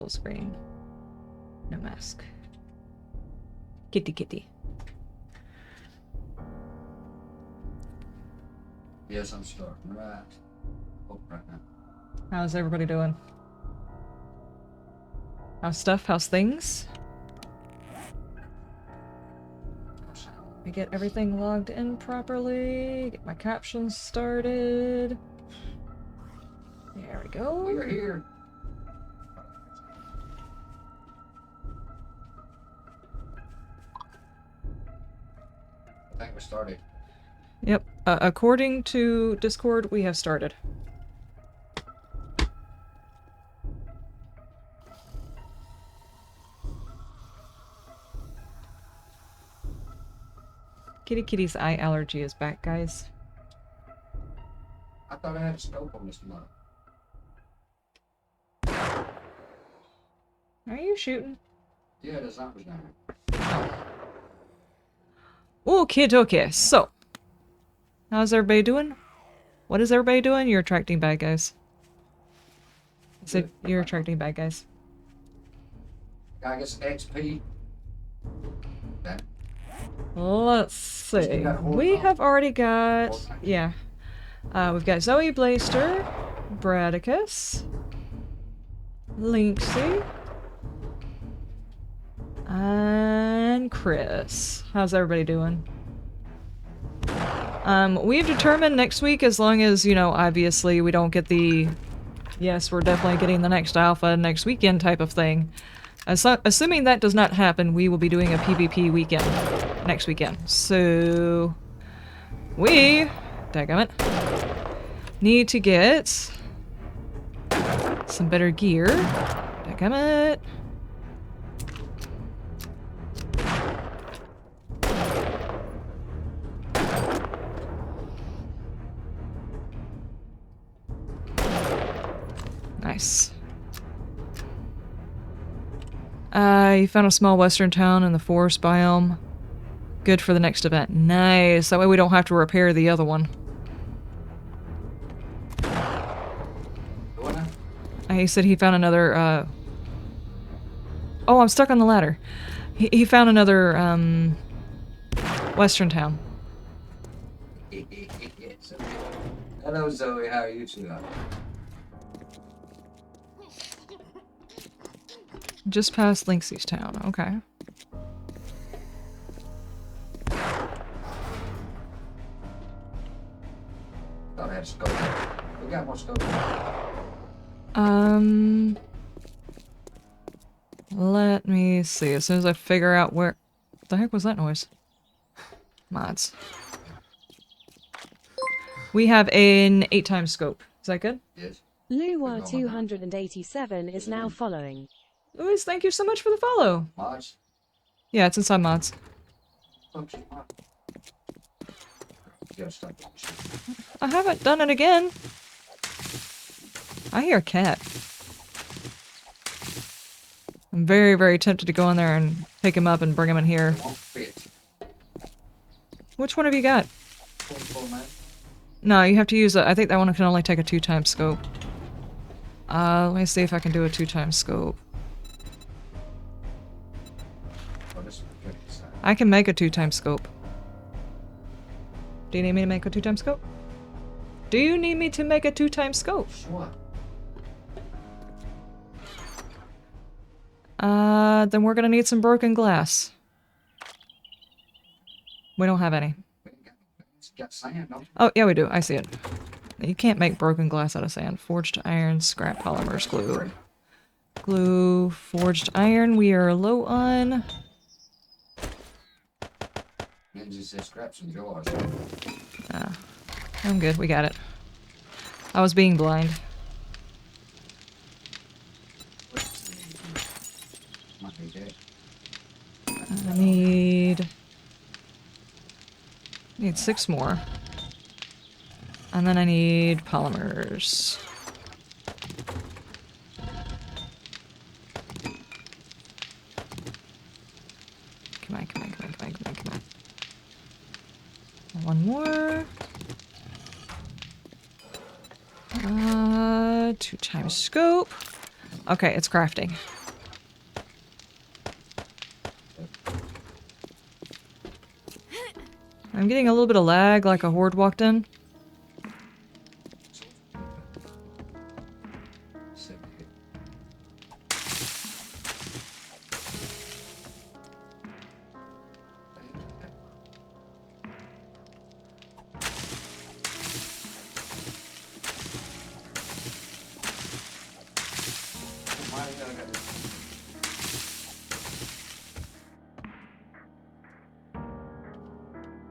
Full screen. No mask. Kitty kitty. Yes, I'm starting right. Oh, right now. How's everybody doing? How's stuff? How's things? I get everything logged in properly. Get my captions started. There we go. We're here. I think we started. Yep. According to Discord, we have started. Kitty Kitty's eye allergy is back, guys. I thought I had a scope on this mother. Are you shooting? Yeah, the zombies down here. Okay, okay. So, how's everybody doing? What is everybody doing? You're attracting bad guys. I said you're attracting bad guys. I guess XP. Okay. Let's see. We have already got... Yeah. We've got Zoe Blaster, Bradicus, Lynxie, and Chris. How's everybody doing? We've determined next week, as long as, you know, obviously we don't get the... Yes, we're definitely getting the next alpha next weekend type of thing. Assuming that does not happen, we will be doing a PvP weekend next weekend. So... We... Dadgummit. Need to get... some better gear. Dadgummit. Nice. You found a small western town in the forest biome. Good for the next event. Nice. That way we don't have to repair the other one. He said he found another, Oh, I'm stuck on the ladder. He found another, western town. Hello, Zoe. How are you two? Just past Lynxie's town. Okay. Thought I had a scope. We got more scope. Let me see. As soon as I figure out where... What the heck was that noise? Mods. We have an 8x scope. Is that good? Yes. Luwa 287 is now following. Louis, thank you so much for the follow. Mods? Yeah, it's inside mods. Function mod. You gotta stop that shit. I haven't done it again. I hear a cat. I'm very, very tempted to go in there and pick him up and bring him in here. It won't fit. Which one have you got? 24 man. No, you have to use I think that one can only take a 2x scope. Let me see if I can do a 2x scope. Oh, this is good. I can make a 2x scope. Do you need me to make a 2x scope? Do you need me to make a 2x scope? What? Then we're gonna need some broken glass. We don't have any. It's got sand, don't you? Oh, yeah, we do. I see it. You can't make broken glass out of sand. Forged iron, scrap polymers, glue. Glue, forged iron, we are low on. It just says scraps and jars. I'm good, we got it. I was being blind. Might be dead. I need 6 more. And then I need polymers. Come on, come on, come on, come on, come on, come on. One more. 2x scope. Okay, it's crafting. I'm getting a little bit of lag, like a horde walked in.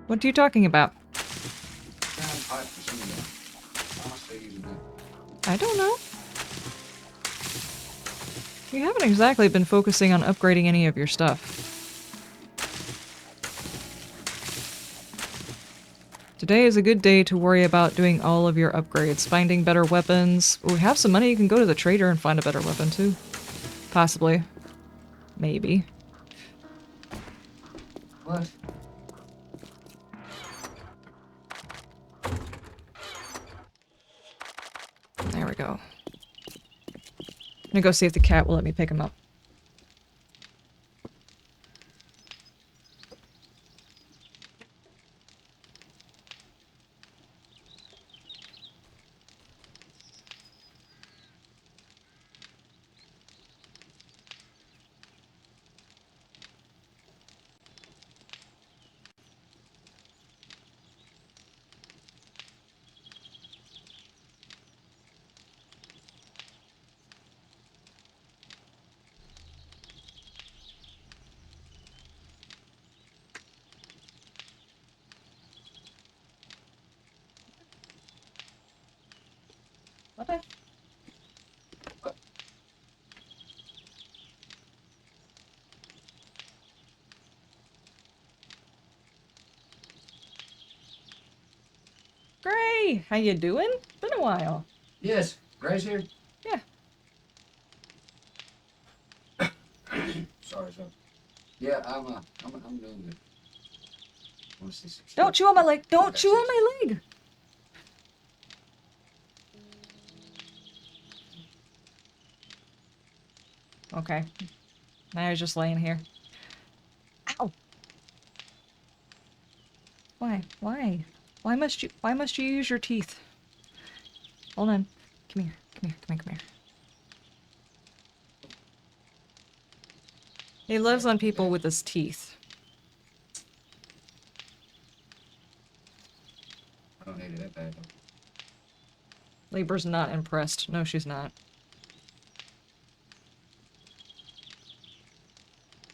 What are you talking about? I don't know. You haven't exactly been focusing on upgrading any of your stuff. Today is a good day to worry about doing all of your upgrades, finding better weapons. We have some money, you can go to the trader and find a better weapon too. Possibly. Maybe. What? There we go. I'm gonna go see if the cat will let me pick him up. Okay. Gray! How you doing? Been a while. Yes, Gray's here. Yeah. Sorry, son. Yeah, I'm doing good. Wanna see some Don't shit? chew on my leg! Don't Okay, chew on my leg! Okay. Now he's just laying here. Ow! Why? Why? Why must you use your teeth? Hold on. Come here. Come here. Come here. Come here. He lives on people with his teeth. I don't need it that bad though. Libra's not impressed. No, she's not.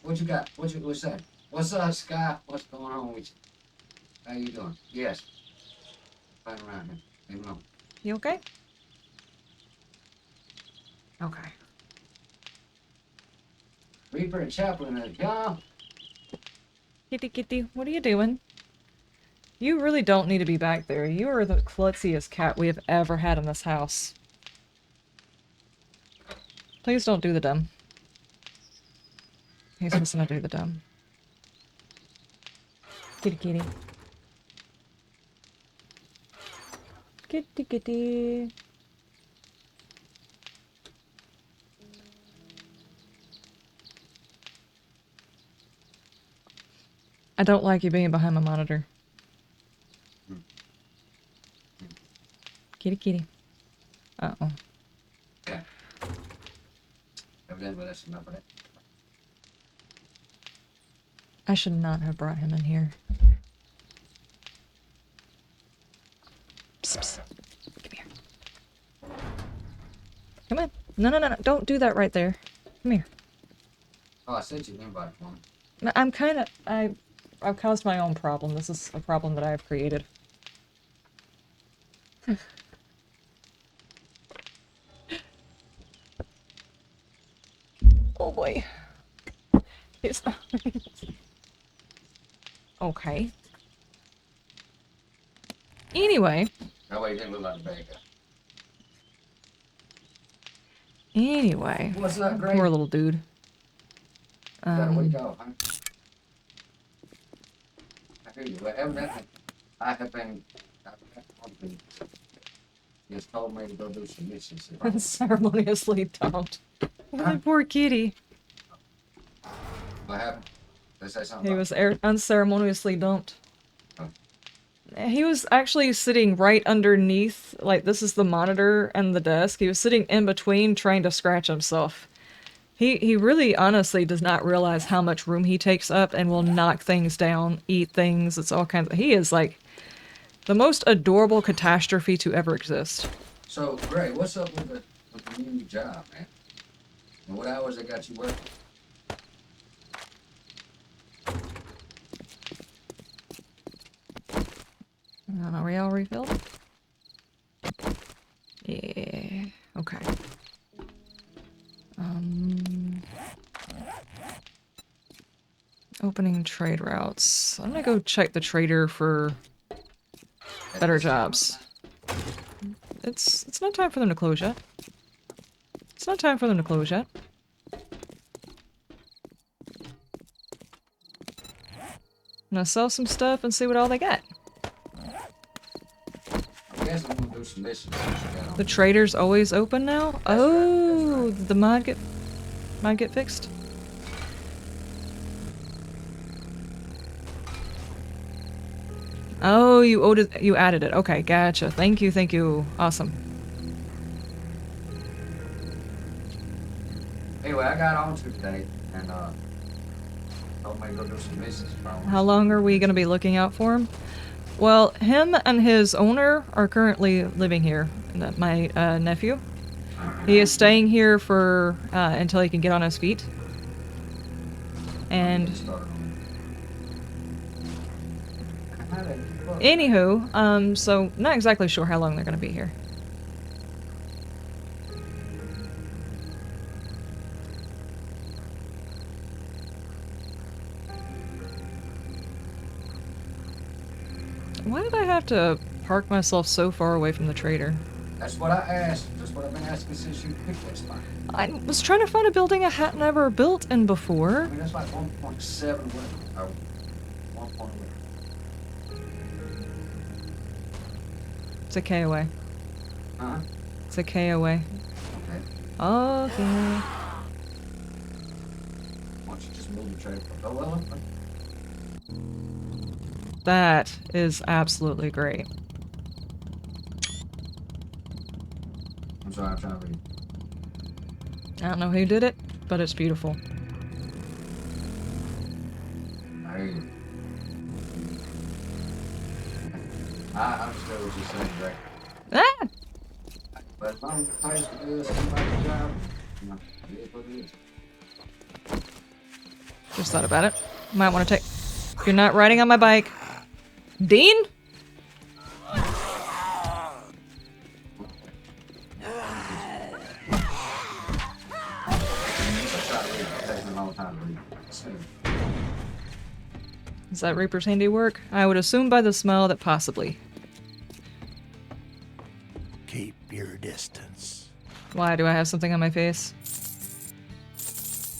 What you got? What's that? What's up, Sky? What's going on with you? How you doing? Yes. Fine around here. Leave me alone. You okay? Okay. Reaper and Chaplain are young. Kitty, kitty, what are you doing? You really don't need to be back there. You are the klutziest cat we have ever had in this house. Please don't do the dumb. He's just gonna do the dumb. Kitty, kitty. Kitty, kitty. I don't like you being behind my monitor. Kitty, kitty. Uh-oh. Yeah. Evidently that's enough of that. I should not have brought him in here. Psst, psst. Come here. Come on. No, no, no, no. Don't do that right there. Come here. Oh, I sent you an invite for me. I'm kind of... I've caused my own problem. This is a problem that I've created. Oh boy. It's not... Okay. Anyway. That way you didn't look like a bad guy. Anyway. What's up, Gray? Poor little dude. Got a week off, huh? I hear you. Well, evidently, I have been just told me to go do some missions. Unceremoniously dumped. That poor kitty. What happened? They say something He about was unceremoniously dumped. Oh. He was actually sitting right underneath, like, this is the monitor and the desk. He was sitting in between trying to scratch himself. He really honestly does not realize how much room he takes up and will knock things down, eat things. It's all kinds of... He is, like, the most adorable catastrophe to ever exist. So, Gray, what's up with the new job, man? And what hours they got you working? Are we all refilled? Yeah. Okay. Opening trade routes. I'm gonna go check the trader for better jobs. It's not time for them to close yet. It's not time for them to close yet. I'm gonna sell some stuff and see what all they got. I guess I'm gonna do some missions. The trader's always open now? Oh, did the mod get fixed? Oh, you added it. Okay, gotcha. Thank you. Awesome. Anyway, I got on to today and told me to go do some missions. How long are we gonna be looking out for him? Well, him and his owner are currently living here. My nephew. He is staying here for until he can get on his feet. And anywho, so not exactly sure how long they're gonna be here. Why did I have to park myself so far away from the trader? That's what I asked. That's what I've been asking since you picked that spot. I was trying to find a building I had never built in before. I mean, that's like 1.7 or 1.1. It's a K away. Huh? It's a K away. Okay. Okay. Why don't you just move the trailer? Oh, well, That is absolutely great. I'm sorry, I'm trying to read. I don't know who did it, but it's beautiful. I hear you. I understand what you're saying, Greg. Ah! But as long as the place does somebody's job, you know, it is what it is. Just thought about it. Might want to take... You're not riding on my bike. Dean? Is that Reaper's handiwork? I would assume by the smell that possibly. Keep your distance. Why do I have something on my face?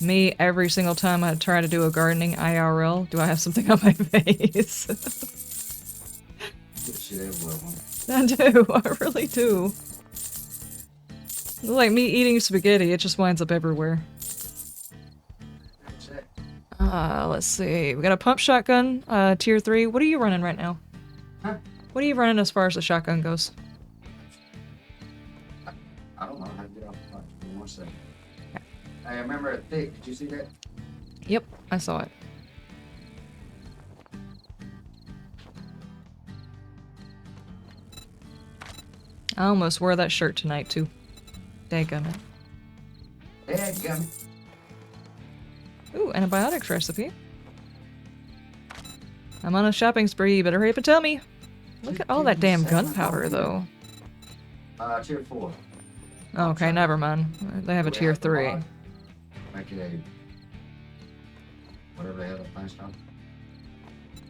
Me, every single time I try to do a gardening IRL, do I have something on my face? Shit everywhere, man. I do, I really do. It's like me eating spaghetti, it just winds up everywhere. Check. Let's see. We got a pump shotgun, tier 3. What are you running right now? Huh? What are you running as far as the shotgun goes? I don't know how to get off the bike. Give me 1 second. Hey, I remember a thick. Did you see that? Yep, I saw it. I almost wore that shirt tonight, too. Dadgummit. Dadgummit. Ooh, antibiotics recipe. I'm on a shopping spree, better hurry up and tell me. Look at all that damn gunpowder, though. Tier 4. Okay, never mind. They have a tier 3. Make it a... whatever the hell that thing's called.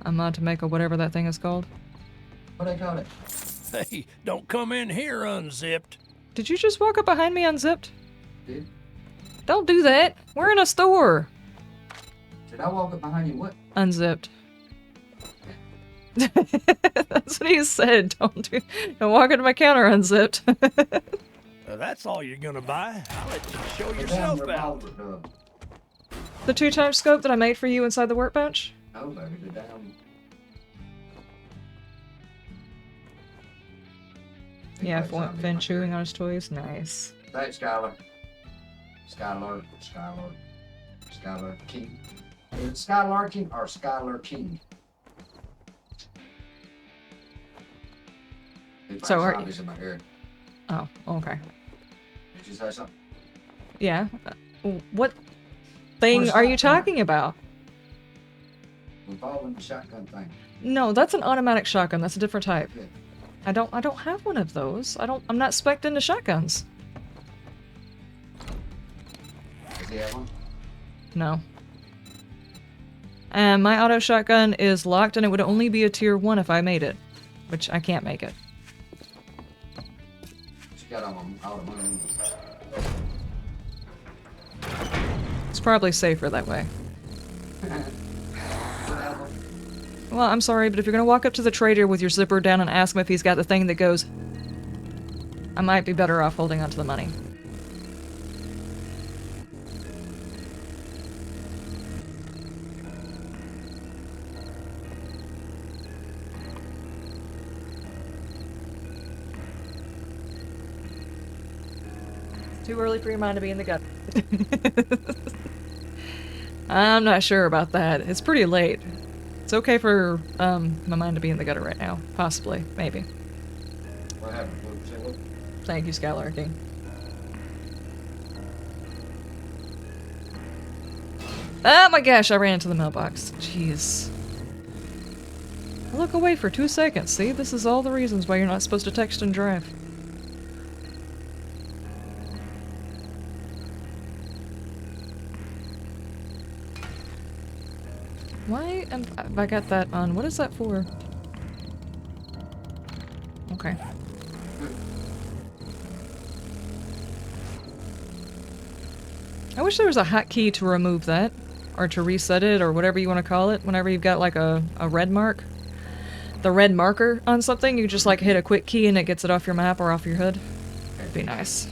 I'm on to make a whatever that thing is called. What do they call it? Hey, don't come in here unzipped. Did you just walk up behind me unzipped? Did? Don't do that! We're in a store! Did I walk up behind you? What? Unzipped. That's what he said. Don't walk into my counter unzipped. That's all you're gonna buy. I'll let you show The damn yourself out. revolver, dog. The 2-times scope that I made for you inside the workbench? No, baby, the damn. Yeah, Zombie Finn right chewing there. on his toys. Nice. Thanks, Skylar. Skylar. Skylar. Skylar King. Is it Skylar King or Skylar King? So are- zombies in my ear. Oh, okay. Did you say something? Yeah. What thing Where's are you that at? talking about? Revolving the shotgun thing. No, that's an automatic shotgun. That's a different type. Yeah. I don't have one of those. I'm not spec'd into shotguns. Does he have one? No. And my auto shotgun is locked and it would only be a tier 1 if I made it. Which I can't make it. She got him out of money. It's probably safer that way. Well, I'm sorry, but if you're gonna walk up to the trader with your zipper down and ask him if he's got the thing that goes, I might be better off holding onto the money. Too early for your mind to be in the gut. I'm not sure about that. It's pretty late. It's okay for my mind to be in the gutter right now. Possibly. Maybe. What happened? What, say what? Thank you, Skylar King. Oh my gosh, I ran into the mailbox. Jeez. I look away for 2 seconds. See, this is all the reasons why you're not supposed to text and drive. Why have I got that on? What is that for? Okay. I wish there was a hotkey to remove that. Or to reset it, or whatever you want to call it. Whenever you've got like a red mark. The red marker on something, you just like hit a quick key and it gets it off your map or off your hood. It'd be nice.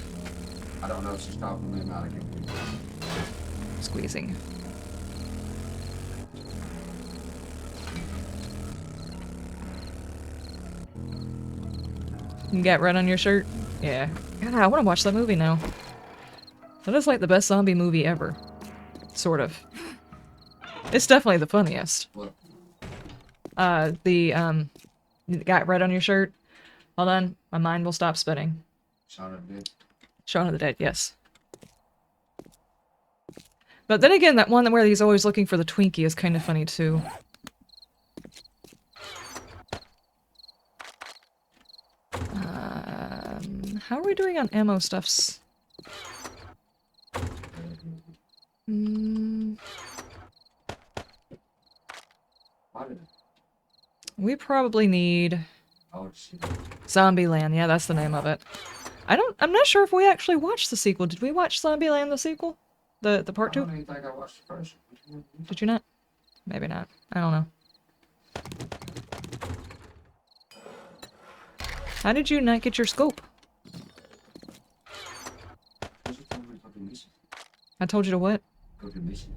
I don't know if she's talking to me about it. Squeezing. You got red on your shirt? Yeah. God, I want to watch that movie now. That is like the best zombie movie ever. Sort of. It's definitely the funniest. What? You got red on your shirt? Hold on, my mind will stop spinning. Shaun of the Dead? Shaun of the Dead, yes. But then again, that one where he's always looking for the Twinkie is kind of funny too. How are we doing on ammo stuffs? Why did it? We probably need Oh, shit. Zombieland. Yeah, that's the name of it. I'm not sure if we actually watched the sequel. Did we watch Zombieland the sequel? The part I 2? don't even think I watched the first one. Did you not? Maybe not. I don't know. How did you not get your scope? What's it telling me? Go to mission. I told you to what? Go to mission.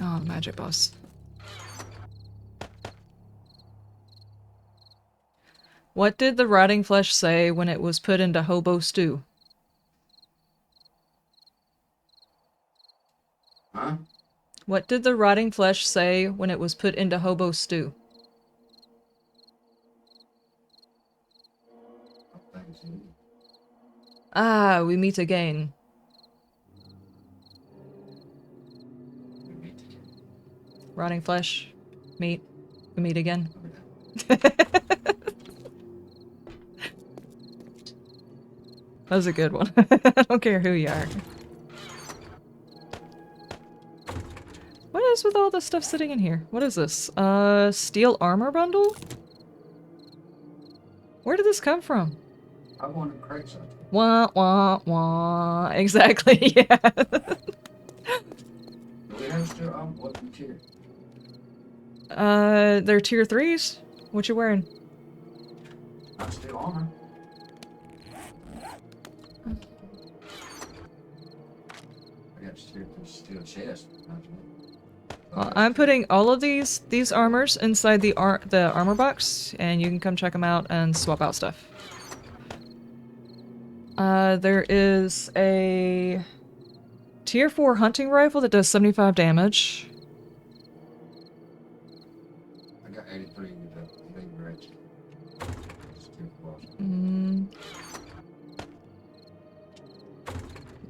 Oh, the magic boss. What did the rotting flesh say when it was put into hobo stew? Huh? What did the rotting flesh say when it was put into hobo stew? I think it's you. Ah, we meet again. We meet again. Rotting flesh. Meet. We meet again. That was a good one. I don't care who you are. What is with all this stuff sitting in here? What is this? Steel armor bundle? Where did this come from? I want to crates out there. Wah, wah, wah. Exactly, yeah. Do we have still what material? They're tier 3s. What you wearing? I'm still armor. I got steel chest. Well, I'm putting all of these armors inside the armor box, and you can come check them out and swap out stuff. There is a tier 4 hunting rifle that does 75 damage. I got 83 with the big red.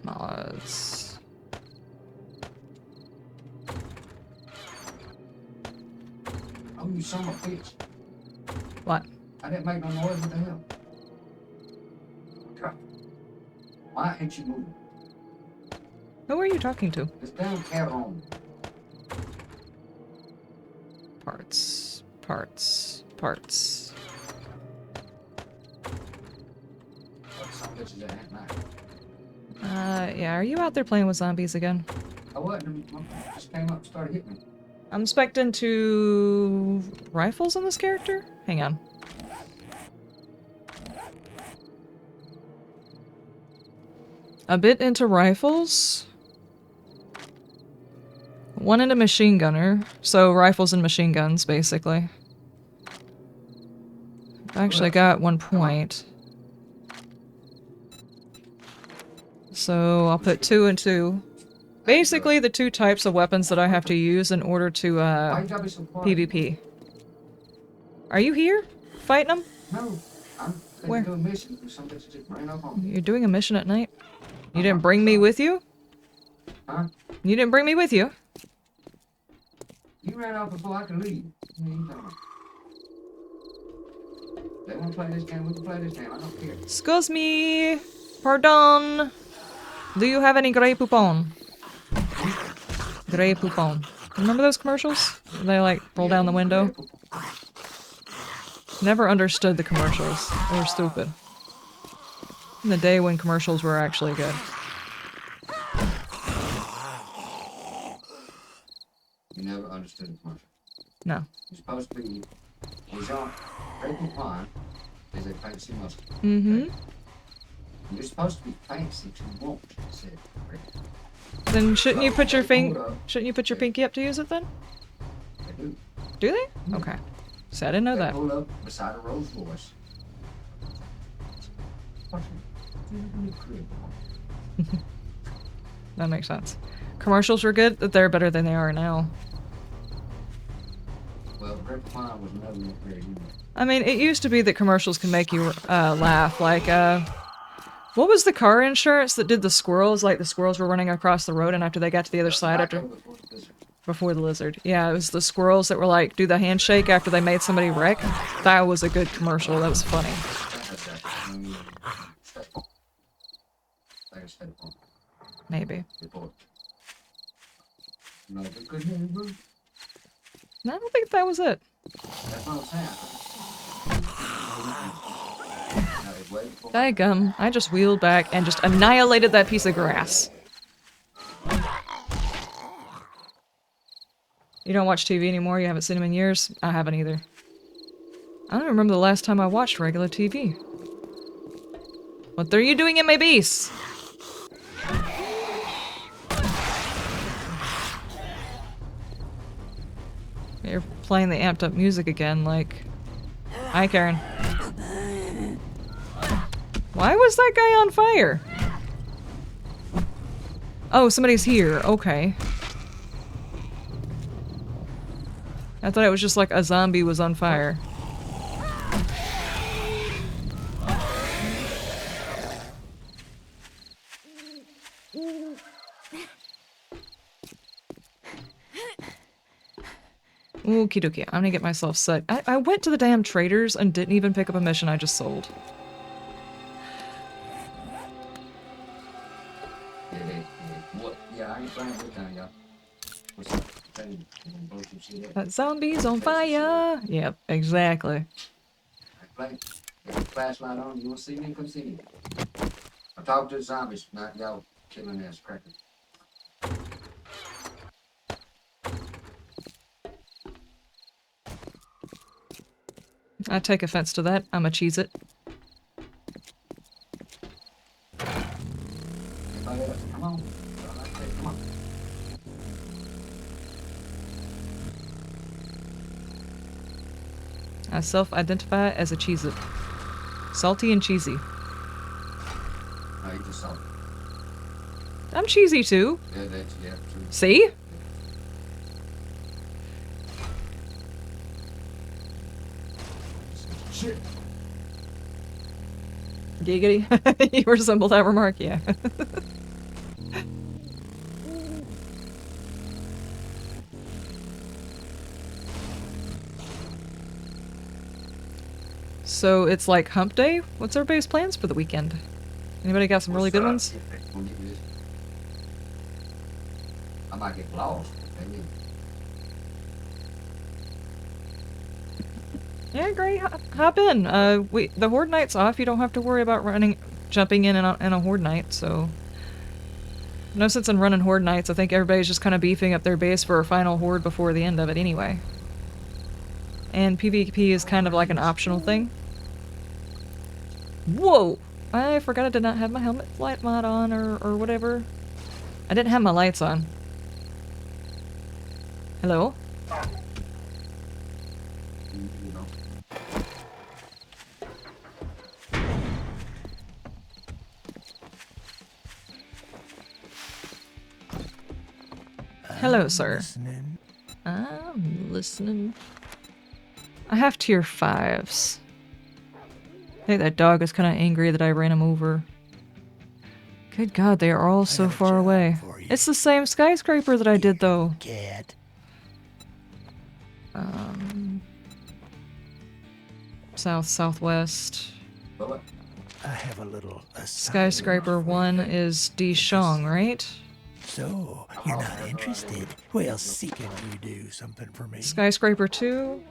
Mods. Oh, you son of a bitch. What? I didn't make no noise. What the hell? God. Why ain't you moving? Who are you talking to? This damn cat on. Parts. Parts. Parts. What some bitches at night? Yeah, are you out there playing with zombies again? I wasn't. I just came up and started hitting me. I'm spec'd into rifles on this character? Hang on. A bit into rifles. One into machine gunner. So rifles and machine guns, basically. I've actually got 1 point. So I'll put 2 and 2. Basically the 2 types of weapons that I have to use in order to Why you gotta be so quiet? PvP. Are you here? Fighting them? No, I'm Where? doing a mission. Some bitches just ran up on me. You're doing a mission at night? You didn't bring me with you? Huh? You didn't bring me with you? You ran off before I could leave. What are you talking about? They want to play this game, we can play this game. I don't care. Excuse me. Pardon. Do you have any Grey Poupon? Grey Poupon. Remember those commercials? They like roll down the window? Never understood the commercials. They were stupid. In the day when commercials were actually good. You never understood the commercial. No. You're supposed to be. He's on. Great Poupon is a fancy muscle. Mm-hmm. Okay? You're supposed to be fancy to want to say great. Then shouldn't you put your Hold up. shouldn't you put your pinky up to use it then? They do. Do they? Okay. So I didn't know They that. pull up beside a Rolls Royce. That makes sense. Commercials were good, but they're better than they are now. Well, Great Poupon was never very good. I mean, it used to be that commercials can make you laugh. Like, what was the car insurance that did the squirrels? Like, the squirrels were running across the road, and after they got to the other side, Back after over before the blizzard. before the lizard. Yeah, it was the squirrels that were like, do the handshake after they made somebody wreck. That was a good commercial. That was funny. That's that. Step on. Like a step on. Maybe. Report. No, but good news, bro. No, I don't think that was it. That's what I'm saying. Now, it's way before. Daggum. I just wheeled back and just annihilated that piece of grass. You don't watch TV anymore? You haven't seen them in years? I haven't either. I don't remember the last time I watched regular TV. What are you doing in my base? You're playing the amped up music again, like... Hi, Karen. Why was that guy on fire? Oh, somebody's here. Okay. I thought it was just like a zombie was on fire. Okie dokie, I'm gonna get myself set. I went to the damn traders and didn't even pick up a mission I just sold. What? Yeah, I ain't playing with that, y'all. What's up? Tell you, blow some shit up. That zombie's on fire! Yep, exactly. I play. Get the flashlight on. You want to see me? Come see me. I'm talking to the zombies, not y'all killing ass crackers. I take offense to that. I'm a Cheez-It. Everybody else, come on. Come on. I self-identify as a Cheez-It. Salty and cheesy. No, you just saw it. I'm cheesy too. Yeah, that's, yeah, true. See? Shit. Giggity. You resemble that remark, yeah. So it's like hump day? What's everybody's plans for the weekend? Anybody got some really good ones? Gonna give me this. I might get lost. Yeah, great. Hop in. The Horde Night's off. You don't have to worry about jumping in a Horde Night, so... No sense in running Horde Nights. I think everybody's just kind of beefing up their base for a final Horde before the end of it anyway. And PvP is kind of like an optional thing. Whoa! I forgot I did not have my helmet light mod on or whatever. I didn't have my lights on. Hello? Hello, sir. Listening. I'm listening. I have tier 5s. I think that dog is kind of angry that I ran him over. Good God, they are all so got a far job away. for you. It's the same skyscraper that I did, though. Cat. Southwest. I have a little Skyscraper 1 is Dishong, right? So, you're not interested? Well, see, can you do something for me? Skyscraper 2.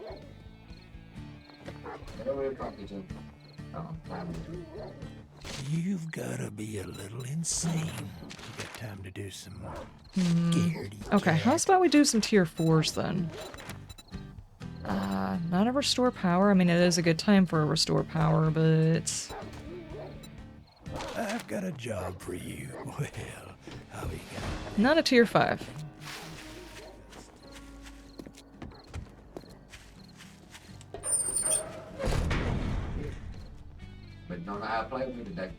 You've gotta be a little insane. You got time to do some scaredy Okay, cat. how about we do some tier 4s then? Not a restore power. I mean, it is a good time for a restore power, but... I've got a job for you. Well, how we got? Not a tier 5. But don't know how to play with me today.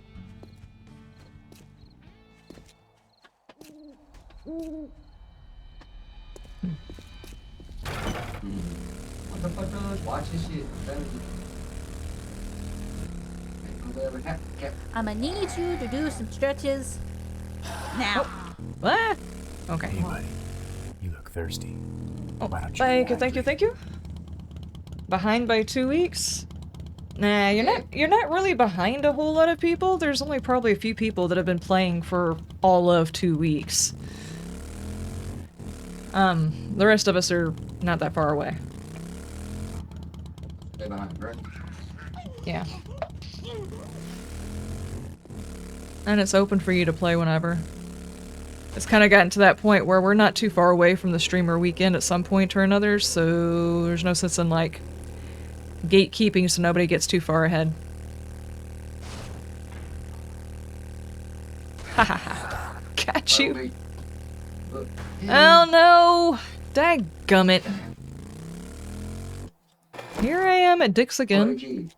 What the fuck does? Watch this shit. I'ma need you to do some stretches now. Ah! Okay. Anyway, you look thirsty. Oh, Why don't you thank you, thank you. Behind by 2 weeks? Nah, you're not really behind a whole lot of people. There's only probably a few people that have been playing for all of 2 weeks. The rest of us are not that far away. Stay behind, right? Yeah. And it's open for you to play whenever. It's kind of gotten to that point where we're not too far away from the streamer weekend at some point or another, so there's no sense in, like, gatekeeping so nobody gets too far ahead. Ha ha ha. Got you. Look. Oh no! Dadgummit. Here I am at Dick's again.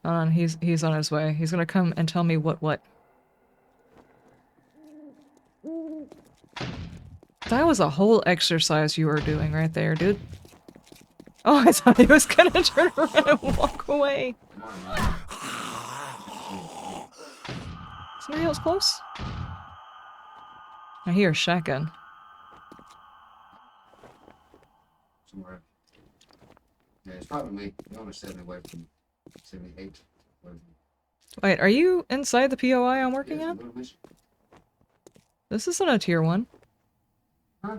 Hold on, he's on his way. He's gonna come and tell me what. That was a whole exercise you were doing right there, dude. Oh, I thought he was gonna turn around and walk away. Somebody else close? I hear a shotgun. Somewhere. Yeah, it's probably me. You're only 70 away from 78. Wait, are you inside the POI I'm working on? This isn't a tier 1. Huh?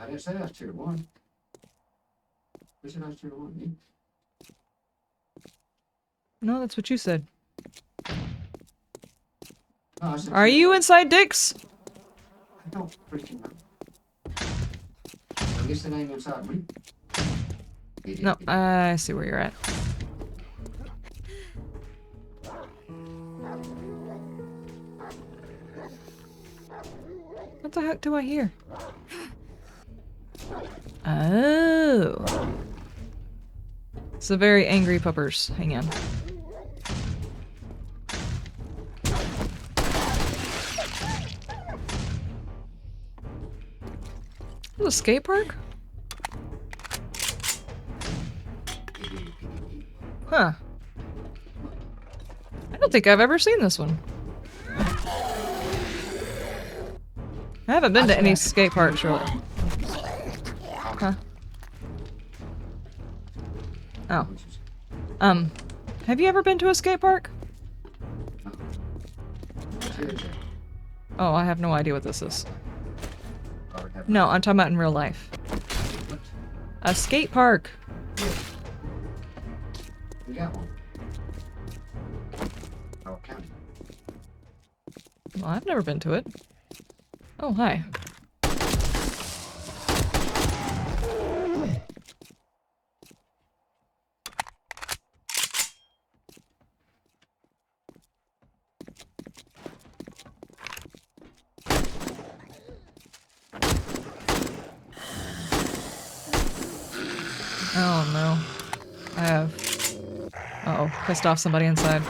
I didn't say I was tier 1. Who said I was tier 1? Me? No, that's what you said. No, I said Are tier you 1. inside Dick's? I don't freaking know. I guess it ain't inside me. No, I see where you're at. What the heck do I hear? Oh. It's a very angry puppers. Hang on. Is it a skate park? Huh. I don't think I've ever seen this one. I haven't been to any skate parks, really. Huh. Oh. Have you ever been to a skate park? Oh, I have no idea what this is. No, I'm talking about in real life. A skate park. We got one. Carroll County. Well, I've never been to it. Oh, hi. Oh no. I have... Uh-oh, pissed off somebody inside.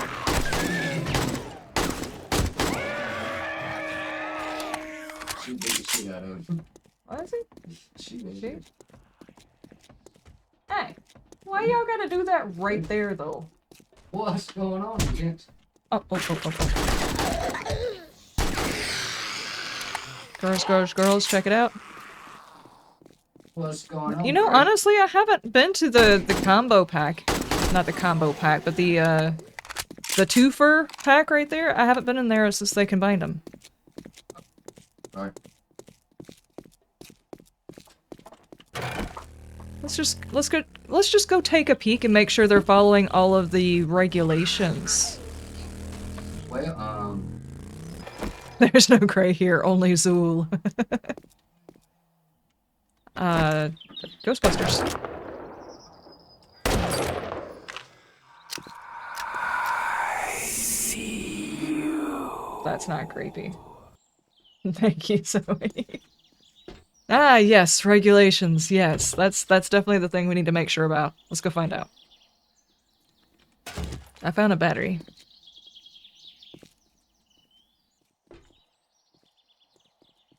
She beat the shit out of him. What is it? She did. She? Hey, why y'all gotta do that right there, though? What's going on, gents? Oh. Girls, check it out. What's going on? You know, Craig? honestly, I haven't been to the combo pack. Not the combo pack, but the twofer pack right there. I haven't been in there since they combined them. Right. Let's just go take a peek and make sure they're following all of the regulations. Well, There's no gray here, only Zool. Ghostbusters. That's not creepy. Thank you, Zoe. Ah, yes, regulations. Yes, that's definitely the thing we need to make sure about. Let's go find out. I found a battery.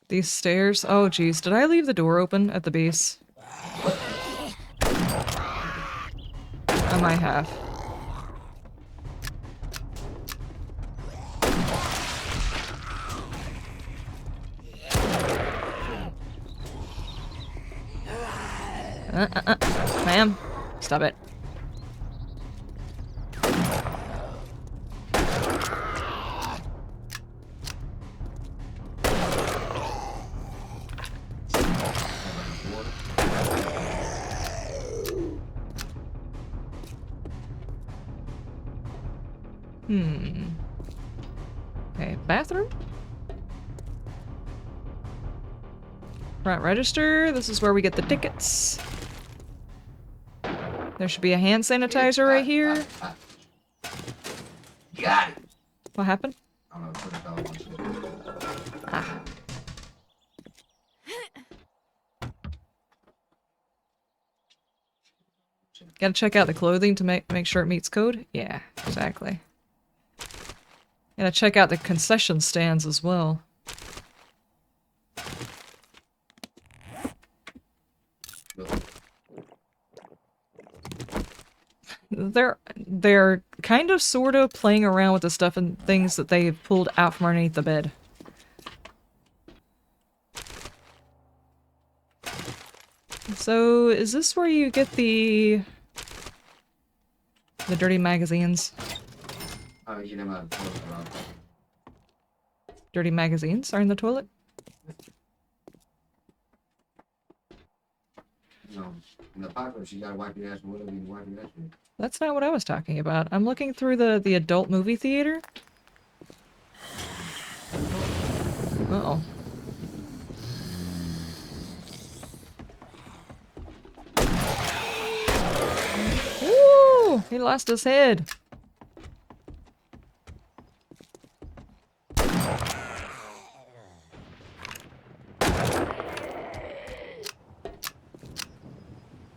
These stairs. Oh, geez, did I leave the door open at the base? I might have. Ma'am, stop it. Okay, bathroom? Front register, this is where we get the tickets. There should be a hand sanitizer right here. got it. What happened? I don't know what it's called. Ah. Gotta check out the clothing to make sure it meets code? Yeah, exactly. Gotta check out the concession stands as well. They're kind of sort of playing around with the stuff and things that they pulled out from underneath the bed. So, is this where you get the dirty magazines? Oh, you know my Dirty magazines are in the toilet? No. In the apocalypse, you gotta wipe your ass with whatever you wipe your ass with. That's not what I was talking about. I'm looking through the adult movie theater. Uh-oh. no! He lost his head.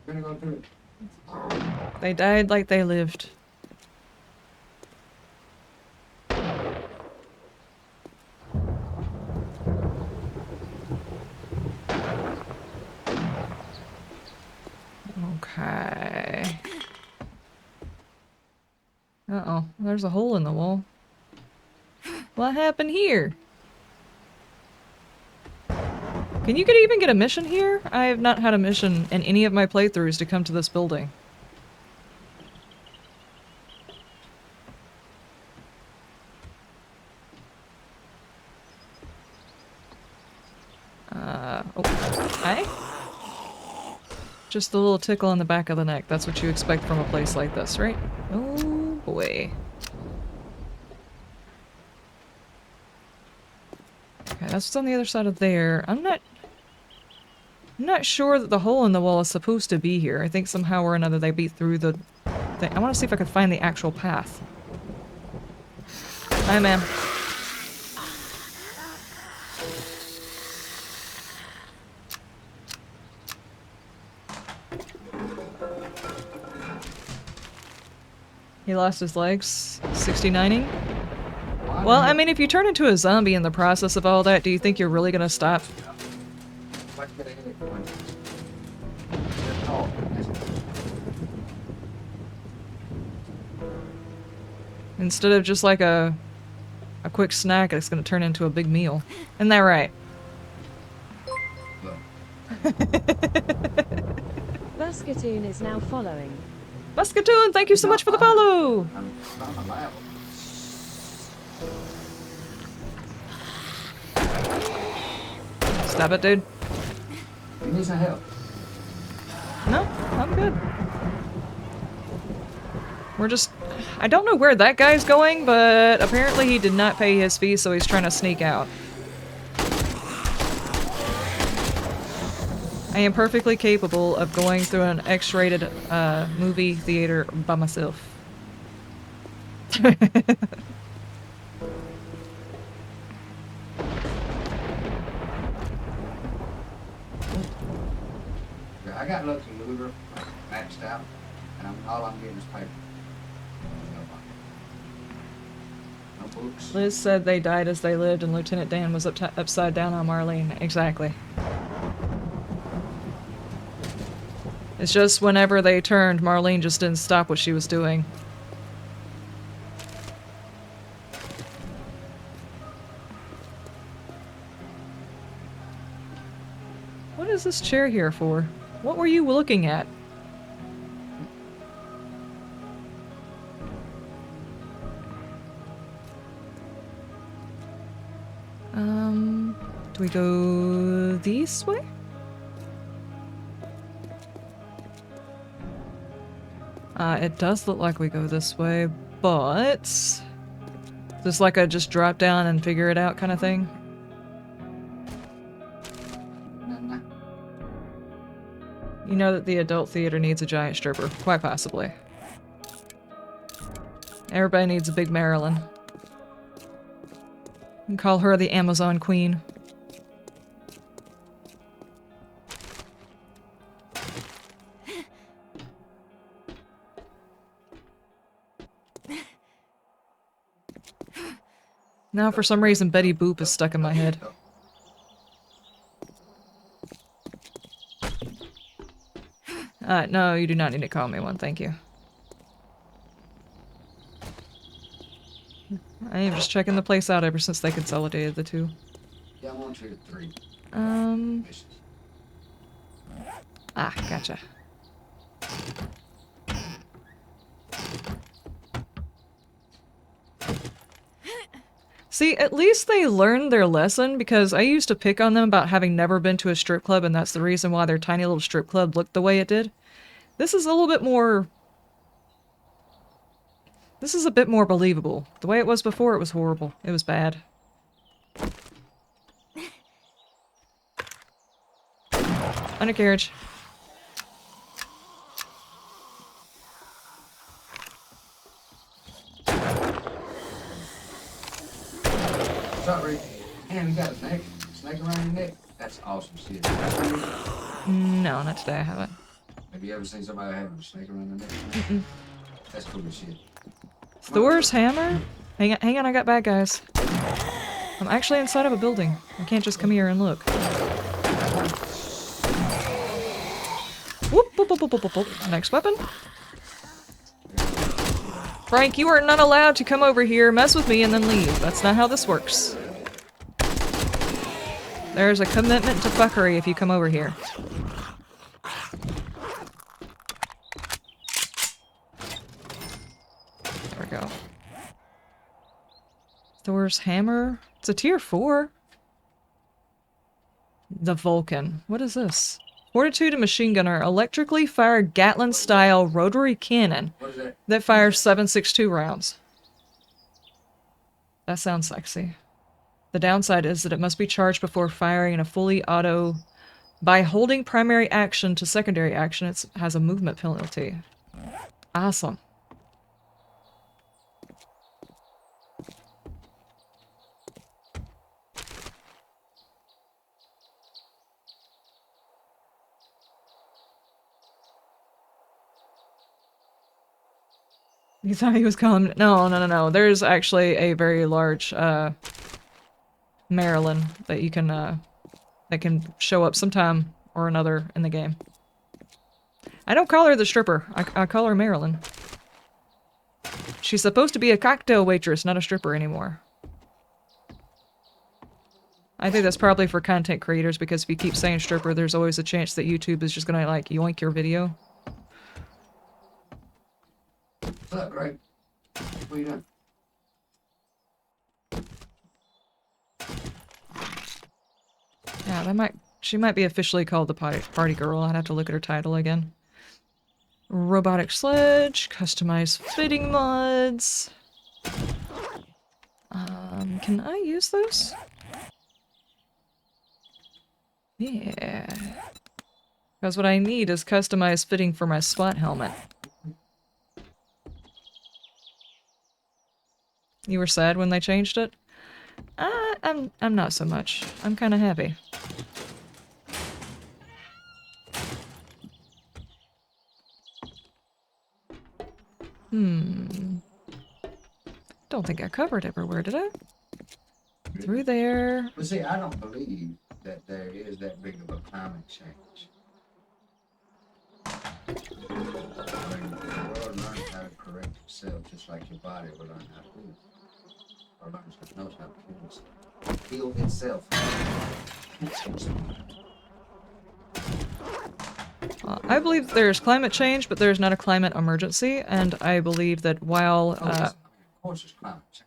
We're gonna go through. They died like they lived. Okay. Uh-oh, there's a hole in the wall. What happened here? Can you even get a mission here? I have not had a mission in any of my playthroughs to come to this building. Oh, hi? Just a little tickle on the back of the neck. That's what you expect from a place like this, right? Oh boy. Okay, that's what's on the other side of there. I'm not sure that the hole in the wall is supposed to be here. I think somehow or another they beat through the thing. I want to see if I can find the actual path. Hi, ma'am. He lost his legs. 69ing? Well, I mean, if you turn into a zombie in the process of all that, do you think you're really gonna stop? What could I hit it for? Oh, that's Instead of just like a quick snack, it's gonna turn into a big meal. Isn't that right? look. Buskatoon is now following. Muscatoon, thank you so much for the follow! I'm liable. Stop it, dude. You need some help. No, I'm good. We're just... I don't know where that guy's going, but apparently he did not pay his fee, so he's trying to sneak out. I am perfectly capable of going through an X-rated movie theater by myself. I got lots of looter maxed out, and all I'm getting is paper. No books. Liz said they died as they lived, and Lieutenant Dan was upside down on Marlene. Exactly. It's just whenever they turned, Marlene just didn't stop what she was doing. What is this chair here for? What were you looking at? Do we go this way? It does look like we go this way, but... Just like a just drop down and figure it out kind of thing? Nah. You know that the adult theater needs a giant stripper. Quite possibly. Everybody needs a big Marilyn. You can call her the Amazon Queen. Now, for some reason, Betty Boop is stuck in my head. No, you do not need to call me one, thank you. I am just checking the place out ever since they consolidated the two. Yeah, I'm on to 3 Um... missions. Ah, gotcha. See, at least they learned their lesson, because I used to pick on them about having never been to a strip club, and that's the reason why their tiny little strip club looked the way it did. This is a little bit more... This is a bit more believable. The way it was before, it was horrible. It was bad. Undercarriage. What's up, Rick? Damn, you got a snake? Snake around your neck? That's awesome shit. No, not today. I haven't. Have you ever seen somebody having a snake around their neck? That's cool as shit. Thor's hammer? Hang on, I got bad guys. I'm actually inside of a building. I can't just come here and look. Whoop, whoop, whoop, whoop, whoop, whoop. Next weapon. Frank, you are not allowed to come over here, mess with me, and then leave. That's not how this works. There's a commitment to fuckery if you come over here. There we go. Thor's hammer. It's a tier 4. The Vulcan. What is this? Fortitude and machine gunner. Electrically fired Gatling-style rotary cannon What is that? that fires 7.62 rounds. That sounds sexy. The downside is that it must be charged before firing in a fully auto. By holding primary action to secondary action, it has a movement penalty. Awesome. You thought he was calling? No. There's actually a very large Marilyn that you can that can show up sometime or another in the game. I don't call her the stripper. I call her Marilyn. She's supposed to be a cocktail waitress, not a stripper anymore. I think that's probably for content creators because if you keep saying stripper, there's always a chance that YouTube is just gonna like yoink your video. What's up, Greg? What are you doing? Yeah, she might be officially called the party girl. I'd have to look at her title again. Robotic sledge, customized fitting mods. Can I use those? Yeah. Because what I need is customized fitting for my SWAT helmet. You were sad when they changed it? I'm not so much. I'm kind of happy. Don't think I covered everywhere, did I? Through there. But see, I don't believe that there is that big of a climate change. I mean, the world learns how to correct itself just like your body will learn how to do it. Or knows how to heal itself. I believe there's climate change, but there's not a climate emergency, and I believe that while Of course it's climate change.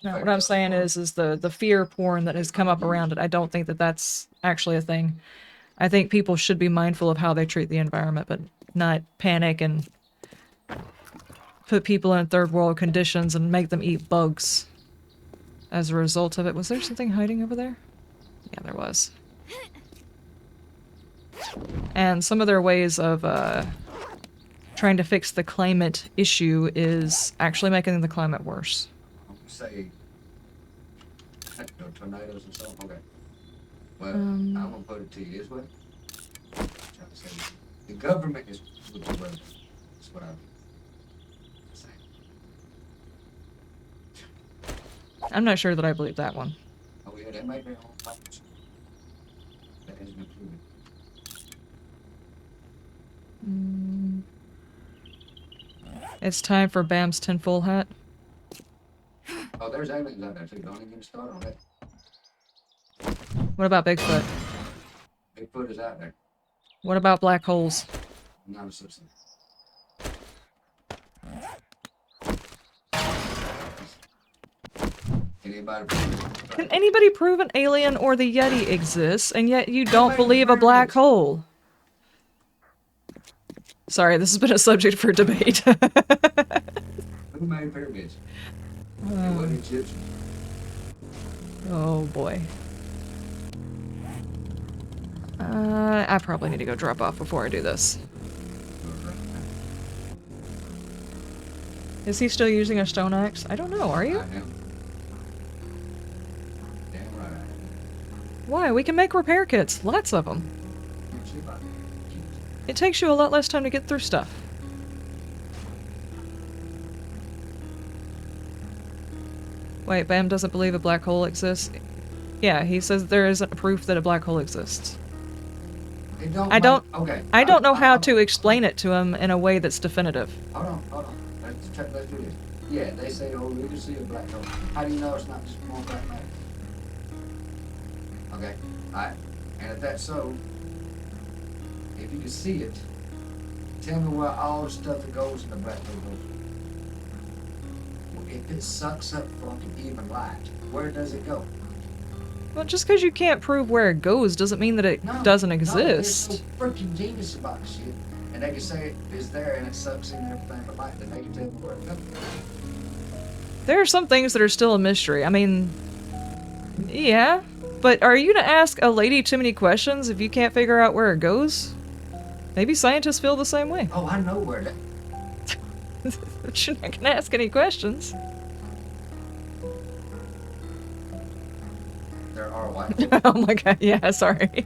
no, what I'm saying is the fear porn that has come up around it. I don't think that that's actually a thing. I think people should be mindful of how they treat the environment, but not panic and put people in third world conditions and make them eat bugs as a result of it. Was there something hiding over there? Yeah, there was. And some of their ways of trying to fix the climate issue is actually making the climate worse. Say tornadoes and stuff. Okay. Well, I'm gonna put it to you this way. I'm trying to say the government is with the weather. That's what I'm saying. I'm not sure that I believe that one. Oh yeah, that might be on topic. That has been proven. It's time for Bam's tinfoil hat. Oh, there's aliens out there too. Don't even get started on that. What about Bigfoot? Bigfoot is out there. What about black holes? Not a such thing. Anybody? Can anybody prove an alien or the Yeti exists, and yet you don't believe a black hole? Sorry, this has been a subject for debate. Who made pyramids? It wasn't Egyptian. Oh boy. I probably need to go drop off before I do this. Is he still using a stone axe? I don't know, are you? I am. Why? We can make repair kits. Lots of them. See if I can keep it. It takes you a lot less time to get through stuff. Wait, Bam doesn't believe a black hole exists? Yeah, he says there isn't proof that a black hole exists. It don't I make- don't- Okay. I don't know how to explain it to him in a way that's definitive. Hold on. Let's do this. Yeah, they say, oh, we can see a black hole. How do you know it's not just more black matter? Okay, alright. And if that's so, if you can see it, tell me where all the stuff that goes in the black hole goes. Well, if it sucks up fucking even light, where does it go? Well, just because you can't prove where it goes doesn't mean that it doesn't No, exist. they're so freaking genius about this shit. And they can say it is there and it sucks in everything but light, then they can tell me where it goes. There are some things that are still a mystery. I mean, yeah. But are you to ask a lady too many questions if you can't figure out where it goes? Maybe scientists feel the same way. Oh, I know where that. But you're not gonna ask any questions. There are white holes. Oh my god, yeah, sorry.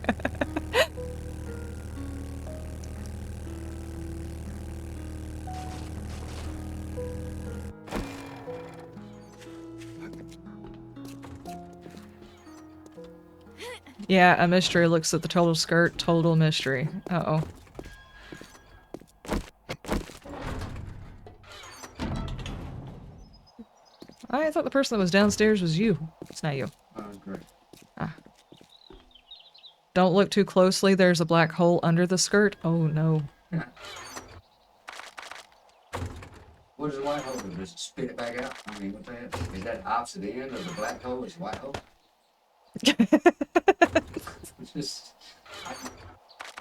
Yeah, a mystery looks at the total skirt, total mystery. Uh-oh. I thought the person that was downstairs was you. It's not you. Great. Don't look too closely, there's a black hole under the skirt. Oh no. What is a white hole? Does it spit it back out? I mean, what the hell? Is that the opposite end of the black hole? Is the white hole? It's just,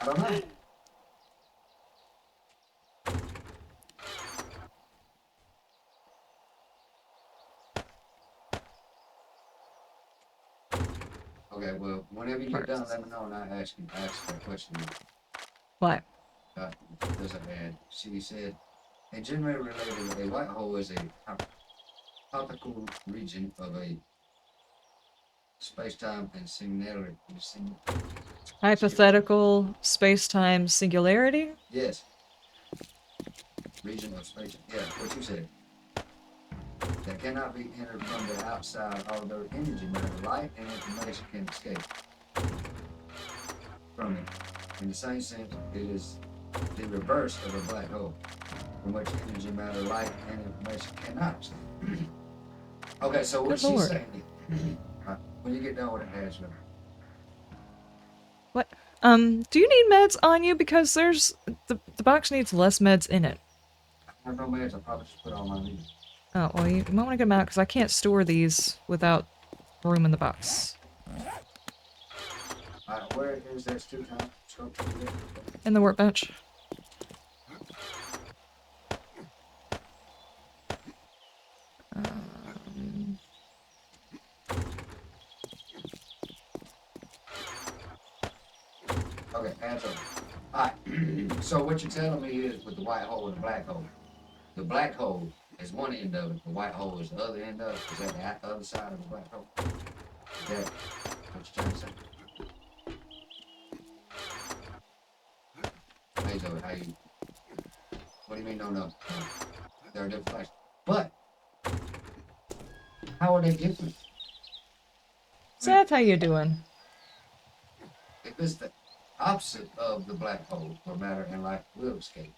I don't know. Okay, well, whenever you get done, let me know and I'll ask that question. What? Because I had, she said, a generally related, a white hole is a topical region of a space-time and singularity. Hypothetical space-time singularity? Yes. Region of space. Yeah, what you said. That cannot be entered from the outside, although energy matter, light and information can escape from it. In the same sense, it is the reverse of a black hole, from which energy matter, light and information cannot escape. Okay, so what Good she's Lord. saying, when you get done with it, ask her. What? Do you need meds on you? Because there's... the box needs less meds in it. I have no meds, I probably just put all mine in. Oh, well, you might want to get them out, because I can't store these without room in the box. Where is that two-time scope? In the workbench. Okay, answer. Alright, so what you're telling me is with the white hole and the black hole. The black hole is one end of it, the white hole is the other end of it. Is that the other side of the black hole? Is that what you're trying to say? Hazel, how you... What do you mean no? They're different places. But, how are they different? Seth, how you doing? If it's the opposite of the black hole, where matter and light will escape.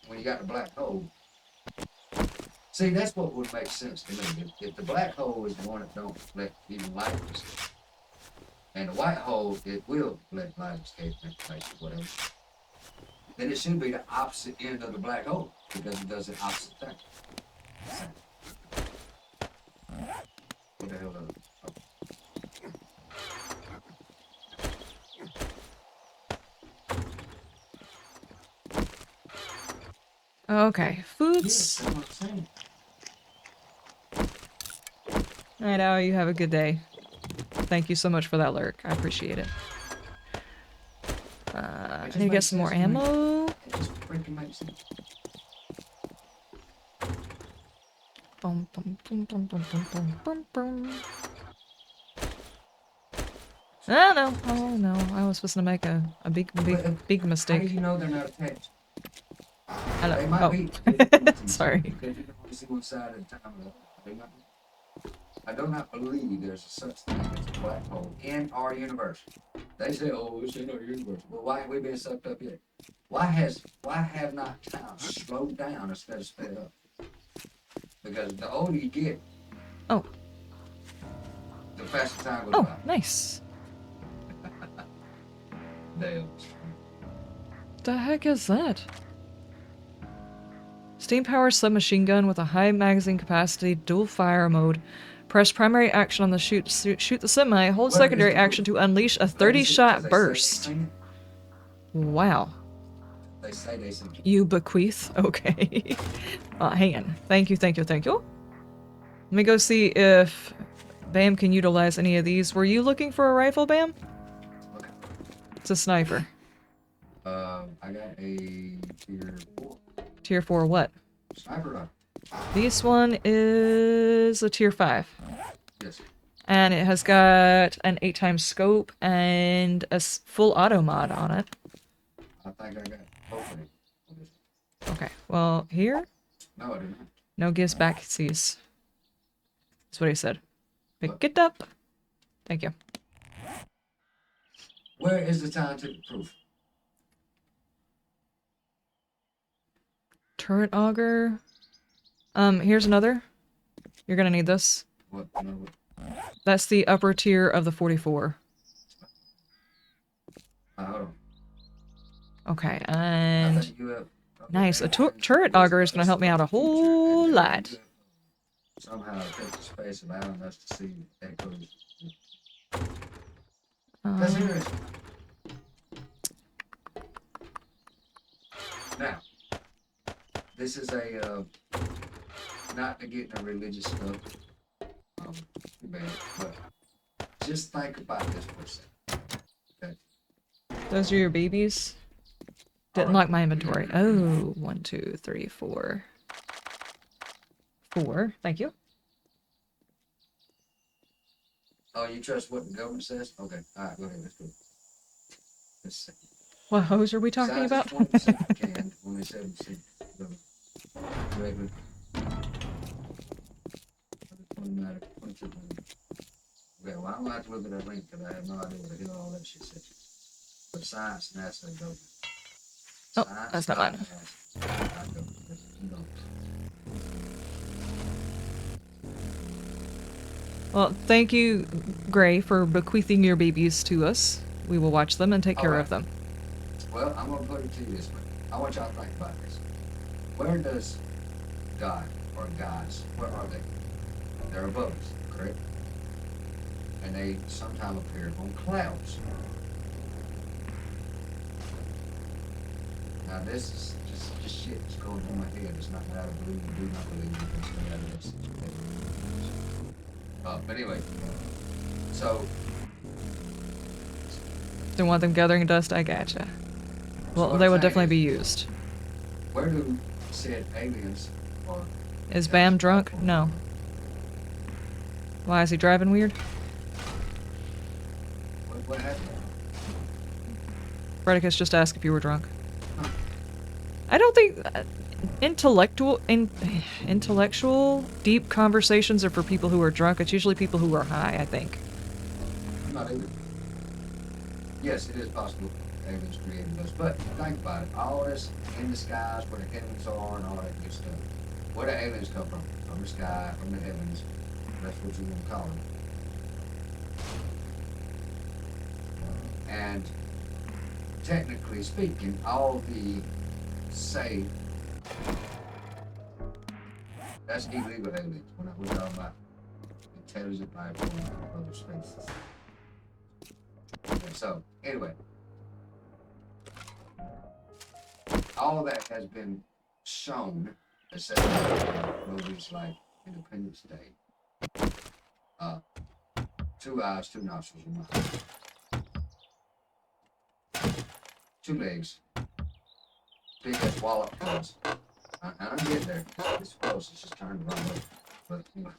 When you got the black hole, see, that's what would make sense to me. If the black hole is the one that don't let even light escape, and the white hole, it will let light escape and place or whatever, then it should be the opposite end of the black hole, because it does the opposite thing. What the hell does it? Okay, Yes, foods. that's what I'm saying. Alright, Al, you have a good day. Thank you so much for that lurk. I appreciate it. I need to get some more ammo. It just freaking makes sense. Bum, bum, bum, bum, bum, bum, bum, bum, bum. Oh no, oh no, I was supposed to make a big How do mistake. you know they're not attached? Hello. They might Oh, be different sorry. because you can only see one side at a time. They might be. I do not believe there's a such thing as a black hole in our universe. They say, "Oh, it's in our universe." Well, why ain't we been sucked up yet? Why have not time slowed down instead of sped up? Because the older you get, Oh, the faster time goes oh, by. nice. Damn. The heck is that? Steam powered submachine gun with a high magazine capacity, dual fire mode. Press primary action on the shoot the semi. Hold Where is secondary the action to unleash a Where is it? 'Cause 30-shot they say burst. sing it. Wow. They say they sing it. You bequeath? Okay. Hang on. Thank you, thank you, thank you. Let me go see if Bam can utilize any of these. Were you looking for a rifle, Bam? Okay. It's a sniper. I got a tier 4 Tier 4 what? sniper rifle. This one is a tier 5. Yes. And it has got an 8x scope and a full auto mod on it. I think I got both of them. Okay, well, here? No, I did not. No gives back sees. That's what he said. Pick What? it up. Thank you. Where is the scientific proof? Turret auger. Here's another. You're gonna need this. What? No, what? That's the upper tier of the 44. Hold on. Okay, I and think you have. nice. A turret auger is gonna help me out a whole lot. Somehow take the space allowing us to see echoes. That's Um, interesting. Now, this is a not to get into religious stuff, too bad, but just think about this for a second. Okay. those are your babies. Didn't Alright. lock my inventory. Oh, 1, 2, 3, 4. 4. Thank you. Oh, you trust what the government says? Okay. All right. Go ahead. Let's go. Let's see. What hose are we talking about? Scientists 20% canned, only 7% regular. 29, 22. Okay, well, I'm gonna have to look at that link because I have no idea what the hell all that shit says. But science, NASA, and government. Oh, Science, that's not mine. NASA, not government. You know. Well, thank you, Gray, for bequeathing your babies to us. We will watch them and take care of them. Well, I'm gonna put it to you this way. I want y'all to think about this. Where does God or gods, where are they? They're above us, correct? And they sometimes appear on clouds. Now this is just shit that's going through my head. It's not that I believe and do not believe it. It's made out of this. But anyway, so Don't want them gathering dust? I gotcha. Well, what they I'm will saying definitely is, be used. where do said aliens or Is Bam drunk? No. Why, is he driving weird? what happened? Redicus just asked if you were drunk. I don't think intellectual deep conversations are for people who are drunk. It's usually people who are high, I think. Not either. Yes, it is possible aliens created us, but think about it. All this in the skies, where the heavens are, and all that good stuff. Where do aliens come from? From the sky, from the heavens. That's what you want to call them. And technically speaking, all the say that's illegal aliens. We're talking about intelligent life from other spaces. Okay, so anyway, all that has been shown, except in movies like Independence Day. 2 eyes, 2 nostrils, 1 mouth. 2 legs. Big as wallop guns. I'm getting there. It's close. It's just turned the wrong way. But you know.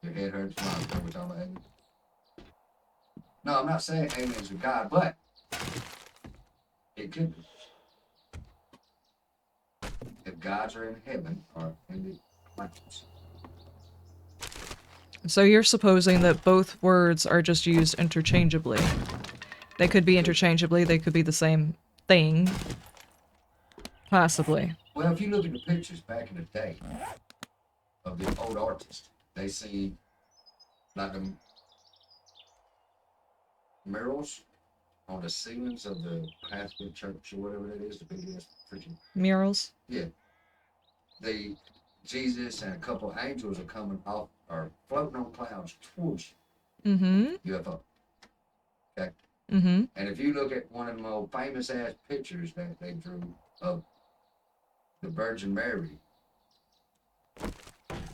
Your head hurts. No, we're talking about aliens. No, I'm not saying aliens are God, but it could be. If gods are in heaven or in the mountains. So you're supposing that both words are just used interchangeably. They could be interchangeably, they could be the same thing. Possibly. Well, if you look at the pictures back in the day of the old artists, they see like the murals on the ceilings of the Catholic church or whatever that is, the biggest preaching. Murals? Yeah. Jesus and a couple of angels are coming off or floating on clouds towards Mm-hmm. UFO. Okay. Mm-hmm. And if you look at one of them old famous ass pictures that they drew of the Virgin Mary,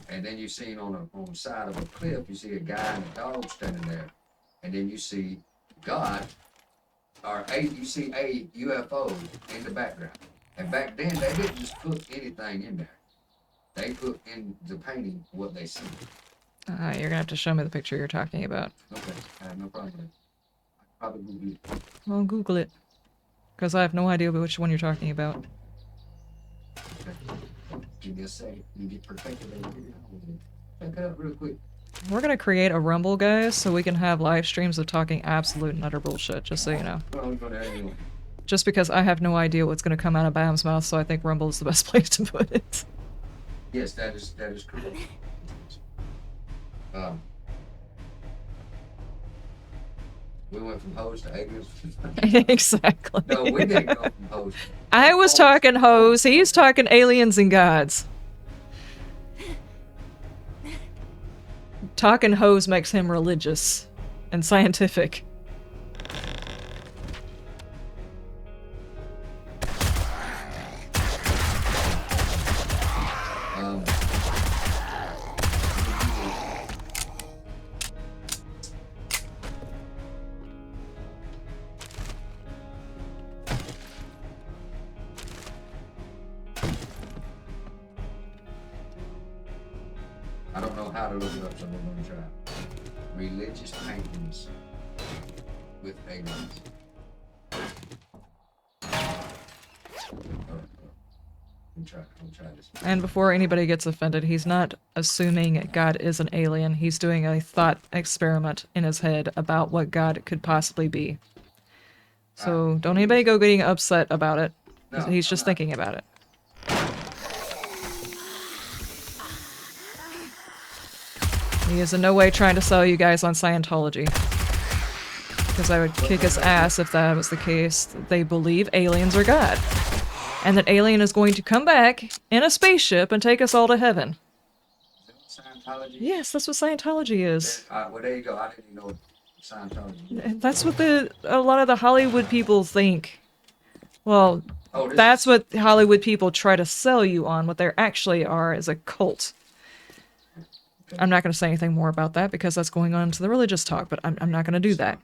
and then you see on the side of a cliff, you see a guy and a dog standing there, and then you see God, you see a UFO in the background. And back then, they didn't just put anything in there. They put in the painting what they see. You're gonna have to show me the picture you're talking about. Okay, I have no problem with it. I probably Google it. Well, Google it. Because I have no idea which one you're talking about. Okay. Give me a second. You get protected over here. Check it out real quick. We're gonna create a Rumble, guys, so we can have live streams of talking absolute and utter bullshit, just so you know. Well, we're going to anyway. Just because I have no idea what's gonna come out of Bam's mouth, so I think Rumble is the best place to put it. Yes, that is correct. We went from hoes to aliens. Exactly. No, we didn't go from hoes. I was talking hoes, he's talking aliens and gods. Talking hoes makes him religious and scientific. I don't know how to look it up, so we're going to try. Religious paintings with aliens. I'll try this. And before anybody gets offended, he's not assuming God is an alien. He's doing a thought experiment in his head about what God could possibly be. So don't anybody go getting upset about it. No, He's just I'm not. thinking about it. He is in no way trying to sell you guys on Scientology. Because I would kick his ass if that was the case. They believe aliens are God. And that alien is going to come back in a spaceship and take us all to heaven. Is that Scientology? Yes, that's what Scientology is. Well, there you go. I didn't even know what Scientology is. That's what a lot of the Hollywood people think. Well, Oh, this that's what Hollywood people try to sell you on. What they actually are is a cult. I'm not going to say anything more about that because that's going on to the religious talk, but I'm not going to do that.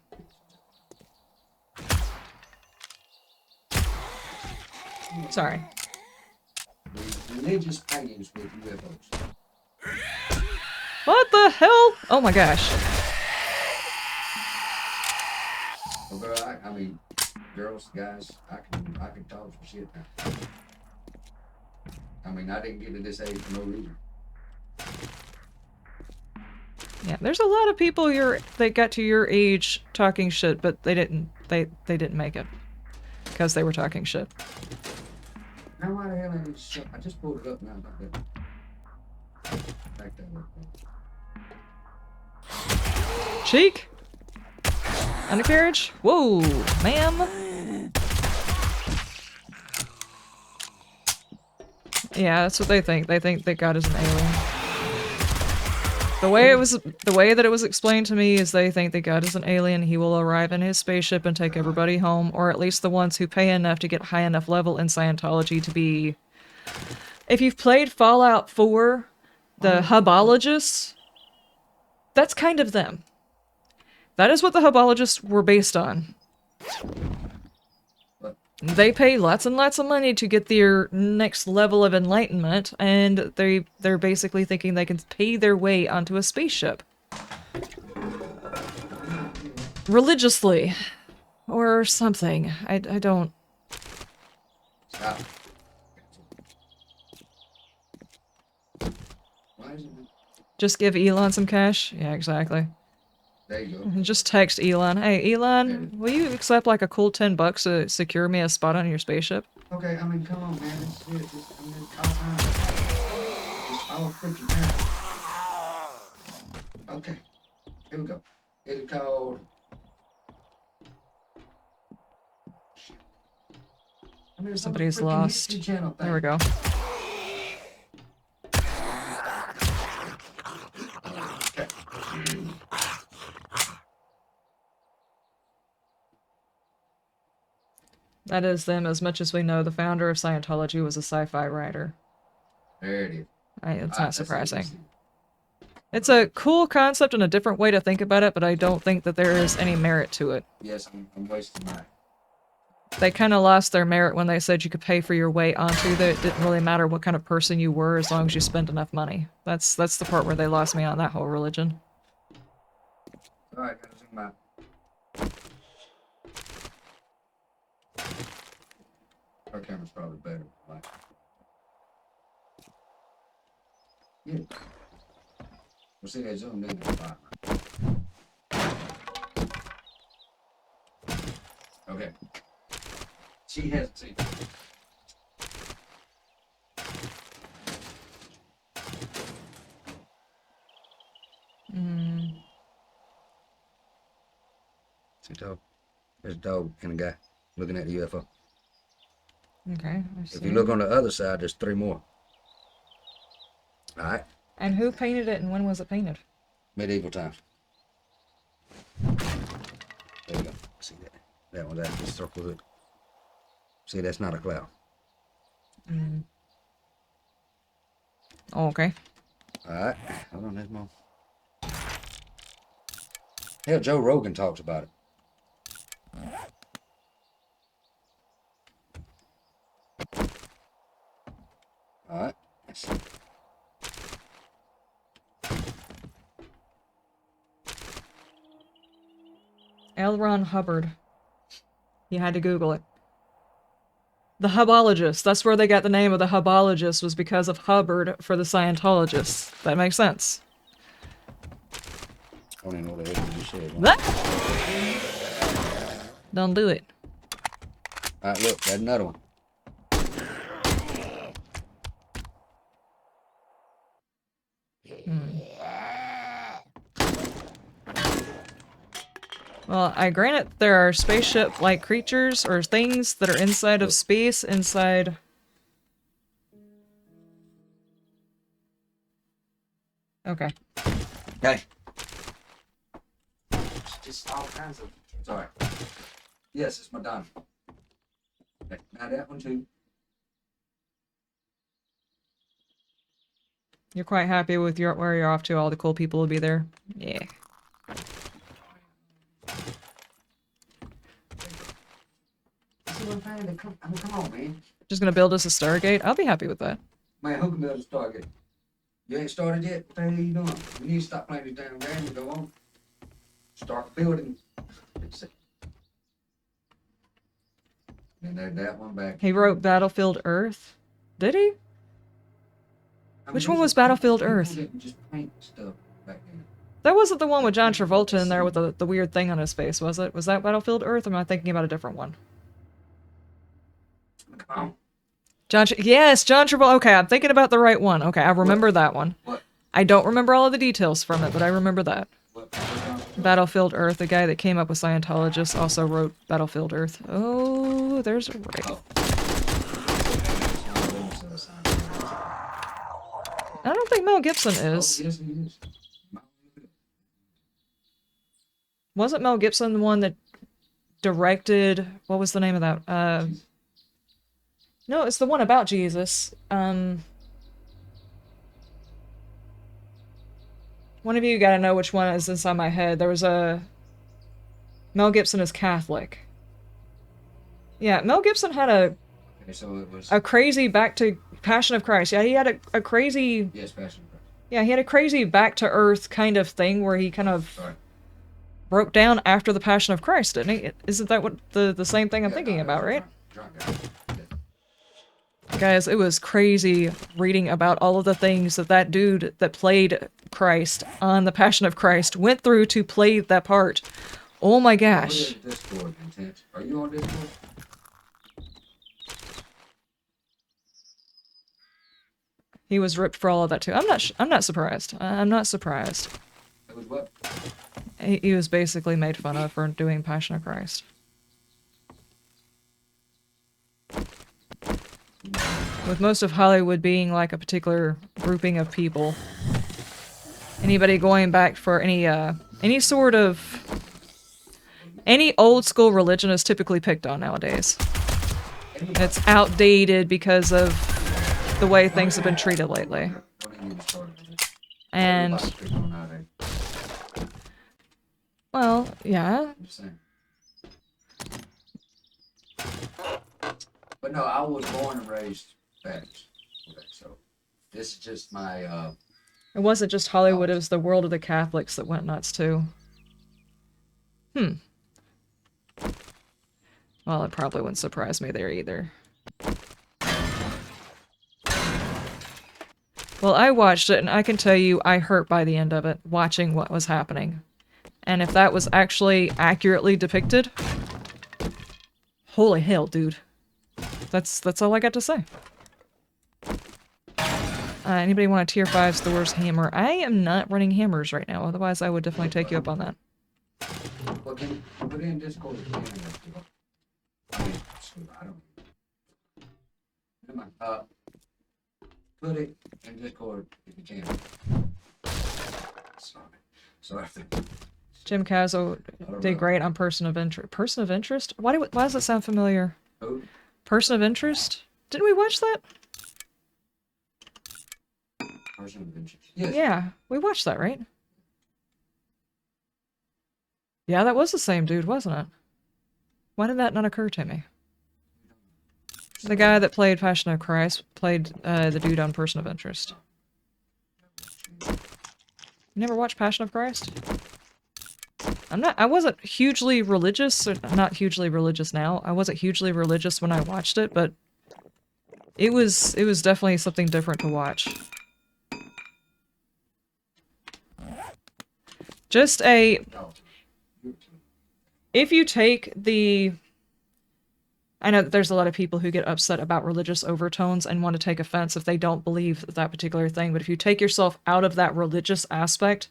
Sorry. Religious paintings with UFOs. What the hell? Oh my gosh. Well, girl, I mean, girls, guys, I can talk some shit now. I mean, I didn't get to this age for no reason. Yeah, there's a lot of people that got to your age talking shit, but they didn't make it because they were talking shit. Now why the hell ain't it shut? I just pulled it up now. Like that. Back that way. Cheek? Undercarriage? Whoa, ma'am. Yeah, that's what they think. They think that God is an alien. The way that it was explained to me is they think that God is an alien. He will arrive in his spaceship and take everybody home, or at least the ones who pay enough to get high enough level in Scientology to be. If you've played Fallout 4, the Hubologists, that's kind of them. That is what the Hubologists were based on. They pay lots and lots of money to get their next level of enlightenment, and they're basically thinking they can pay their way onto a spaceship. Religiously. Or something. I don't... Stop. Why is it? Just give Elon some cash? Yeah, exactly. There you go. Just text Elon. Hey, Elon, will you accept like a cool $10 to secure me a spot on your spaceship? Okay, I mean, come on, man. This is it. I mean, all time. It's all freaking time. Okay, here we go. It's called. I mean, it's on the Somebody's freaking lost. History Channel thing. There we go. That is them. As much as we know, the founder of Scientology was a sci-fi writer. There it is. It's Ah, not that's surprising. easy. It's a cool concept and a different way to think about it, but I don't think that there is any merit to it. Yes, I'm wasting my. They kind of lost their merit when they said you could pay for your way onto that. It didn't really matter what kind of person you were as long as you spent enough money. That's the part where they lost me on that whole religion. All right, gotta zoom out. Our camera's probably better. Like. Yeah. We'll see that zoomed in at the bottom. Okay. She hasn't seen it. See a dog? There's a dog and a guy looking at the UFO. Okay, I see. If you look on the other side, there's 3 more. Alright? And who painted it and when was it painted? Medieval times. There you go. See that? That one, that just circles it. See, that's not a cloud. Oh, okay. Alright. Hold on, there's more. Hell, Joe Rogan talks about it. Alright. Let's see. L. Ron Hubbard. You had to Google it. The Hubbologist. That's where they got the name of the Hubbologist, was because of Hubbard for the Scientologists. That makes sense. I don't even know what the hell you just said. What? Don't do it. Alright, look, that's another one. Well, I grant it, there are spaceship-like creatures or things that are inside of space, inside... Okay. Okay. It's just all kinds of. Sorry. Yes, it's Madonna. Okay, now that one too. You're quite happy with where you're off to, all the cool people will be there? Yeah. See what I'm trying to come. I mean, come on, man. Just gonna build us a Stargate? I'll be happy with that. Man, who can build a Stargate? You ain't started yet? What the hell are you doing? We need to stop playing this damn game and go on. Start building. And that one back. He wrote Battlefield Earth? Did he? I mean, Which one these was are Battlefield people Earth? didn't just paint stuff back then. That wasn't the one with John Travolta in there with the weird thing on his face, was it? Was that Battlefield Earth, or am I thinking about a different one? Come on. Yes, John Travolta. Okay, I'm thinking about the right one. Okay, I remember that one. What? I don't remember all of the details from it, but I remember that. What? Battlefield Earth, the guy that came up with Scientologists, also wrote Battlefield Earth. Oh, there's a ray. Oh. I don't think Mel Gibson Oh, is. yes, he is. Wasn't Mel Gibson the one that directed... What was the name of that? No, it's the one about Jesus. One of you gotta know which one is inside my head. There was a... Mel Gibson is Catholic. Yeah, Mel Gibson had Okay, so it was. a crazy back to Passion of Christ. Yeah, he had a crazy. Yes, Passion Fruit. Yeah, he had a crazy back to earth kind of thing where he kind of Right. broke down after the Passion of Christ, didn't he? Isn't that what the same thing I'm thinking no, about, right? Drunk guy. Yeah. Guys, it was crazy reading about all of the things that that dude that played Christ on the Passion of Christ went through to play that part. Oh my gosh. What is Discord, Intense? Are you on Discord? He was ripped for all of that too. I'm not surprised. I'm not surprised. It was what? He was basically made fun of for doing Passion of Christ. With most of Hollywood being like a particular grouping of people. Anybody going back for any sort of any old school religion is typically picked on nowadays. And it's outdated because of the way things have been treated lately. Don't even get me started on this. And Everybody's picking on nowadays. well, yeah. I'm just saying. But no, I was born and raised Baptist. Okay, so this is just my It wasn't just Hollywood, it was the world of the Catholics that went nuts too. Well, it probably wouldn't surprise me there either. Well, I watched it, and I can tell you I hurt by the end of it, watching what was happening. And if that was actually accurately depicted... Holy hell, dude. That's all I got to say. Anybody want a tier 5 Thor's hammer? I am not running hammers right now, otherwise I would definitely take you up on that. well, can you put it in Discord? I mean, I don't. Never mind. Put it in Discord if you can. Sorry. Jim Cazzo did great on Person of Interest. Person of Interest? Why does that sound familiar? Who? Person of Interest? Didn't we watch that? Person of interest. Yes. Yeah, we watched that, right? Yeah, that was the same dude, wasn't it? Why did that not occur to me? The guy that played Passion of Christ played the dude on Person of Interest. You never watched Passion of Christ? I wasn't hugely religious, or not hugely religious now. I wasn't hugely religious when I watched it, but it was definitely something different to watch. Just if you take the... I know that there's a lot of people who get upset about religious overtones and want to take offense if they don't believe that particular thing, but if you take yourself out of that religious aspect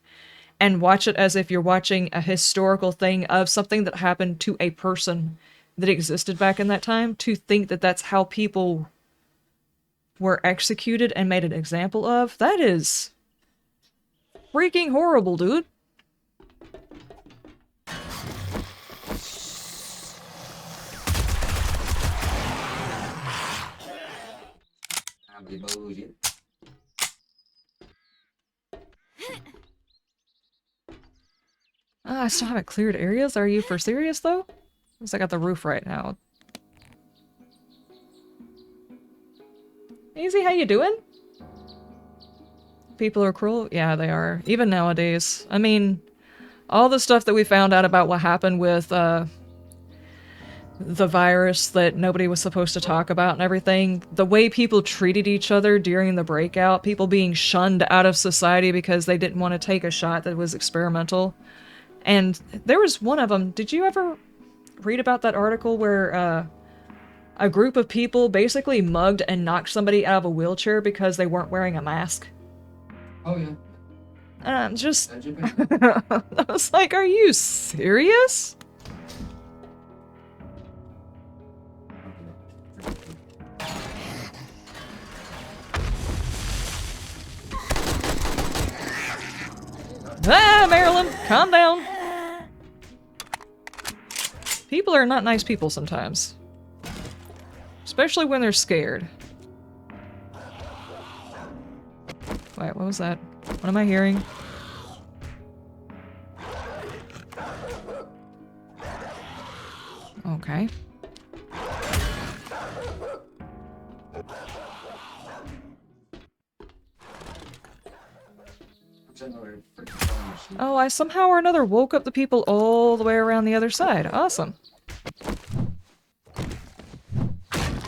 and watch it as if you're watching a historical thing of something that happened to a person that existed back in that time, to think that that's how people were executed and made an example of, that is freaking horrible, dude. Bullshit. I still haven't cleared areas. Are you for serious, though? Because I got the roof right now. Easy, how you doing? People are cruel? Yeah, they are. Even nowadays. I mean, all the stuff that we found out about what happened with, the virus that nobody was supposed to talk about and everything, the way people treated each other during the breakout, people being shunned out of society because they didn't want to take a shot that was experimental. And there was one of them, did you ever read about that article where a group of people basically mugged and knocked somebody out of a wheelchair because they weren't wearing a mask? Oh yeah. Just... That's Japan. I was like, are you serious? Ah, Marilyn, calm down. People are not nice people sometimes. Especially when they're scared. Wait, what was that? What am I hearing? Okay. Oh, I somehow or another woke up the people all the way around the other side. Awesome.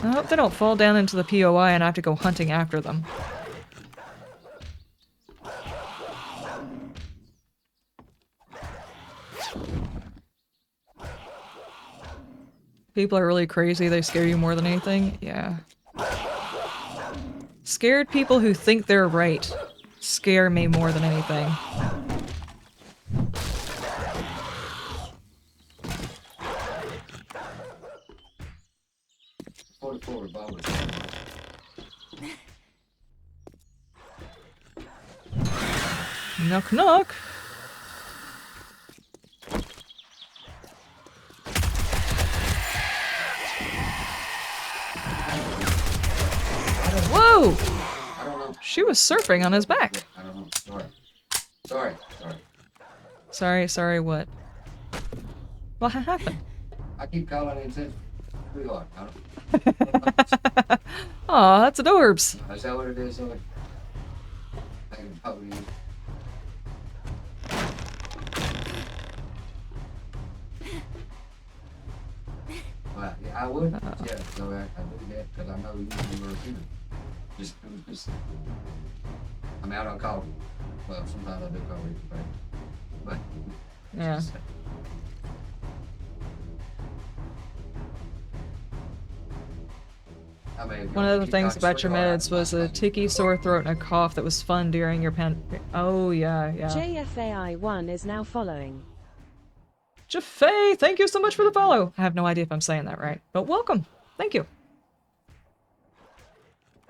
I hope they don't fall down into the POI and I have to go hunting after them. People are really crazy. They scare you more than anything. Yeah. Scared people who think they're right scare me more than anything. Knock knock. Whoa! I don't know. She was surfing on his back. I don't know. Sorry. Sorry, what? What happened? I keep calling in since we are. I don't. Aw, that's adorbs. Is that what it is? I can probably. Well, yeah, I would. Yeah, so I do that because I know you were a human. Just, I mean, I don't call. Well, sometimes I do call you, but Yeah. I mean, One of the keep things talking about your sweetheart, meds was a I'm ticky, sore throat, and a cough that was fun during your Oh, yeah. JFAI1 is now following. Jaffe, thank you so much for the follow. I have no idea if I'm saying that right, but welcome. Thank you.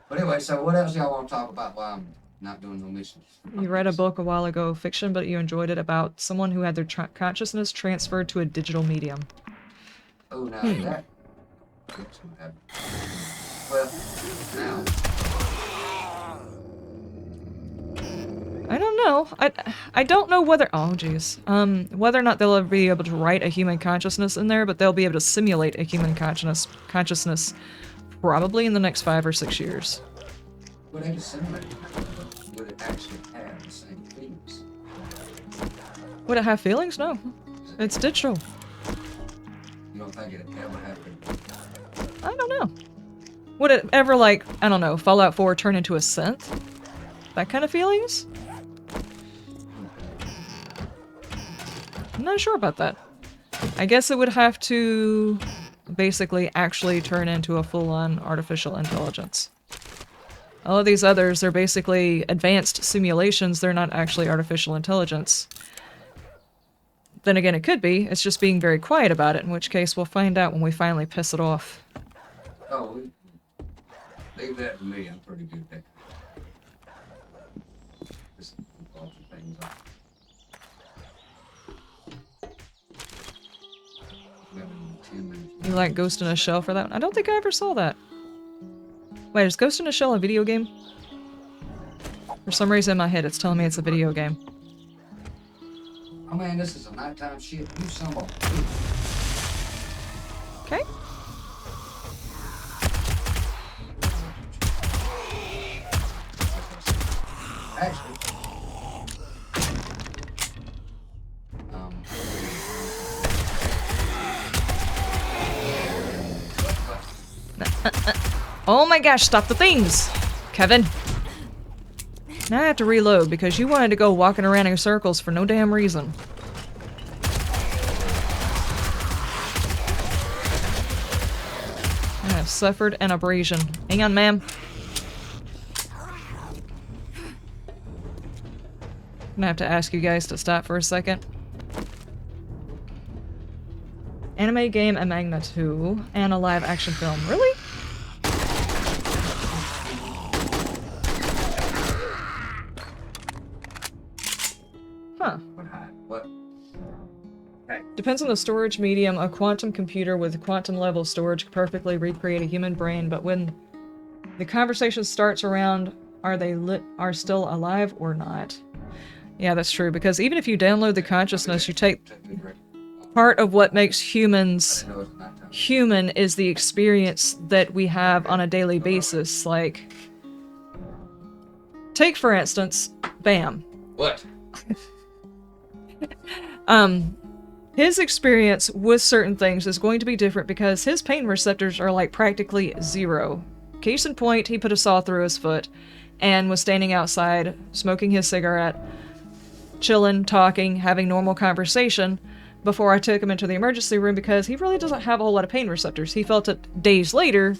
But anyway, so what else y'all want to talk about while I'm not doing no missions? You read a book a while ago, fiction, but you enjoyed it, about someone who had their consciousness transferred to a digital medium. Oh, now that. That's what happened. Well, now. I don't know. I don't know whether— oh jeez. Whether or not they'll ever be able to write a human consciousness in there, but they'll be able to simulate a human consciousness probably in the next 5 or 6 years. Would it simulate? Would it actually have the same feelings? Would it have feelings? No. It's digital. You don't think it'd ever happen? I don't know. Would it ever, like, I don't know, Fallout 4 turn into a synth? That kind of feelings? I'm not sure about that. I guess it would have to basically actually turn into a full-on artificial intelligence. All of these others, they're basically advanced simulations, they're not actually artificial intelligence. Then again, it could be, it's just being very quiet about it, in which case we'll find out when we finally piss it off. Oh, leave that to me. I'm pretty good at that. Just all the things up. We have 10 minutes. You like Ghost in a Shell for that one? I don't think I ever saw that. Wait, is Ghost in a Shell a video game? For some reason in my head it's telling me it's a video game. Oh man, this is a nighttime shit. You son of a Okay. Actually, Oh my gosh, stop the things! Kevin! Now I have to reload because you wanted to go walking around in circles for no damn reason. I have suffered an abrasion. Hang on, ma'am. I'm gonna have to ask you guys to stop for a second. Anime game, a manga 2, and a live action film. Really? Huh. what? Depends on the storage medium. A quantum computer with quantum level storage could perfectly recreate a human brain, but when the conversation starts around are still alive or not? Yeah, that's true, because even if you download the consciousness, you take part of what makes I humans didn't know it was nighttime. human is the experience that we have on a daily basis. Like, take for instance, Bam. What? His experience with certain things is going to be different because his pain receptors are like practically zero. Case in point, he put a saw through his foot and was standing outside, smoking his cigarette, chilling, talking, having normal conversation before I took him into the emergency room because he really doesn't have a whole lot of pain receptors. He felt it days later,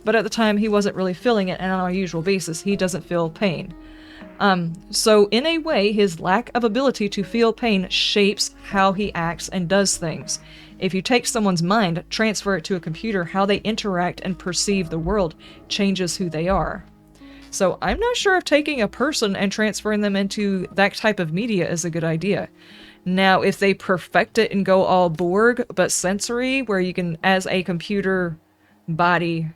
but at the time he wasn't really feeling it, and on a usual basis, he doesn't feel pain. So in a way, his lack of ability to feel pain shapes how he acts and does things. If you take someone's mind, transfer it to a computer, how they interact and perceive the world changes who they are. So I'm not sure if taking a person and transferring them into that type of media is a good idea. Now, if they perfect it and go all Borg, but sensory, where you can, as a computer body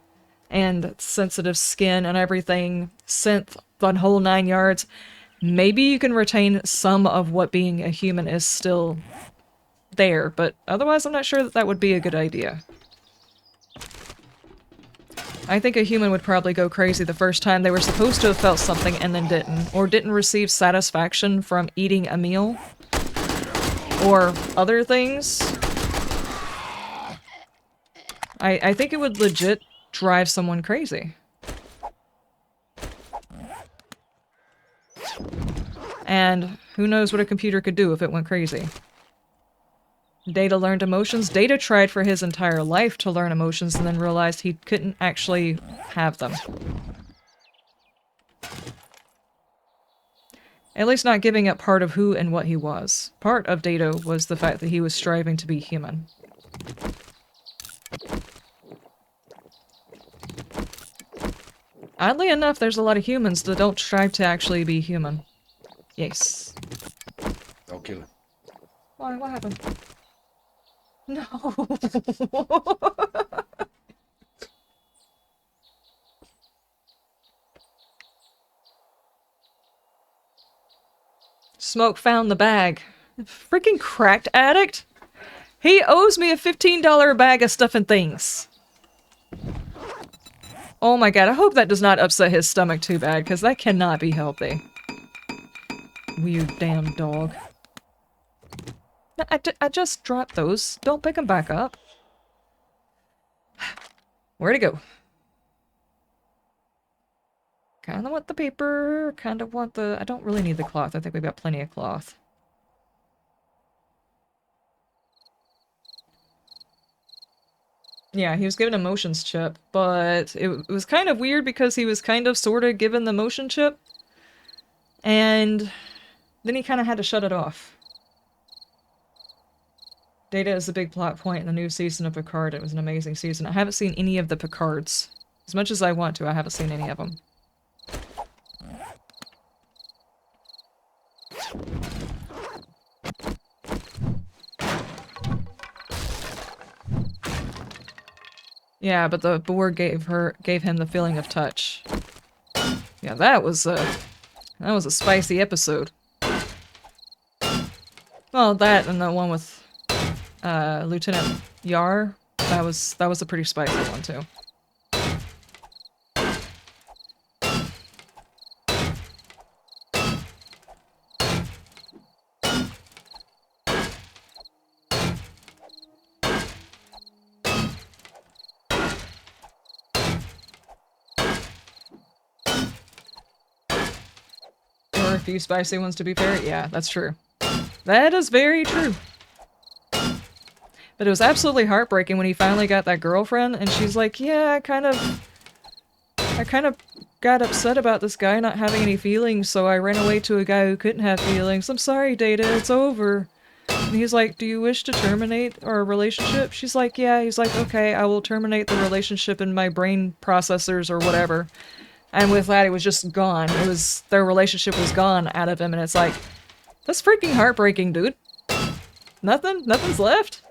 and sensitive skin and everything, synth, the whole 9 yards, maybe you can retain some of what being a human is still there, but otherwise I'm not sure that that would be a good idea. I think a human would probably go crazy the first time they were supposed to have felt something and then didn't, or didn't receive satisfaction from eating a meal, or other things. I think it would legit drive someone crazy. And who knows what a computer could do if it went crazy. Data learned emotions. Data tried for his entire life to learn emotions and then realized he couldn't actually have them. At least not giving up part of who and what he was. Part of Data was the fact that he was striving to be human. Oddly enough, there's a lot of humans that don't strive to actually be human. Yes. Don't kill him. Why? What happened? No. Smoke found the bag. Freaking cracked addict. He owes me a $15 bag of stuff and things. Oh my god, I hope that does not upset his stomach too bad, because that cannot be healthy. Weird damn dog. No, I just dropped those. Don't pick them back up. Where'd it go? Kinda want the paper, kinda want the... I don't really need the cloth. I think we've got plenty of cloth. Yeah, he was given a motions chip, but it was kind of weird because he was kind of sorta given the motion chip. And then he kind of had to shut it off. Data is a big plot point in the new season of Picard. It was an amazing season. I haven't seen any of the Picards. As much as I want to, I haven't seen any of them. Yeah, but the Borg gave him the feeling of touch. Yeah, that was a spicy episode. Well, that and the one with Lieutenant Yar, that was a pretty spicy one too. There were a few spicy ones, to be fair. Yeah, that's true. That is very true. But it was absolutely heartbreaking when he finally got that girlfriend, and she's like, yeah, I kind of got upset about this guy not having any feelings, so I ran away to a guy who couldn't have feelings. I'm sorry, Data, it's over. And he's like, do you wish to terminate our relationship? She's like, yeah. He's like, okay, I will terminate the relationship in my brain processors or whatever. And with that, it was just gone. It was, their relationship was gone out of him, and it's like, that's freaking heartbreaking, dude. Nothing's left.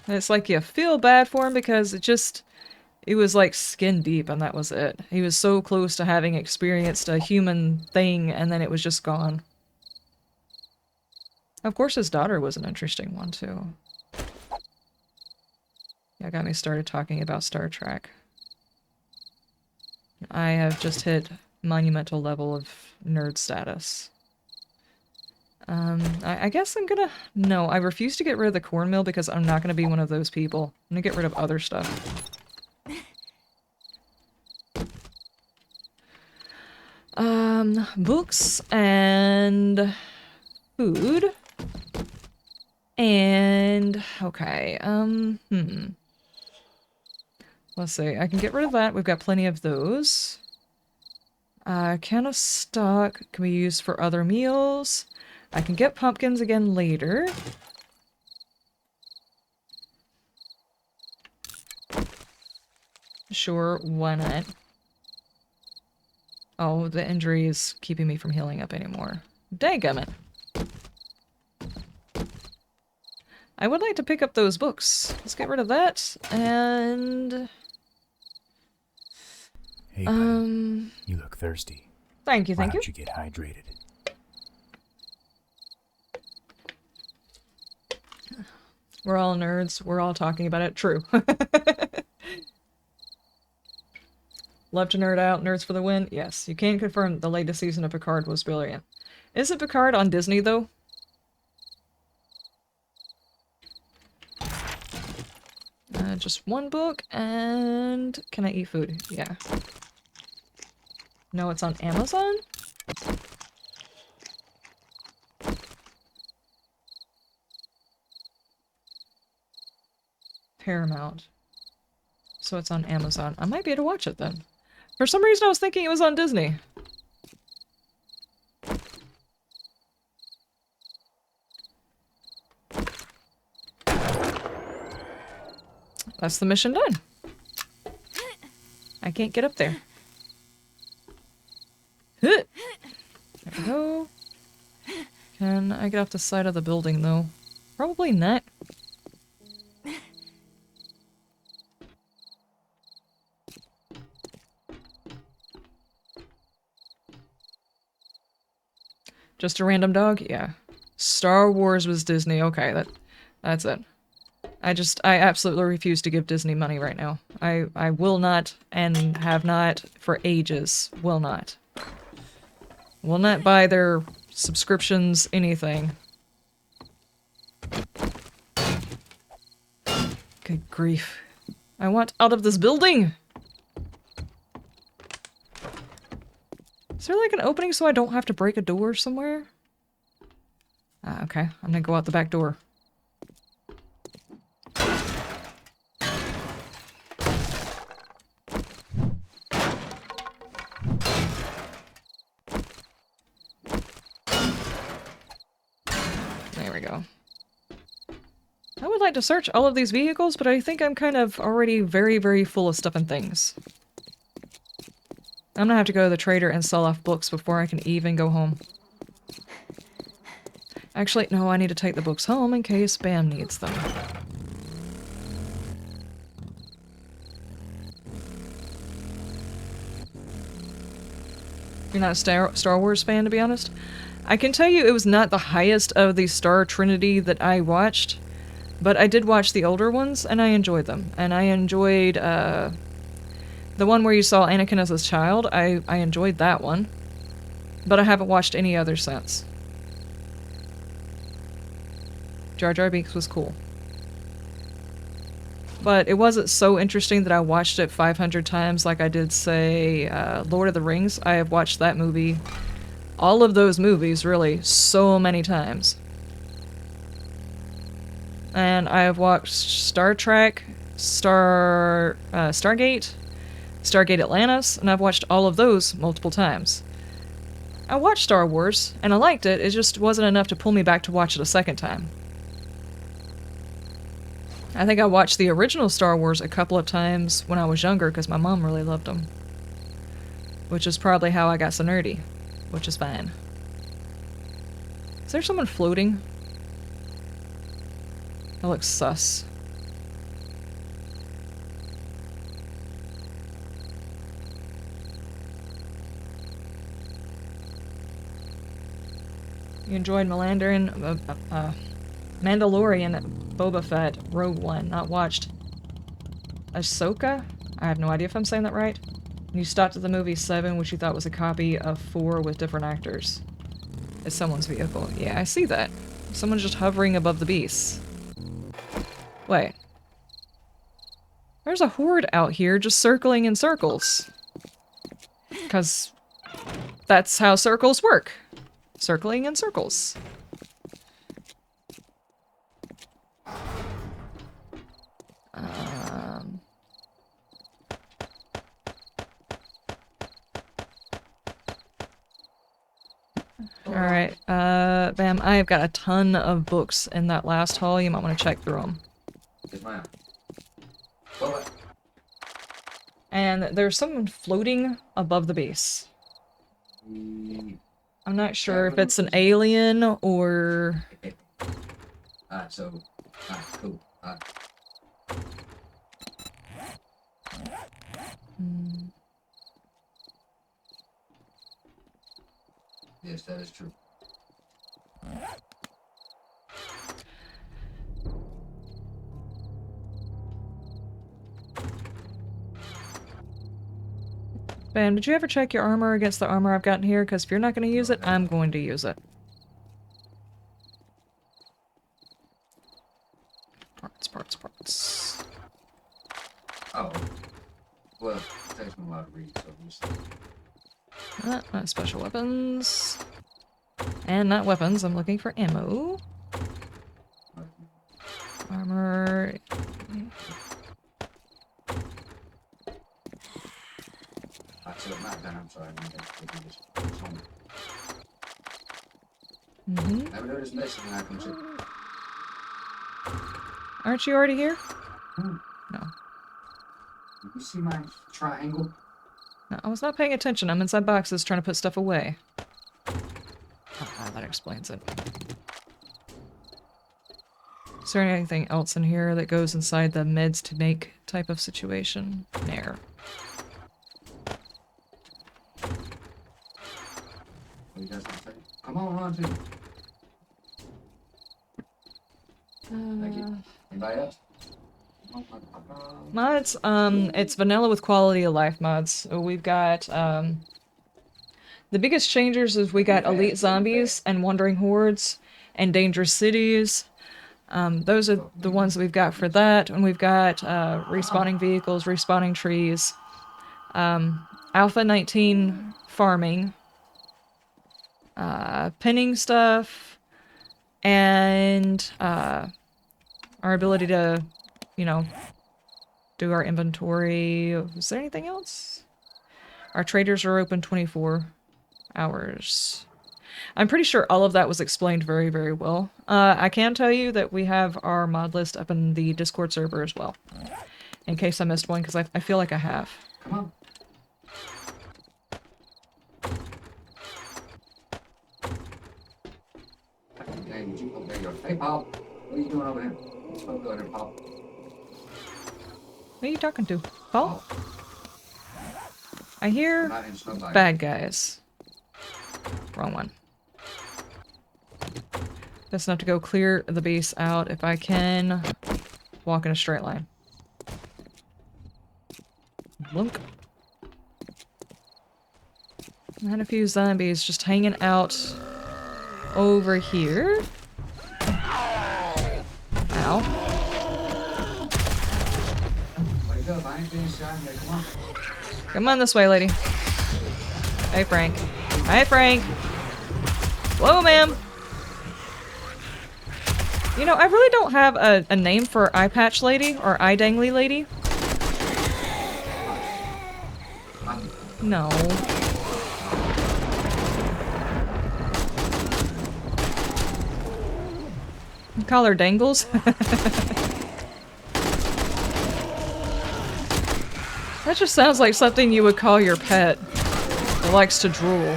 And it's like you feel bad for him because it was like skin deep and that was it. He was so close to having experienced a human thing and then it was just gone. Of course his daughter was an interesting one too. Yeah, got me started talking about Star Trek. I have just hit monumental level of nerd status. I guess I'm gonna... No, I refuse to get rid of the cornmeal because I'm not gonna be one of those people. I'm gonna get rid of other stuff. Books and food. And... okay, let's see, I can get rid of that. We've got plenty of those. Can of stock can be used for other meals. I can get pumpkins again later. Sure, why not? Oh, the injury is keeping me from healing up anymore. Dadgummit. I would like to pick up those books. Let's get rid of that, and... Hey, buddy. You look thirsty. Thank you, Why thank you. don't you get hydrated? We're all nerds. We're all talking about it. True. Love to nerd out. Nerds for the win. Yes, you can confirm the latest season of Picard was brilliant. Isn't Picard on Disney, though? Just one book, and... can I eat food? Yeah. No, it's on Amazon? Paramount. So it's on Amazon. I might be able to watch it then. For some reason I was thinking it was on Disney. That's the mission done. I can't get up there. There we go. Can I get off the side of the building though? Probably not. Just a random dog? Yeah. Star Wars was Disney. Okay, that's it. I absolutely refuse to give Disney money right now. I will not and have not for ages. Will not. Will not buy their subscriptions, anything. Good grief. I want out of this building! Is there like an opening so I don't have to break a door somewhere? Okay, I'm gonna go out the back door. There we go. I would like to search all of these vehicles, but I think I'm kind of already very, very full of stuff and things. I'm gonna have to go to the trader and sell off books before I can even go home. Actually, no, I need to take the books home in case Bam needs them. You're not a Star Wars fan, to be honest? I can tell you it was not the highest of the Star Trinity that I watched, but I did watch the older ones, and I enjoyed them. And I enjoyed, the one where you saw Anakin as a child. I enjoyed that one. But I haven't watched any others since. Jar Jar Binks was cool. But it wasn't so interesting that I watched it 500 times like I did, say, Lord of the Rings. I have watched that movie, all of those movies, really, so many times. And I have watched Star Trek, Stargate, Stargate Atlantis, and I've watched all of those multiple times. I watched Star Wars, and I liked it, it just wasn't enough to pull me back to watch it a second time. I think I watched the original Star Wars a couple of times when I was younger because my mom really loved them. Which is probably how I got so nerdy, which is fine. Is there someone floating? That looks sus. You enjoyed Mandalorian, Boba Fett, Rogue One, not watched. Ahsoka? I have no idea if I'm saying that right. You stopped at the movie 7, which you thought was a copy of 4 with different actors. It's someone's vehicle. Yeah, I see that. Someone's just hovering above the beast. Wait. There's a horde out here just circling in circles. Because that's how circles work. Circling in circles. Alright, Bam, I've got a ton of books in that last hall. You might want to check through them. Yes, ma'am. Well, And there's someone floating above the base. I'm not sure if it's an alien or... Alright, so, alright, cool. Alright. Yes, that is true. Bam, did you ever check your armor against the armor I've gotten here? Because if you're not going to use it, I'm going to use it. Parts. Oh. Well, it takes me a while to read, so we'll see. Not special weapons. And not weapons, I'm looking for ammo. Armor. So at night time, I'm sorry, Mm-hmm. I noticed messing when I come check. Aren't you already here? No. You see my triangle? No, I was not paying attention. I'm inside boxes trying to put stuff away. That explains it. Is there anything else in here that goes inside the meds to make type of situation? Nair. What you guys gonna say? Come on, run to. Thank you. Anybody else? Mods, it's vanilla with quality of life mods. So we've got, the biggest changers is we got elite zombies and wandering hordes and dangerous cities. Those are the ones that we've got for that. And we've got, respawning vehicles, respawning trees, Alpha 19 farming, pinning stuff, and, our ability to, you know, do our inventory. Is there anything else? Our traders are open 24 hours. I'm pretty sure all of that was explained very, very well. I can tell you that we have our mod list up in the Discord server as well. In case I missed one, because I feel like I have. Come on. Hey, Paul. What are you doing over here? What's going on here, Paul? Who are you talking to? Paul? I hear Not in snowbike. bad guys. Wrong one. Just enough to go clear the base out if I can walk in a straight line. Blunk. I had a few zombies just hanging out over here. Ow. Wake up, I ain't finished shot yet. Come on. Come on this way, lady. Hey, Frank. Hi, Frank. Whoa, ma'am. You know, I really don't have a name for eye patch lady or eye dangly lady. No. Call her Dangles? That just sounds like something you would call your pet that likes to drool.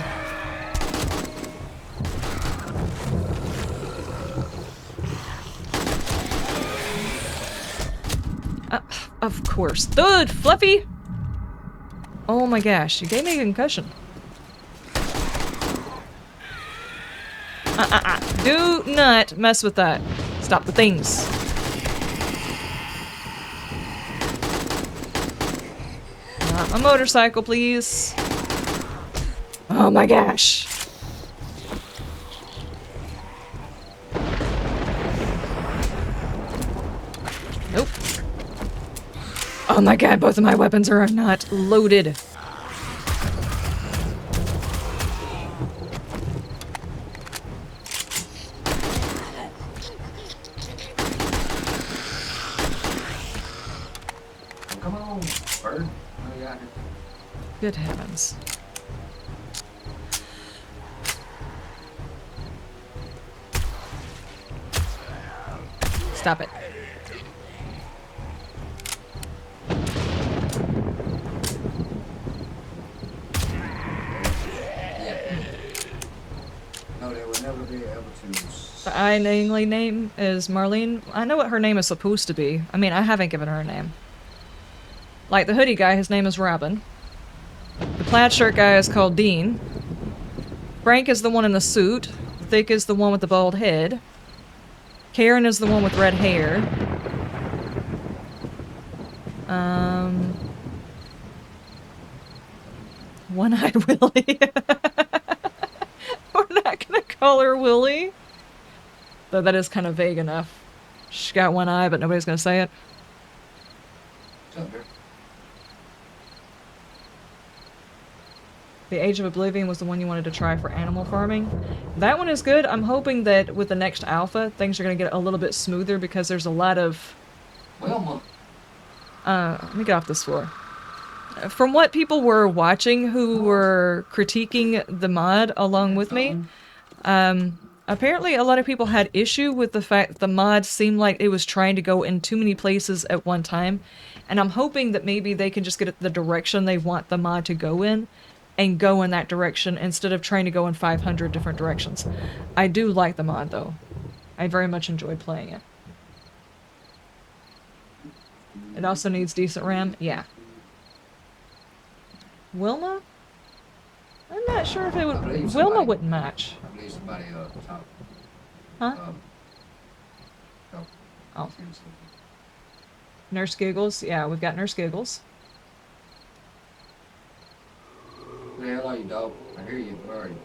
Of course. Dude, Fluffy! Oh my gosh, you gave me a concussion. Do not mess with that. Stop the things. Not my motorcycle, please. Oh my gosh. Nope. Oh my god, both of my weapons are not loaded. Come on, bird. Oh, yeah. Good heavens. Stop it. No, they will never be able to. The I-namely name is Marlene. I know what her name is supposed to be. I mean, I haven't given her a name. Like the hoodie guy, his name is Robin. The plaid shirt guy is called Dean. Frank is the one in the suit. Thick is the one with the bald head. Karen is the one with red hair. One-eyed Willie. We're not gonna call her Willie. Though that is kind of vague enough. She's got one eye, but nobody's gonna say it. What's up, there? The Age of Oblivion was the one you wanted to try for animal farming. That one is good. I'm hoping that with the next alpha, things are gonna get a little bit smoother because there's a lot of... Wilma. let me get off this floor. From what people were watching who were critiquing the mod along with me, apparently a lot of people had issue with the fact that the mod seemed like it was trying to go in too many places at one time, and I'm hoping that maybe they can just get the direction they want the mod to go in and go in that direction instead of trying to go in 500 different directions. I do like the mod though. I very much enjoyed playing it. It also needs decent RAM? Yeah. Wilma? I'm not sure if it would... Wilma wouldn't match. I believe somebody talked. Huh? Oh. Nurse Giggles? Yeah, we've got Nurse Giggles. Who the hell are you, dog? I hear you. Where are you?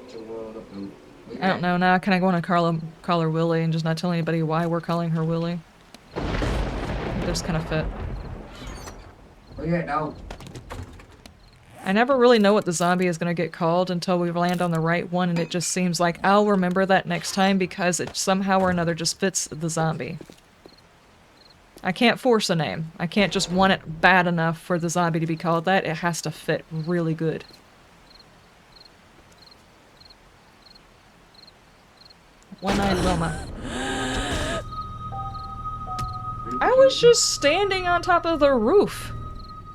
Get your world up, dude. I don't know now. Can I go on and call her Willie and just not tell anybody why we're calling her Willie? It just kind of fit. Where you at, dog? I never really know what the zombie is going to get called until we land on the right one, and it just seems like I'll remember that next time because it somehow or another just fits the zombie. I can't force a name. I can't just want it bad enough for the zombie to be called that. It has to fit really good. One-eyed Wilma. I was just standing on top of the roof.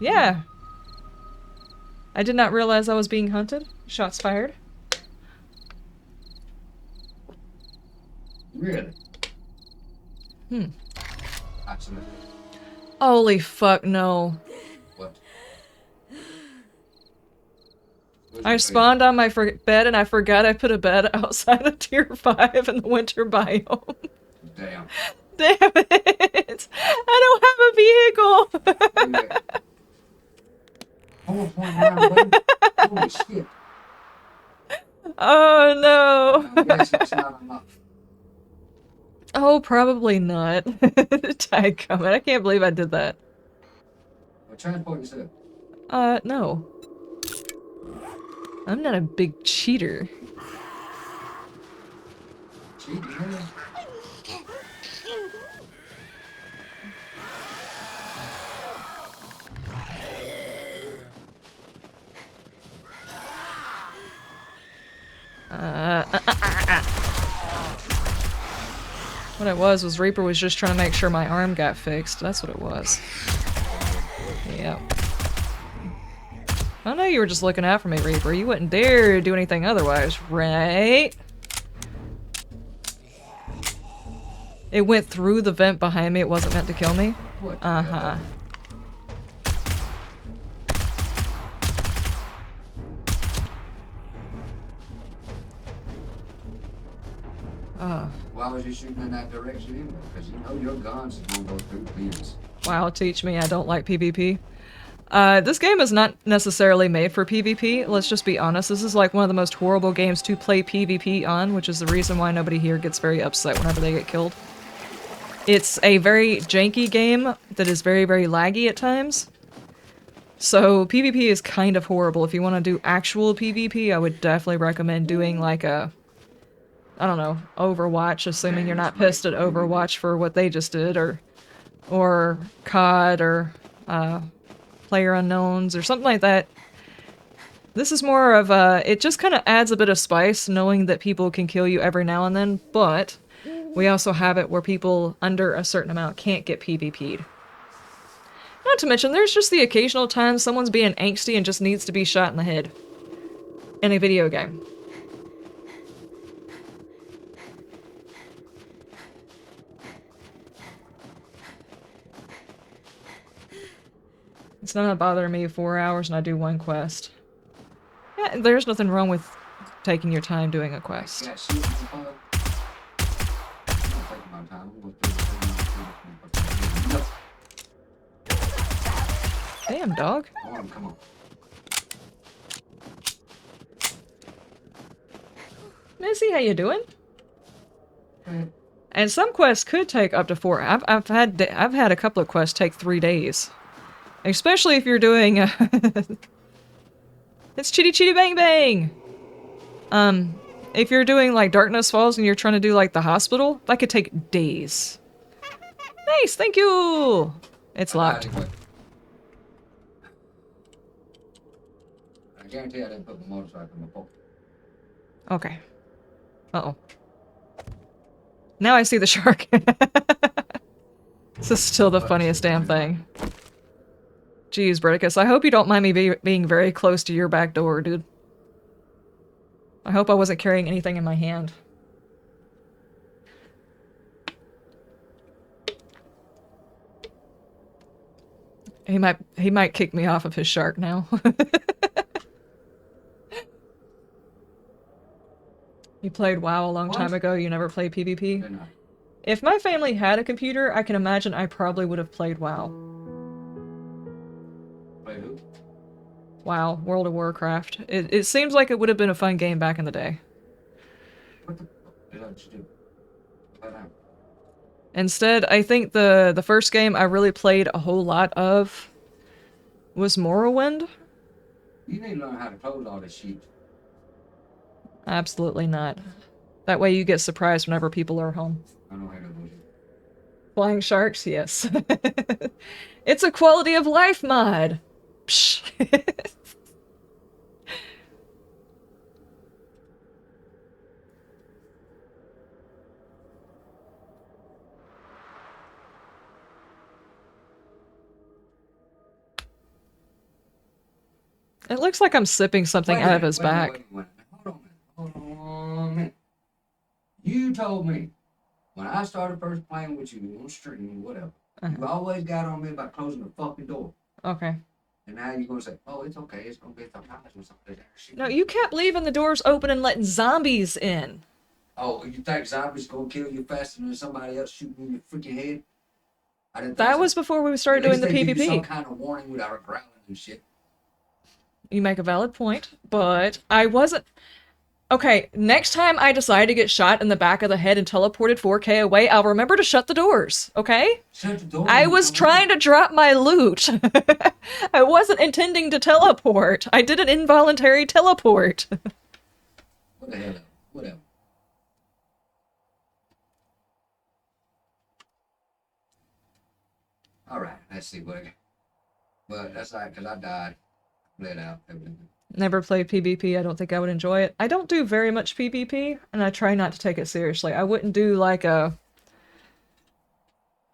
Yeah. I did not realize I was being hunted. Shots fired. Really? Hmm. Absolutely. Holy fuck, no. What? I spawned on my bed and I forgot I put a bed outside of tier 5 in the winter biome. Damn. Damn it! I don't have a vehicle! 4.9. Holy shit. Oh no! Yes, it's not enough. Oh, probably not. Dadgummit, I can't believe I did that. Well, transport yourself. No. I'm not a big cheater. Cheating, man. What it was Reaper was just trying to make sure my arm got fixed. That's what it was. Yep. I know you were just looking out for me, Reaper. You wouldn't dare do anything otherwise, right? It went through the vent behind me. It wasn't meant to kill me. Uh-huh. Why was you shooting in that direction anyway? Because you know your guns is gonna go through fence. Wow, teach me, I don't like PvP. This game is not necessarily made for PvP, let's just be honest. This is like one of the most horrible games to play PvP on, which is the reason why nobody here gets very upset whenever they get killed. It's a very janky game that is very, very laggy at times. So PvP is kind of horrible. If you want to do actual PvP, I would definitely recommend doing like a, I don't know, Overwatch, assuming you're not pissed at Overwatch for what they just did, or COD, or Player Unknowns, or something like that. This is more of a, it just kind of adds a bit of spice, knowing that people can kill you every now and then, but we also have it where people under a certain amount can't get PvP'd. Not to mention, there's just the occasional time someone's being angsty and just needs to be shot in the head. In a video game. It's not gonna bother me 4 hours and I do one quest. Yeah, there's nothing wrong with taking your time doing a quest. Yeah, shoot the fuck. I'm not taking my time. I'm gonna do the thing. Damn, dog. Come on. Missy, how you doing? Good. And some quests could take up to 4. I've had a couple of quests take 3 days. Especially if you're doing it's Chitty Chitty Bang Bang! If you're doing like Darkness Falls and you're trying to do like the hospital, that could take days. Nice, thank you! It's locked. I guarantee I didn't put my motorcycle in my pocket. Okay. Uh-oh. Now I see the shark. This is still the funniest damn thing. Jeez, Bredicus, I hope you don't mind me being very close to your back door, dude. I hope I wasn't carrying anything in my hand. He might kick me off of his shark now. You played WoW a long time ago, you never played PvP? Didn't I? If my family had a computer, I can imagine I probably would have played WoW. Play who? WoW, World of Warcraft. It seems like it would have been a fun game back in the day. What the fuck did I just do? What happened? Instead, I think the first game I really played a whole lot of was Morrowind. You need to learn how to close all this shit. Absolutely not. That way you get surprised whenever people are home. I know how to do it. Flying sharks, yes. It's a quality of life mod. Psh. It looks like I'm sipping something Wait a out of minute, his wait a minute, back. wait a minute. Hold on a minute. You told me when I started first playing with you on stream, whatever, you always got on me about closing the fucking door. Okay. And now you're gonna say, "Oh, it's okay. It's gonna be a surprise or something." No, you kept leaving the doors open and letting zombies in. Oh, you think zombies gonna kill you faster than somebody else shooting in your freaking head? I didn't. That think was so. before we started At doing least the they give you some PvP. kind of warning without growling and shit. You make a valid point, but I wasn't... Okay, next time I decide to get shot in the back of the head and teleported 4K away, I'll remember to shut the doors, okay? Shut the door. I was trying to drop my loot. I wasn't intending to teleport. I did an involuntary teleport. What the hell? Whatever. All right, let's see what I got. But that's all right, because I died. Bled out, everything. Never played PvP. I don't think I would enjoy it. I don't do very much PvP, and I try not to take it seriously. I wouldn't do like a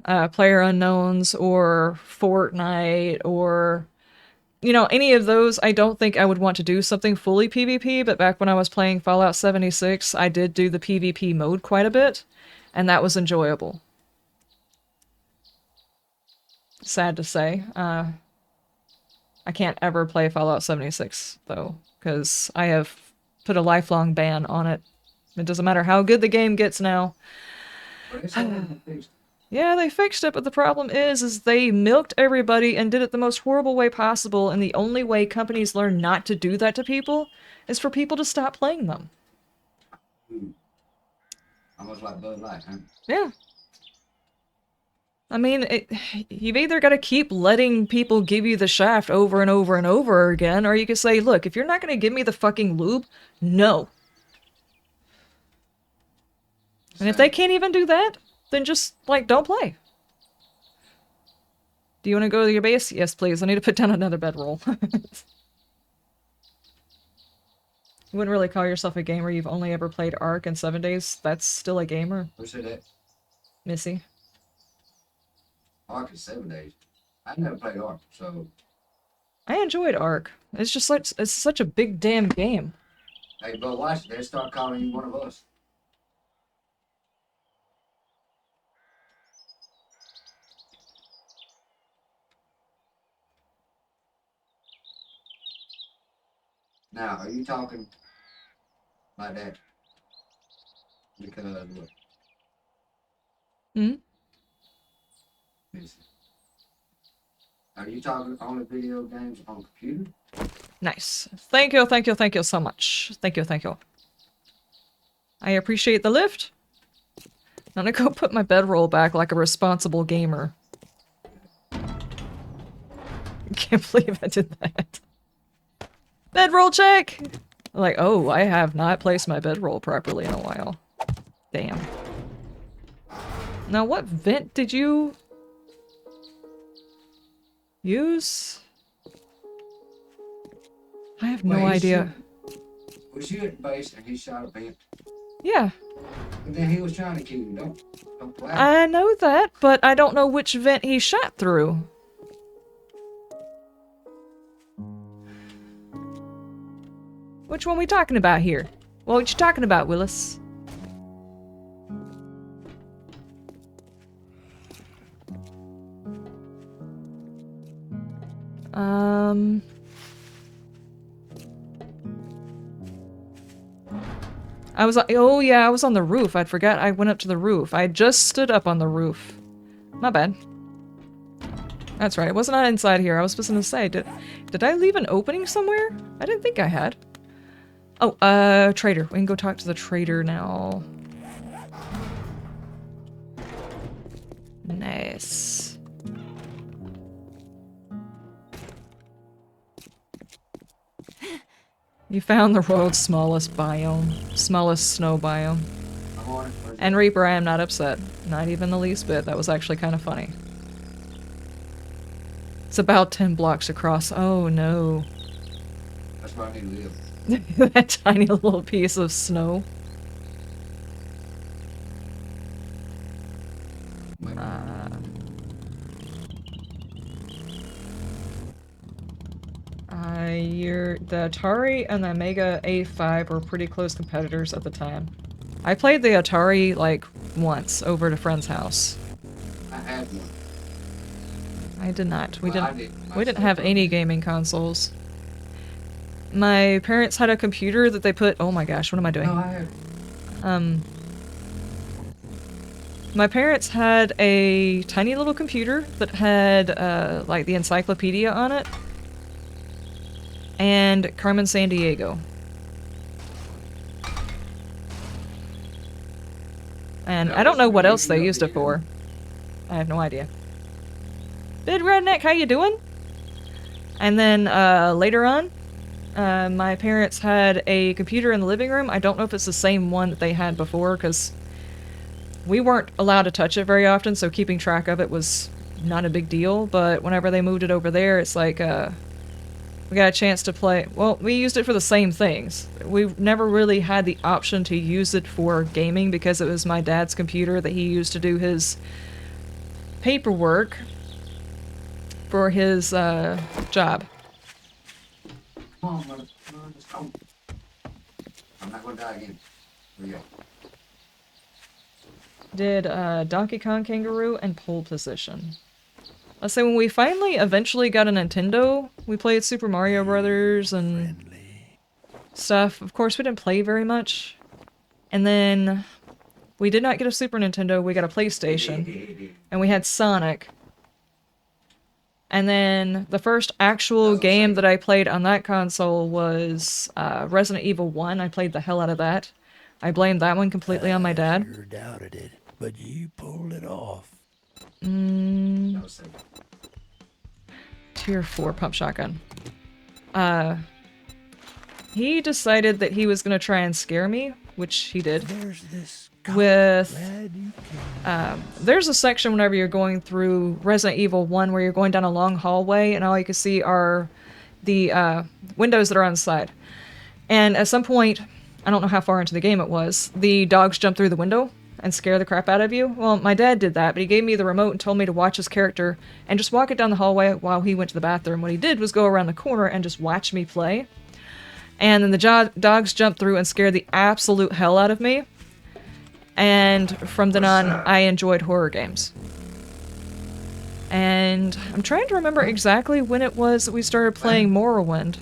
Player Unknowns or Fortnite or, you know, any of those. I don't think I would want to do something fully PvP, but back when I was playing Fallout 76, I did do the PvP mode quite a bit, and that was enjoyable. Sad to say. I can't ever play Fallout 76, though, because I have put a lifelong ban on it It doesn't matter how good the game gets now. But it's all fixed. Yeah, they fixed it, but the problem is they milked everybody and did it the most horrible way possible, and the only way companies learn not to do that to people is for people to stop playing them. Almost like Bud Light, huh? Yeah. I mean, you've either got to keep letting people give you the shaft over and over and over again, or you can say, look, if you're not going to give me the fucking lube, no. And if they can't even do that, then just, like, don't play. Do you want to go to your base? Yes, please. I need to put down another bedroll. You wouldn't really call yourself a gamer. You've only ever played Ark in 7 days. That's still a gamer. Who said that? Missy. Ark is 7 days. I never played Ark, so. I enjoyed Ark. It's just like, it's such a big damn game. Hey, but watch it. They start calling you one of us. Now, are you talking like that? Because what? Hmm? Listen. Are you talking only video games on computer? Nice. Thank you, thank you, thank you so much. Thank you, thank you. I appreciate the lift. I'm gonna go put my bedroll back like a responsible gamer. Can't believe I did that. Bedroll check! Like, oh, I have not placed my bedroll properly in a while. Damn. Now, what vent did you use? I have no idea. Was you at base and he shot a vent? Yeah. And then he was trying to kill you, don't play. I know that, but I don't know which vent he shot through. Which one we talking about here? What you talking about, Willis? I was, oh yeah, I was on the roof. I'd forgot I went up to the roof. I just stood up on the roof. My bad. That's right, it was not inside here. I was supposed to say, did I leave an opening somewhere? I didn't think I had. Oh, trader. We can go talk to the trader now. Nice. You found the world's smallest biome. Smallest snow biome. And Reaper, I am not upset. Not even the least bit. That was actually kind of funny. It's about 10 blocks across. Oh no. That's where I need to live. That tiny little piece of snow. The Atari and the Amiga A5 were pretty close competitors at the time. I played the Atari, like, once over at a friend's house. I had one. I did not. We Well, didn't have any gaming consoles. My parents had a computer that they put... Oh my gosh, what am I doing? No, I had. My parents had a tiny little computer that had, like, the encyclopedia on it. And Carmen Sandiego. And I don't know what else they used it for. I have no idea. Bid Redneck, how you doing? And then, later on, my parents had a computer in the living room. I don't know if it's the same one that they had before, because we weren't allowed to touch it very often, so keeping track of it was not a big deal. But whenever they moved it over there, it's like, we got a chance to play. Well, we used it for the same things. We never really had the option to use it for gaming because it was my dad's computer that he used to do his paperwork for his job. Come on, mother. Come on, let's go. I'm not gonna die again. Here we go. Did Donkey Kong Kangaroo and Pole Position. Let's say when we finally eventually got a Nintendo, we played Super Mario Brothers and stuff. Of course, we didn't play very much. And then we did not get a Super Nintendo, we got a PlayStation. And we had Sonic. And then the first actual game that I played on that console was Resident Evil 1. I played the hell out of that. I blamed that one completely on my dad. Sure doubted it, but you pulled it off. No Sega. Tier 4 pump shotgun. He decided that he was going to try and scare me, which he did. There's this With glad you came. there's a section whenever you're going through Resident Evil 1 where you're going down a long hallway and all you can see are the windows that are on the side. And at some point, I don't know how far into the game it was, the dogs jump through the window and scare the crap out of you. Well, my dad did that, but he gave me the remote and told me to watch his character and just walk it down the hallway while he went to the bathroom. What he did was go around the corner and just watch me play. And then the dogs jumped through and scared the absolute hell out of me. And from then on, I enjoyed horror games. And I'm trying to remember exactly when it was that we started playing Morrowind.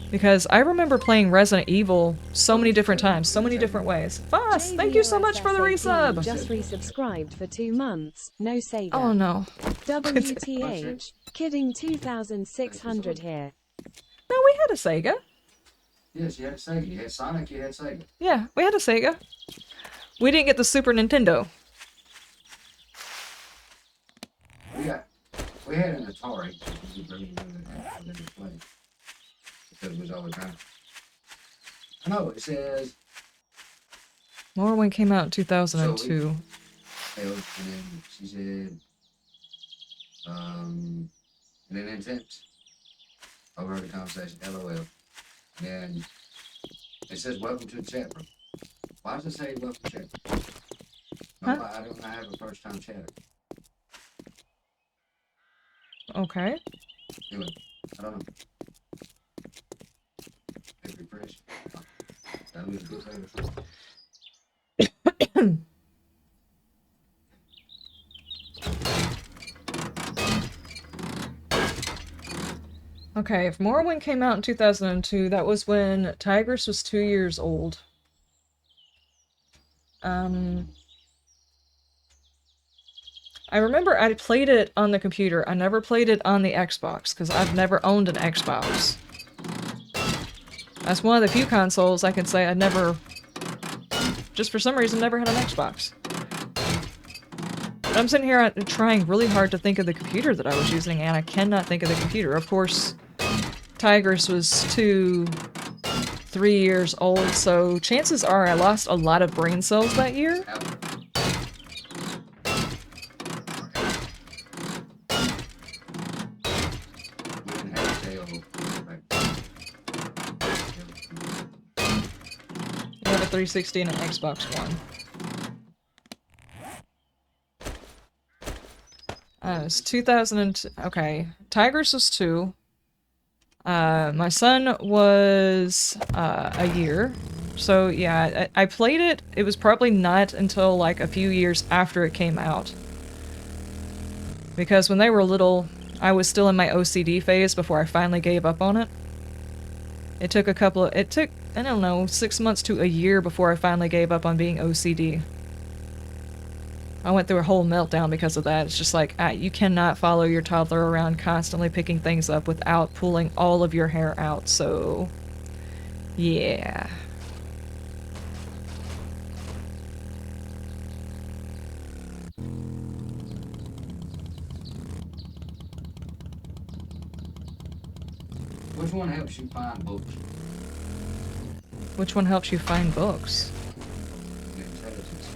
Because I remember playing Resident Evil so many different times, so many different ways. Foss, thank you so much for the resub! Just resubscribed for 2 months. No Sega. Oh no. WTH. Kidding 2,600 here. No, we had a Sega. Yes, you had Sega. You had Sonic, you had Sega. Yeah, we had a Sega. We didn't get the Super Nintendo. We had an Atari. We really didn't play. Because it was all the time. I know, it says... Morrowind came out in 2002. And then she said... and then intent. Overheard the conversation, LOL. And then it says, welcome to the chat room. Why does it say welcome to chat room? No, Huh? I don't have a first time chatter. Okay. Anyway, I don't know. Maybe refresh. Oh, that was a good flavor. Okay, if Morrowind came out in 2002, that was when Tigress was 2 years old. I remember I played it on the computer. I never played it on the Xbox, because I've never owned an Xbox. That's one of the few consoles I can say I never, just for some reason, never had an Xbox. But I'm sitting here trying really hard to think of the computer that I was using, and I cannot think of the computer. Of course, Tigress was 3 years old, so chances are I lost a lot of brain cells that year. You have a 360 and an Xbox One. It's 2000 okay. Tigress was 2. My son was a year. So yeah, I played it. It was probably not until like a few years after it came out. Because when they were little, I was still in my OCD phase before I finally gave up on it. It took, I don't know, 6 months to a year before I finally gave up on being OCD. I went through a whole meltdown because of that. It's just like, you cannot follow your toddler around constantly picking things up without pulling all of your hair out, so... yeah. Which one helps you find books? Which one helps you find books? Intelligence.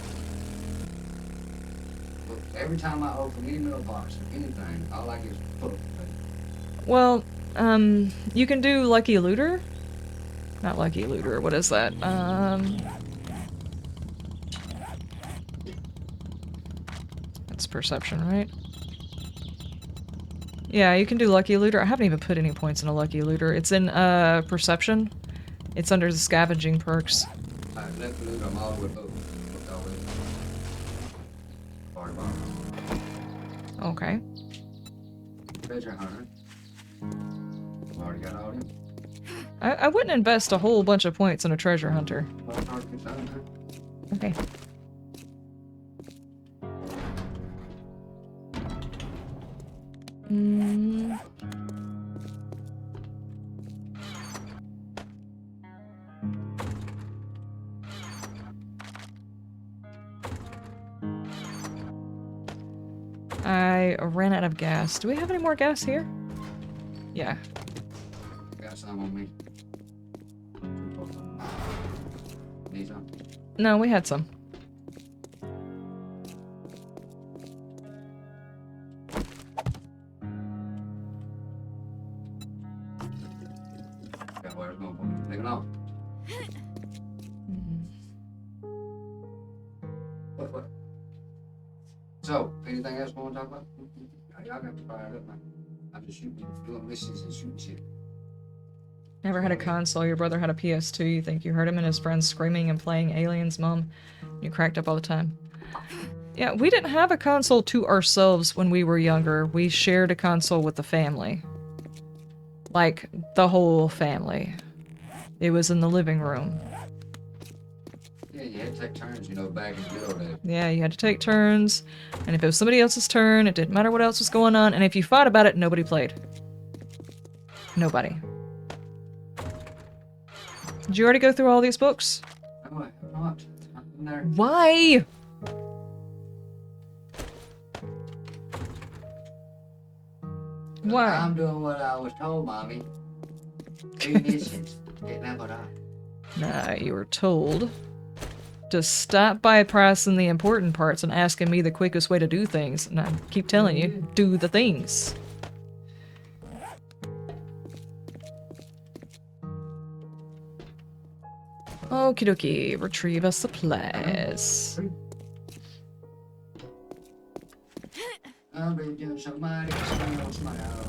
Look, every time I open any mailbox or anything, all I get is book. Well, you can do Lucky Looter? Not Lucky Looter, what is that? That's perception, right? Yeah, you can do Lucky Looter. I haven't even put any points in a Lucky Looter. It's in, perception. It's under the scavenging perks. I left the loot, I'm all the way booked already. Party bomb. Okay. Treasure hunter. I've already got all them. I wouldn't invest a whole bunch of points in a treasure hunter. Okay. Mm. I ran out of gas. Do we have any more gas here? Yeah. Got some on me. Need some? No, we had some. Got wires going for me. Take it off. What? So, anything else we want to talk about? Y'all got to fire it up, man. I'm just shooting, doing missions and shooting shit. Never had a console. Your brother had a PS2. You think you heard him and his friends screaming and playing Aliens, Mom? You cracked up all the time. Yeah, we didn't have a console to ourselves when we were younger. We shared a console with the family. Like, the whole family. It was in the living room. Yeah, you had to take turns, you know, back in the good old days. Yeah, you had to take turns, and if it was somebody else's turn, it didn't matter what else was going on, and if you fought about it, nobody played. Nobody. Did you already go through all these books? No, I have not. I'm there. Why? Why? I'm doing what I was told, Mommy. 2 missions. Getting that what I. Nah, you were told to stop bypassing the important parts and asking me the quickest way to do things. And I keep telling you, do the things. Okie dokie, retrieve our supplies. I'll be doing somebody smile.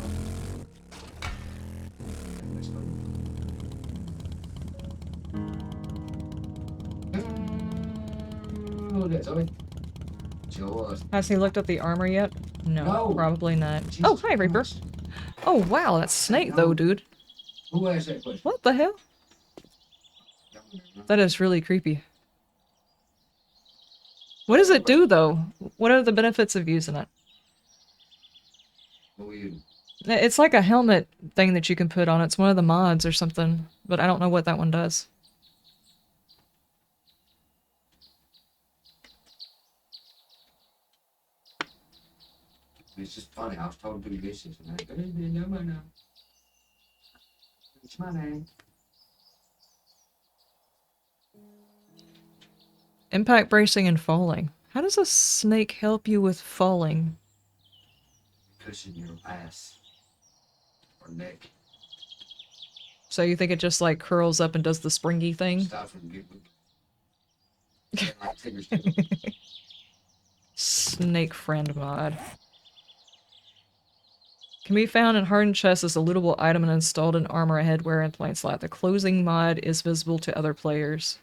Oh, that's Zoe. Yours. Has he looked at the armor yet? No, No. probably not. Jesus Oh, hi, Reaper. Christ. Oh, wow, that's Snake, though, dude. Who asked that question? What the hell? That is really creepy. What does it do, though? What are the benefits of using it? Who are you? It's like a helmet thing that you can put on. It's one of the mods or something, but I don't know what that one does. It's just funny. I was told to do dishes, and I go, hey, no. It's my name. Impact bracing and falling. How does a snake help you with falling? Cushion your ass or neck. So you think it just like curls up and does the springy thing? Stop from giggling. Like Tigger's giggling. Snake friend mod. Can be found in hardened chests as a lootable item and installed in armor, headwear, and plain slot. The closing mod is visible to other players.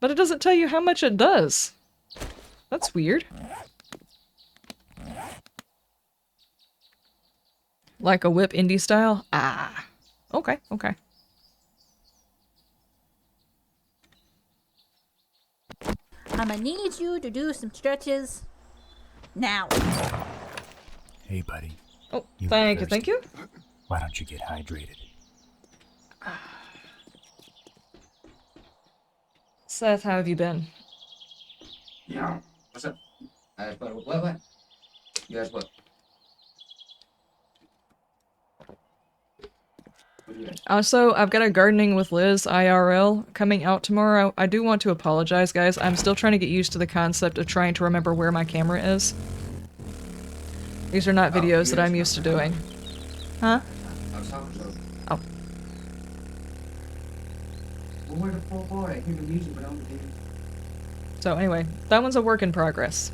But it doesn't tell you how much it does. That's weird. Like a whip indie style? Ah. Okay, okay. I'ma need you to do some stretches now. Hey, buddy. Oh, You thank you, thirsty? thank you. Why don't you get hydrated? Seth, how have you been? Yeah. What's up? I asked what? You asked what? What do you ask? Also, I've got a Gardening with Liz IRL coming out tomorrow. I do want to apologize, guys. I'm still trying to get used to the concept of trying to remember where my camera is. These are not videos that I'm used to doing. Huh? I was talking to her. Oh. Well, where the poor boy? I hear the music, but I don't hear. So anyway, that one's a work in progress.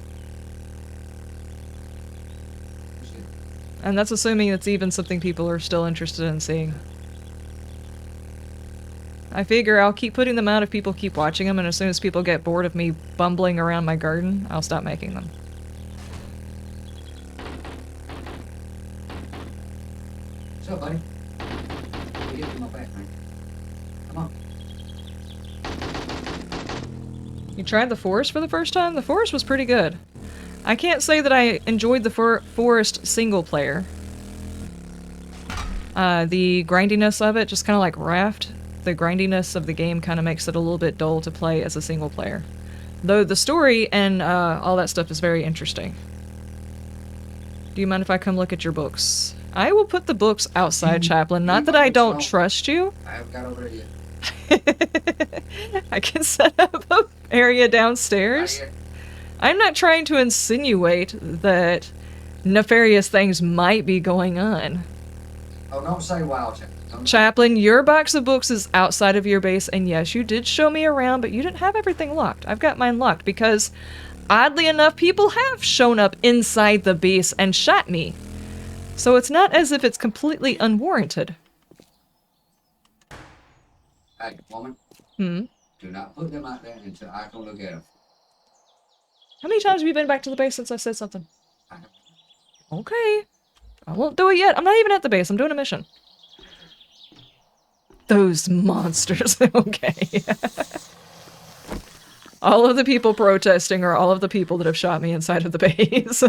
And that's assuming it's even something people are still interested in seeing. I figure I'll keep putting them out if people keep watching them, and as soon as people get bored of me bumbling around my garden, I'll stop making them. What's up, buddy? me get to my back, man. Come on. You tried the forest for the first time? The forest was pretty good. I can't say that I enjoyed the forest single player. The grindiness of it, just kind of like Raft, the grindiness of the game kind of makes it a little bit dull to play as a single player. Though the story and all that stuff is very interesting. Do you mind if I come look at your books? I will put the books outside, Chaplain. Not that I don't trust you. I haven't got over there yet. I can set up an area downstairs. Not yet. I'm not trying to insinuate that nefarious things might be going on. Oh, don't say wild chat. Chaplain, your box of books is outside of your base, and yes, you did show me around, but you didn't have everything locked. I've got mine locked because, oddly enough, people have shown up inside the base and shot me. So it's not as if it's completely unwarranted. Hey, woman. Hmm? Do not put them out there until I can look at them. How many times have you been back to the base since I said something? I have- Okay. I won't do it yet. I'm not even at the base. I'm doing a mission. Those monsters. Okay. All of the people protesting are all of the people that have shot me inside of the base.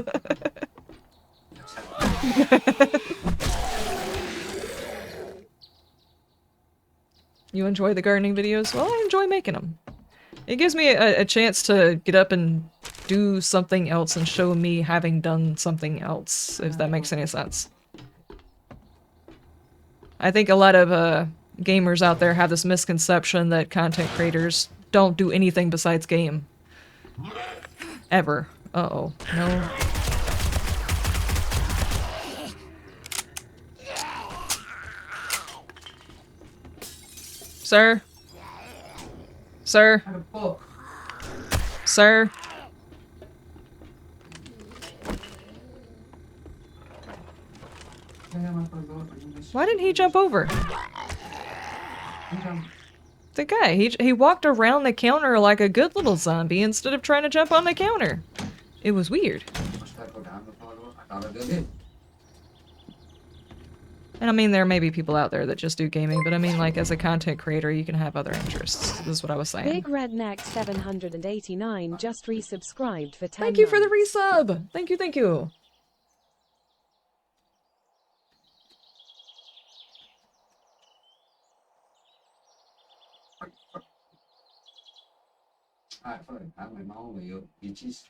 You enjoy the gardening videos? Well, I enjoy making them. It gives me a chance to get up and do something else and show me having done something else, if that makes any sense. I think a lot of gamers out there have this misconception that content creators don't do anything besides game. Ever. Uh-oh. No. Sir? Sir? I have a book. Sir? Why didn't he jump over? The guy, he walked around the counter like a good little zombie instead of trying to jump on the counter. It was weird. Must I go down before I go? I thought I did it. And I mean, there may be people out there that just do gaming, but I mean, like, as a content creator, you can have other interests. This is what I was saying. Big Redneck 789 just resubscribed for 10 Thank you for the months. resub! Thank you, thank you! Alright, fine. I went my own way, yo. Bitches.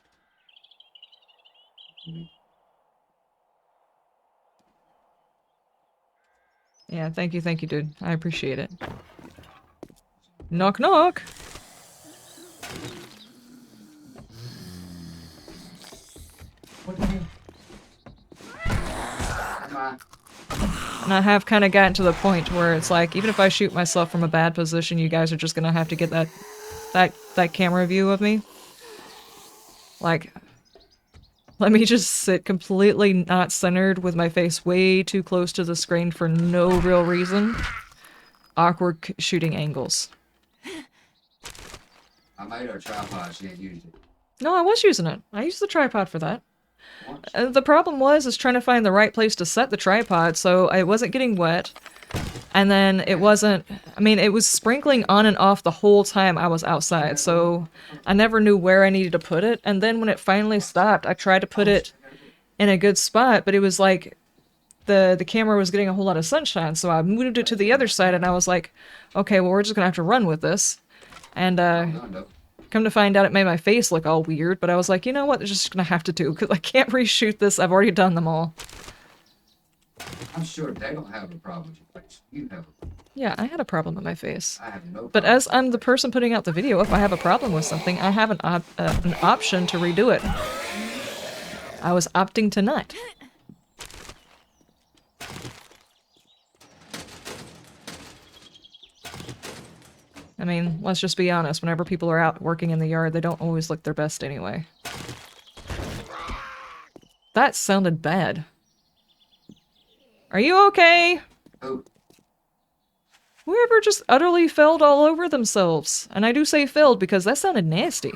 Yeah, thank you, dude. I appreciate it. Knock, knock! What the hell? Come on. And I have kind of gotten to the point where it's like, even if I shoot myself from a bad position, you guys are just gonna have to get that camera view of me. Like, let me just sit completely not centered with my face way too close to the screen for no real reason. Awkward shooting angles. I made her a tripod. She ain't used it. No, I was using it. I used the tripod for that. Once. The problem was trying to find the right place to set the tripod, so I wasn't getting wet. And then it wasn't... I mean, it was sprinkling on and off the whole time I was outside, so I never knew where I needed to put it. And then when it finally stopped, I tried to put it in a good spot, but it was like... The camera was getting a whole lot of sunshine, so I moved it to the other side, and I was like, okay, well, we're just gonna have to run with this. And, Done, though. come to find out it made my face look all weird, but I was like, you know what, they're just gonna have to do, because I can't reshoot this, I've already done them all. I'm sure they don't have a problem with your face. You have a problem. Yeah, I had a problem with my face. I have no problem. But as I'm the person putting out the video, if I have a problem with something, I have an option to redo it. I was opting to not. I mean, let's just be honest, whenever people are out working in the yard, they don't always look their best anyway. That sounded bad. Are you okay? Oh, Whoever just utterly failed all over themselves. And I do say failed because that sounded nasty.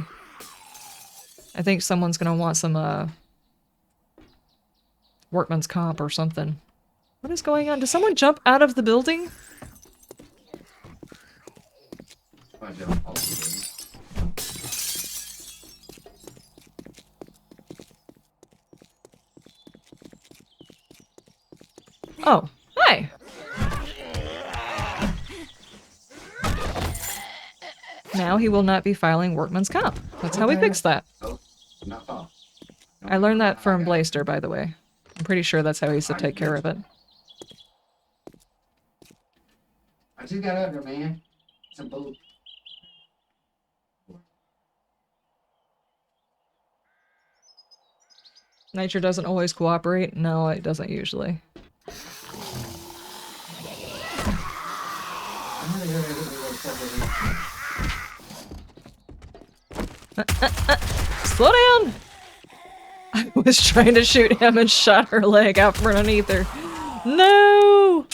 I think someone's gonna want some, workman's comp or something. What is going on? Did someone jump out of the building? Oh, hi! Now he will not be filing workman's comp. That's how we Okay. fix that. Oh, not far. I learned that from Blaster, by the way. I'm pretty sure that's how he used to take care of it. I just got up there, man. Some bull. Nature doesn't always cooperate. No, it doesn't usually. I know they gotta hit me with a couple of Slow down! I was trying to shoot him and shot her leg out from underneath her. No!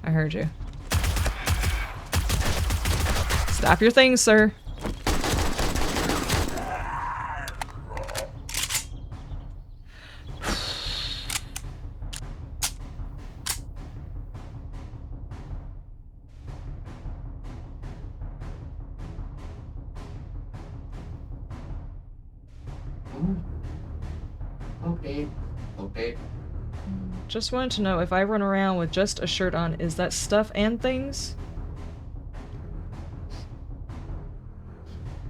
I heard you. Stop your things, sir. Okay. Okay. Just wanted to know, if I run around with just a shirt on, is that stuff and things?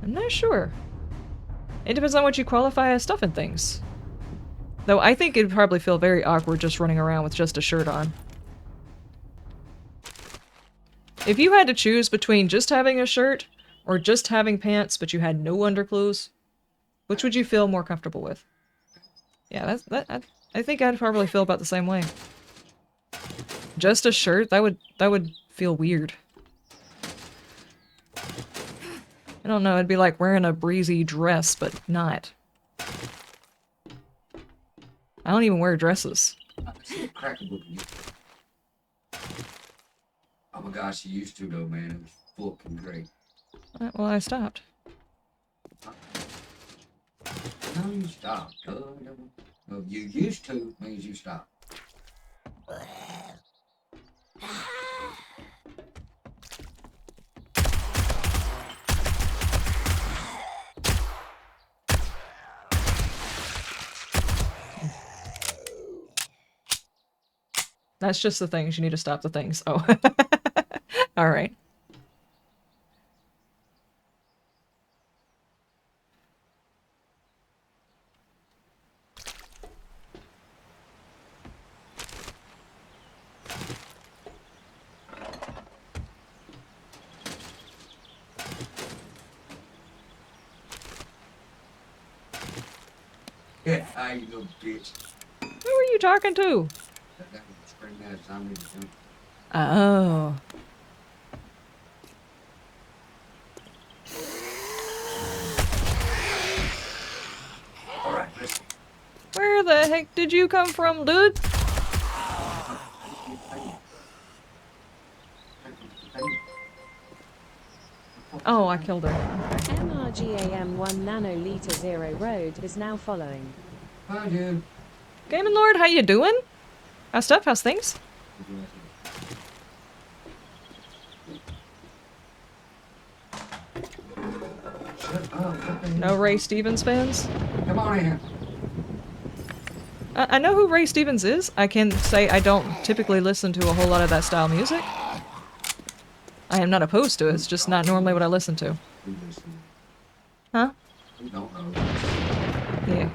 I'm not sure. It depends on what you qualify as stuff and things. Though I think it'd probably feel very awkward just running around with just a shirt on. If you had to choose between just having a shirt or just having pants but you had no underclothes, which would you feel more comfortable with? Yeah, I think I'd probably feel about the same way. Just a shirt? That would feel weird. I don't know, it'd be like wearing a breezy dress, but not. I don't even wear dresses. I can see a crack a book. Oh my gosh, you used to though, man. It was fucking great. Well, I stopped. No, you stopped. Well, you used to means you stopped. That's just the things. You need to stop the things. Oh. Alright. Yeah, I you little bitch. Who are you talking to? That guy was screaming at zombie to jump. Oh. Alright, listen. Where the heck did you come from, dude? Oh, I killed her. MRGAM 1 nanoliter 0 road is now following. Hi, dude. Gaming Lord, how you doing? How's stuff? How's things? Shut up. What the hell? No Ray Stevens fans? Come on in. I know who Ray Stevens is. I can say I don't typically listen to a whole lot of that style music. I am not opposed to it, it's just not normally what I listen to. We listen. Huh? We don't know. Yeah.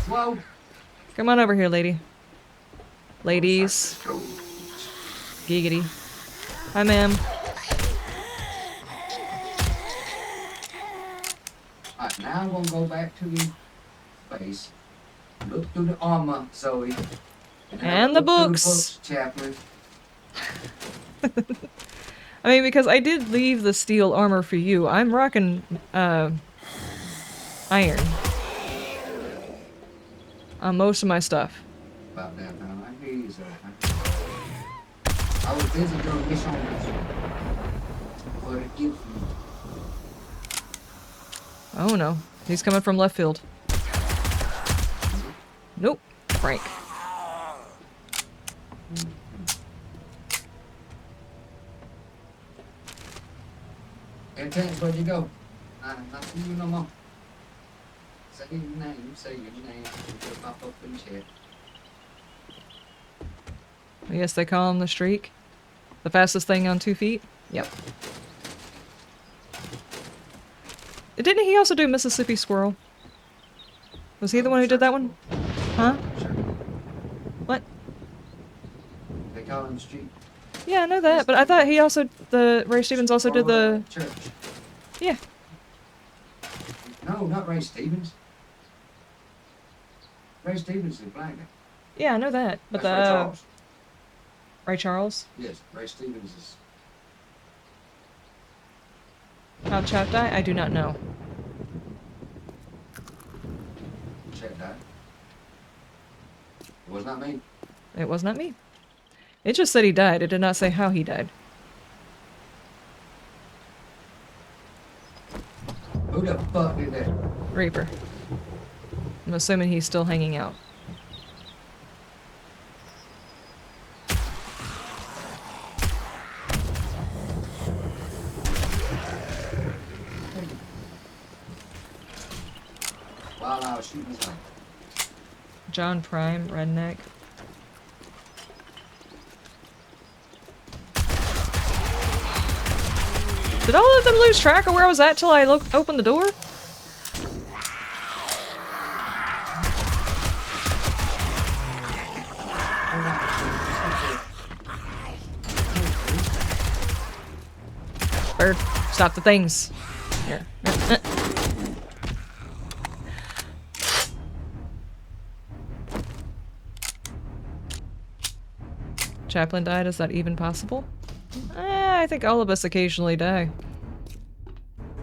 Whoa. Come on over here, lady. Ladies. Giggity. Hi, ma'am. Alright, now I'm gonna go back to your face. Look through the armor, Zoe. And the look through books. Chaplain. I mean, because I did leave the steel armor for you. I'm rocking, iron. On most of my stuff. About that time. I hear you, Zoe. I was busy doing missions. What a gift. Oh no. He's coming from left field. Nope. Frank. And Terrence, where'd you go? I see you no more. Say your name, it'll pop up in chat. I guess they call him the streak. The fastest thing on 2 feet? Yep. Didn't he also do Mississippi Squirrel? Was he the one who did that one? Huh? Sure. What? They call him Street. Yeah, I know that, but I thought he also, Ray Stevens also did the... Church. Yeah. No, not Ray Stevens. Ray Stevens is black guy. Yeah, I know that, but That's Ray Charles. Ray Charles? Yes, Ray Stevens is. How Chap die? I do not know. Chat died. It was not me. It was not me. It just said he died. It did not say how he died. Who the fuck did that? Reaper. I'm assuming he's still hanging out. While I was shooting something. John Prime, redneck. Did all of them lose track of where I was at till I opened the door? Bird, stop the things. Here. Chaplin died, is that even possible? I think all of us occasionally die.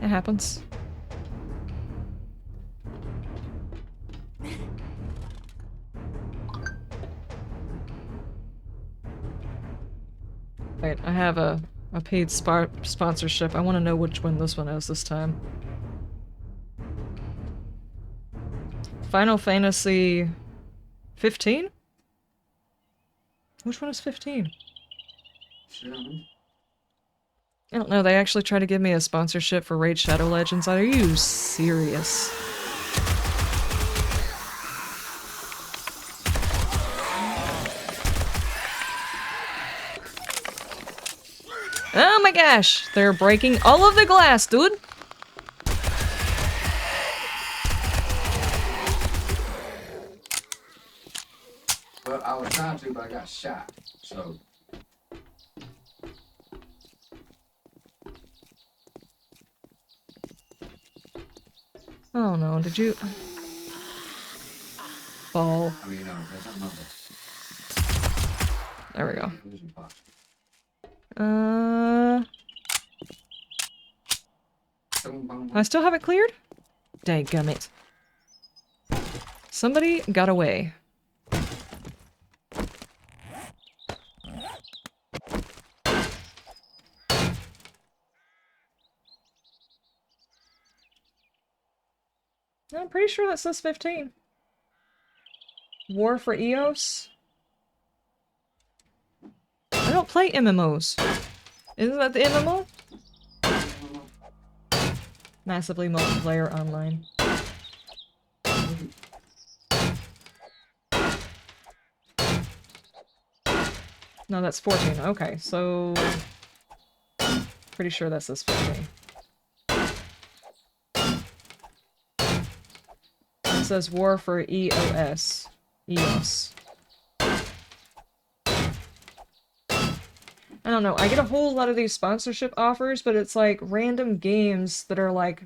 It happens. Wait, I have a paid sponsorship. I want to know which one this one is this time. Final Fantasy 15? Which one is 15? I don't know, they actually tried to give me a sponsorship for Raid Shadow Legends. Are you serious? Oh my gosh! They're breaking all of the glass, dude! Well, I was trying to, but I got shot, so. Oh no, did you... Fall. I mean, that's not number. There we go. Losing pot. Boom, boom, boom. I still haven't cleared? Dadgummit. Somebody got away. I'm pretty sure that says 15. War for Eos? I don't play MMOs. Isn't that the MMO? Massively multiplayer online. No, that's 14. Okay, so... Pretty sure that says 15. It says War for EOS. EOS. I don't know, I get a whole lot of these sponsorship offers, but it's like random games that are like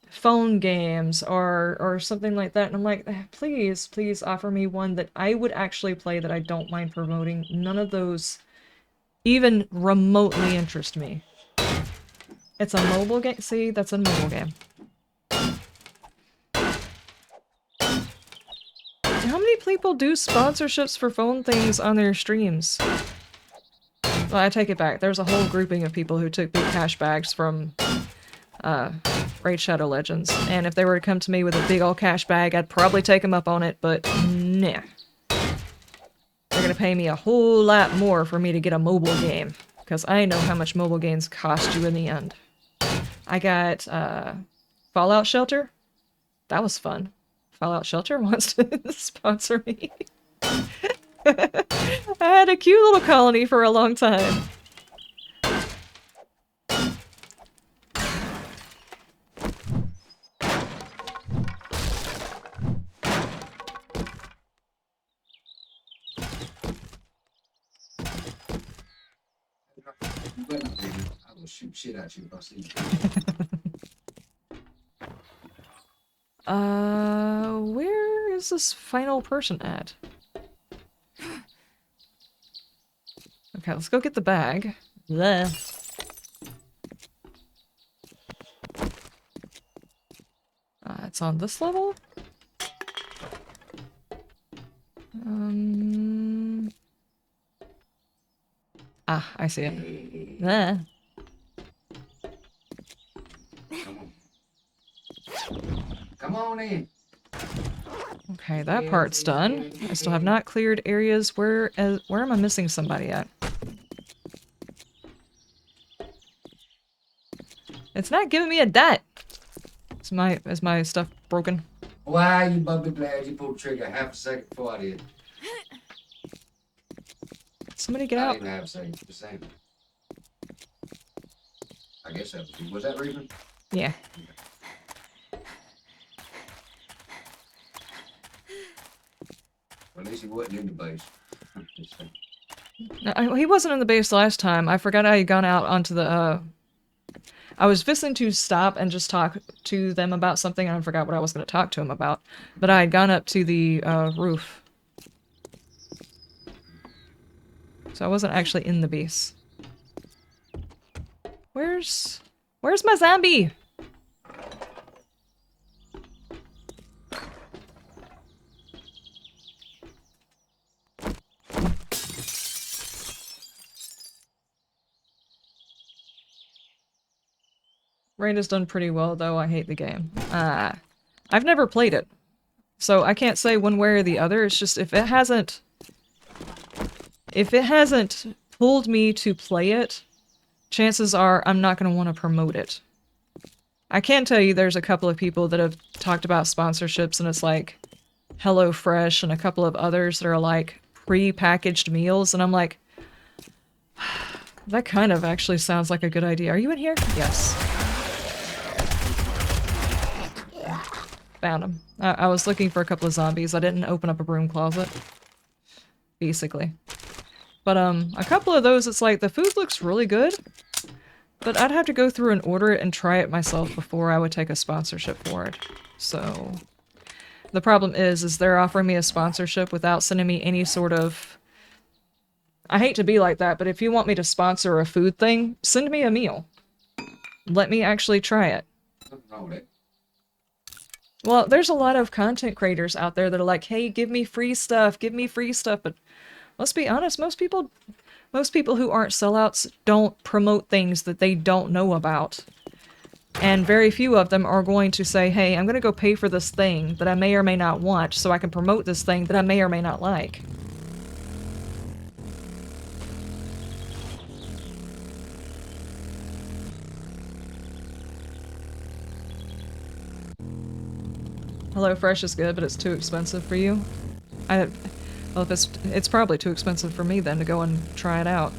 phone games or something like that, and I'm like, please, please offer me one that I would actually play that I don't mind promoting. None of those even remotely interest me. It's a mobile game. See, that's a mobile game. How many people do sponsorships for phone things on their streams? Well, I take it back. There's a whole grouping of people who took big cash bags from Raid Shadow Legends. And if they were to come to me with a big old cash bag, I'd probably take them up on it, but nah. They're gonna pay me a whole lot more for me to get a mobile game. Because I know how much mobile games cost you in the end. I got Fallout Shelter. That was fun. Fallout Shelter wants to sponsor me. I had a cute little colony for a long time. You better not be. I will shoot shit at you if I see you. Where is this final person at? Okay, let's go get the bag. Bleh. It's on this level? Ah, I see it. Bleh. Come on. Come on in. Okay, that part's done. I still have not cleared areas where am I missing somebody at? It's not giving me a dot. Is my stuff broken? Why you must be glad you pulled the trigger half a second before I did. Somebody get I out. didn't have a second, just saying. I guess that was you. Was that Reaper? Yeah. Well, at least he wasn't in the base. Just saying. No, he wasn't in the base last time. I forgot I had gone out onto the, I was visiting to stop and just talk to them about something, and I forgot what I was going to talk to him about. But I had gone up to the, roof. So I wasn't actually in the base. Where's my zombie? Rain has done pretty well, though. I hate the game. I've never played it, so I can't say one way or the other. It's just if it hasn't pulled me to play it, chances are I'm not going to want to promote it. I can tell you there's a couple of people that have talked about sponsorships, and it's like HelloFresh and a couple of others that are like pre-packaged meals, and I'm like, that kind of actually sounds like a good idea. Are you in here? Yes. Found him. I was looking for a couple of zombies. I didn't open up a broom closet. Basically. But, a couple of those, it's like, the food looks really good, but I'd have to go through and order it and try it myself before I would take a sponsorship for it. So, the problem is they're offering me a sponsorship without sending me any sort of... I hate to be like that, but if you want me to sponsor a food thing, send me a meal. Let me actually try it. Nothing wrong with it. Well, there's a lot of content creators out there that are like, hey, give me free stuff, but let's be honest, most people who aren't sellouts don't promote things that they don't know about. And very few of them are going to say, hey, I'm going to go pay for this thing that I may or may not want so I can promote this thing that I may or may not like. HelloFresh is good, but it's too expensive for you. Well, if it's probably too expensive for me then to go and try it out.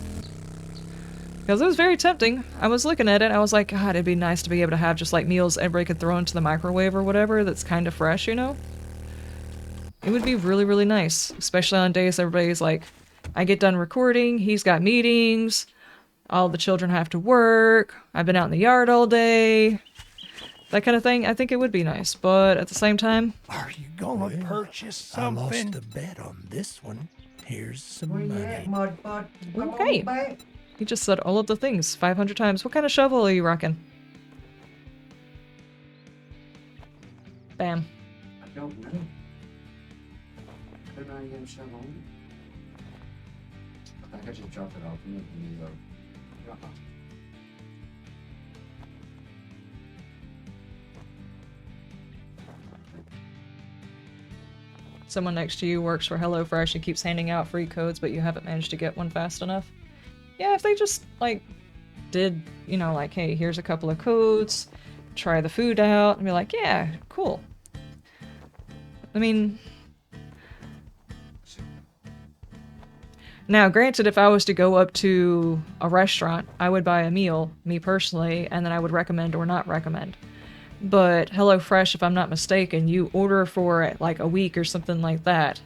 Because it was very tempting. I was looking at it, I was like, God, it'd be nice to be able to have just like meals everybody could throw into the microwave or whatever that's kind of fresh, you know? It would be really, really nice. Especially on days everybody's like, I get done recording, he's got meetings, all the children have to work, I've been out in the yard all day. That kind of thing, I think it would be nice, but at the same time... Are you gonna purchase something? I lost the bet on this one. Here's some Where you money. at, mud butt? Come Okay. on back. He just said all of the things 500 times. What kind of shovel are you rocking? Bam. I don't know. Could I even shovel on it? I think I just dropped it off and let me go. someone next to you works for HelloFresh and keeps handing out free codes, but you haven't managed to get one fast enough. Yeah, if they just, like, did, you know, like, hey, here's a couple of codes, try the food out, and be like, yeah, cool. I mean... Now, granted, if I was to go up to a restaurant, I would buy a meal, me personally, and then I would recommend or not recommend. But HelloFresh, if I'm not mistaken, you order for like a week or something like that.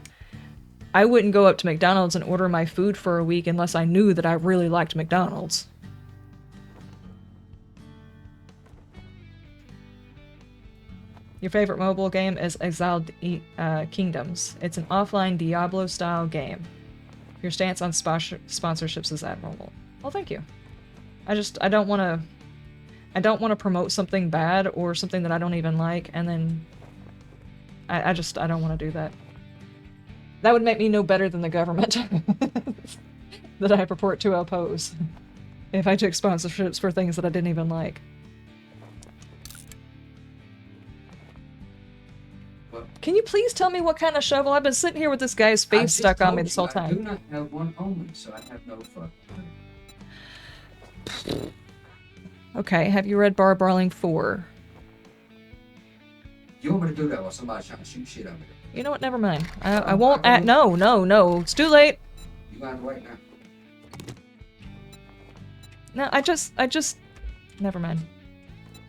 I wouldn't go up to McDonald's and order my food for a week unless I knew that I really liked McDonald's. Your favorite mobile game is Exiled Kingdoms. It's an offline Diablo-style game. Your stance on sponsorships is admirable. Well, thank you. I don't want to promote something bad or something that I don't even like, and then I don't want to do that. That would make me no better than the government that I purport to oppose if I took sponsorships for things that I didn't even like. Can you please tell me what kind of shovel? I've been sitting here with this guy's face stuck on me this whole time. I do not have one on me, so I have no fucking clue. Okay, have you read Barbrawling 4? You want me to do that while somebody's trying to shoot shit at me? You know what? Never mind. I won't. No. It's too late. You gonna have to wait now. No, I just. Never mind.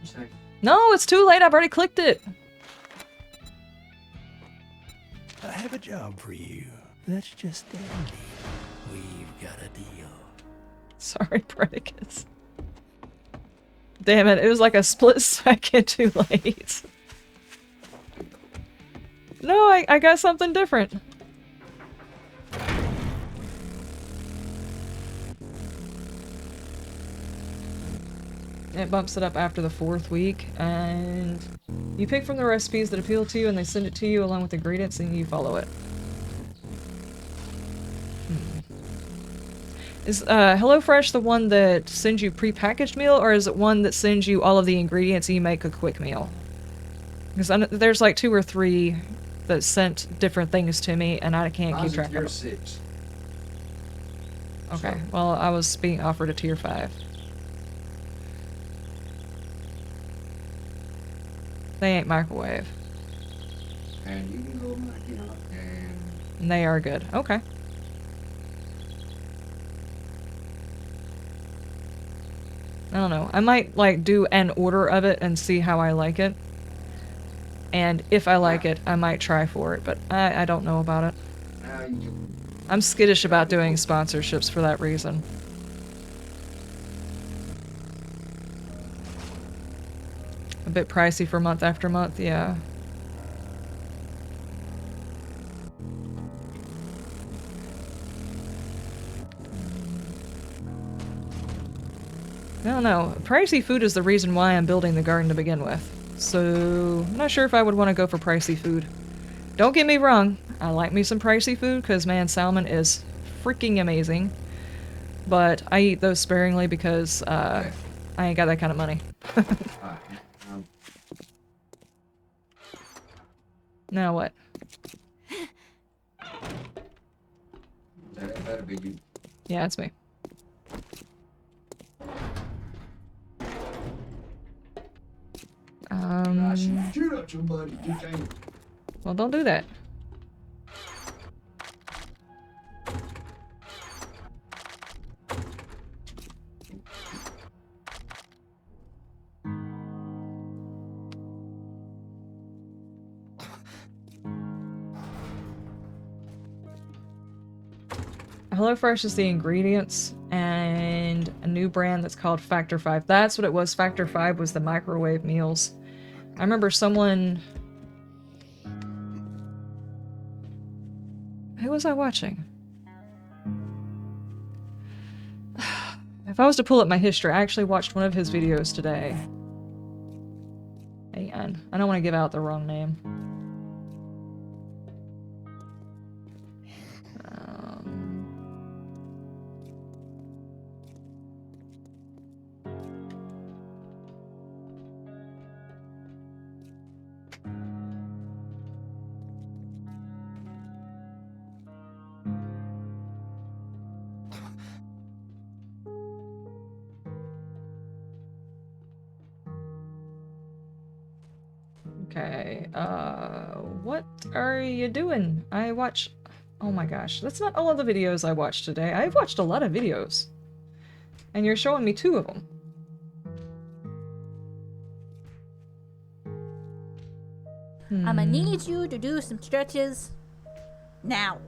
Say, No, it's too late. I've already clicked it. I have a job for you. That's just dandy. We've got a deal. Sorry, Predicus. Damn it! It was like a split second too late. No, I got something different. It bumps it up after the 4th week, and you pick from the recipes that appeal to you, and they send it to you along with ingredients, and you follow it. Is HelloFresh the one that sends you pre-packaged meal, or is it one that sends you all of the ingredients and you make a quick meal? Because there's like 2 or 3 that sent different things to me, and I can't keep track of them. 6. Okay, well, I was being offered a tier 5. They ain't microwave. And you can go my account and They are good. Okay. I don't know. I might, like, do an order of it and see how I like it. And if I like it, I might try for it, but I don't know about it. now you can. I'm skittish about doing sponsorships for that reason. A bit pricey for month after month, yeah. I don't know. Pricey food is the reason why I'm building the garden to begin with. So, I'm not sure if I would want to go for pricey food. Don't get me wrong, I like me some pricey food, because man, salmon is freaking amazing. But I eat those sparingly because, I ain't got that kind of money. Alright, Now what? that better be you. Yeah, it's me. Shoot up somebody, you can't. Well, don't do that. HelloFresh is the ingredients, and a new brand that's called Factor 5. That's what it was. Factor 5 was the microwave meals. I remember someone... Who was I watching? If I was to pull up my history, I actually watched one of his videos today. Hang on. I don't want to give out the wrong name. Okay, what are you doing? I watch... Oh my gosh, that's not all of the videos I watched today. I've watched a lot of videos. And you're showing me 2 of them. I'ma need you to do some stretches now.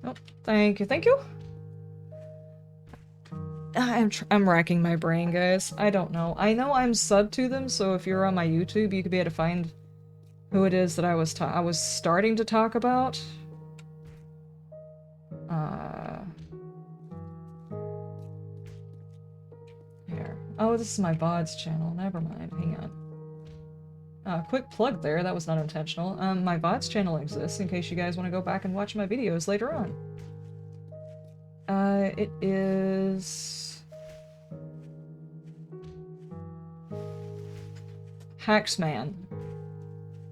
Oh, thank you, thank you. I'm racking my brain, guys. I don't know. I know I'm subbed to them, so if you're on my YouTube, you could be able to find who it is that I was starting to talk about. Here. Oh, this is my VODs channel. Never mind. Hang on. Quick plug there. That was not intentional. My VODs channel exists in case you guys want to go back and watch my videos later on. It is... Haxman.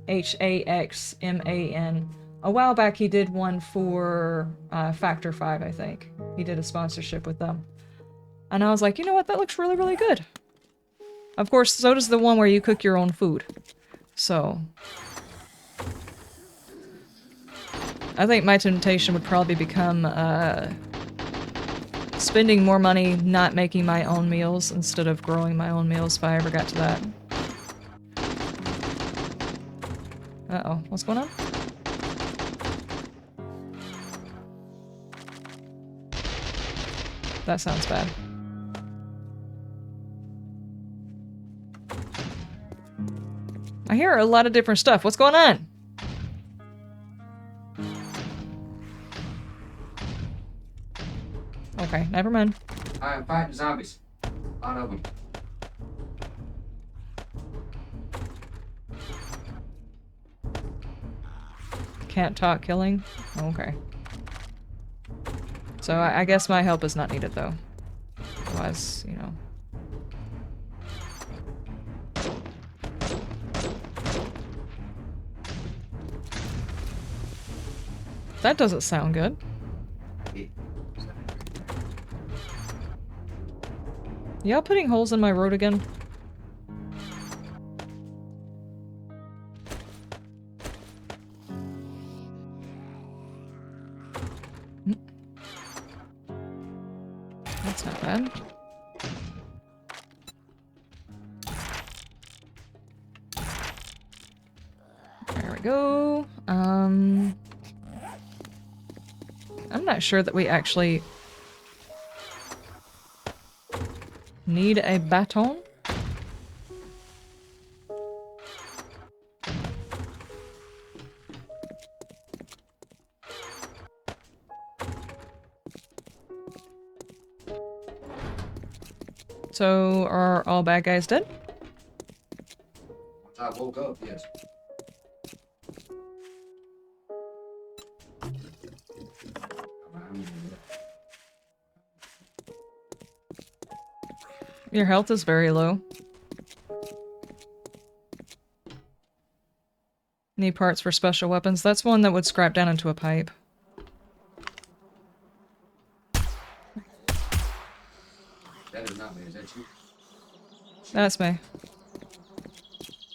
Haxman. A while back he did one for Factor 5, I think. He did a sponsorship with them. And I was like, you know what, that looks really, really good. Of course, so does the one where you cook your own food. So... I think my temptation would probably become, spending more money not making my own meals instead of growing my own meals if I ever got to that. Uh-oh, what's going on? That sounds bad. I hear a lot of different stuff. What's going on? Okay, never mind. I am fighting zombies. A lot of them. Can't talk killing? Okay. So I guess my help is not needed though. Otherwise, you know. That doesn't sound good. Y'all putting holes in my road again? That's not bad. There we go. I'm not sure that we actually need a baton. So, are all bad guys dead? Once I woke up, yes. Your health is very low. Need parts for special weapons. That's one that would scrap down into a pipe. That is not me, is that you? That's me.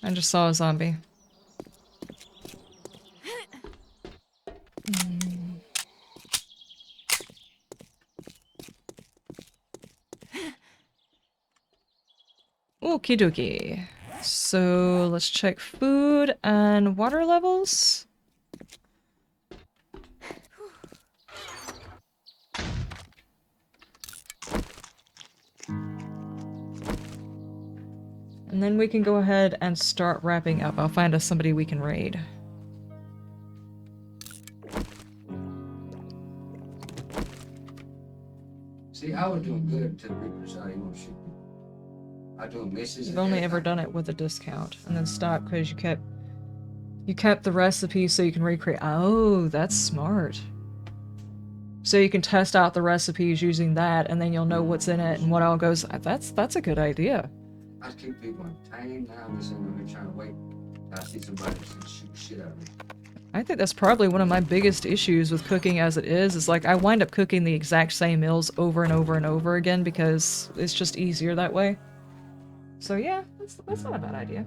I just saw a zombie. Okie dokie. So let's check food and water levels. And then we can go ahead and start wrapping up. I'll find us somebody we can raid. See, I was doing good until the Reaper decided he wanted to shoot me. I was doing misses. You've only ever done it with a discount and then stopped because you kept the recipe so you can recreate. Oh, that's smart. So you can test out the recipes using that and then you'll know what's in it and what all goes. That's a good idea. I just keep people entertained. Now I'm just in here trying to wait. I see somebody just shoot the shit out of me. I think that's probably one of my biggest issues with cooking as it is like I wind up cooking the exact same meals over and over and over again because it's just easier that way. So yeah, that's not a bad idea.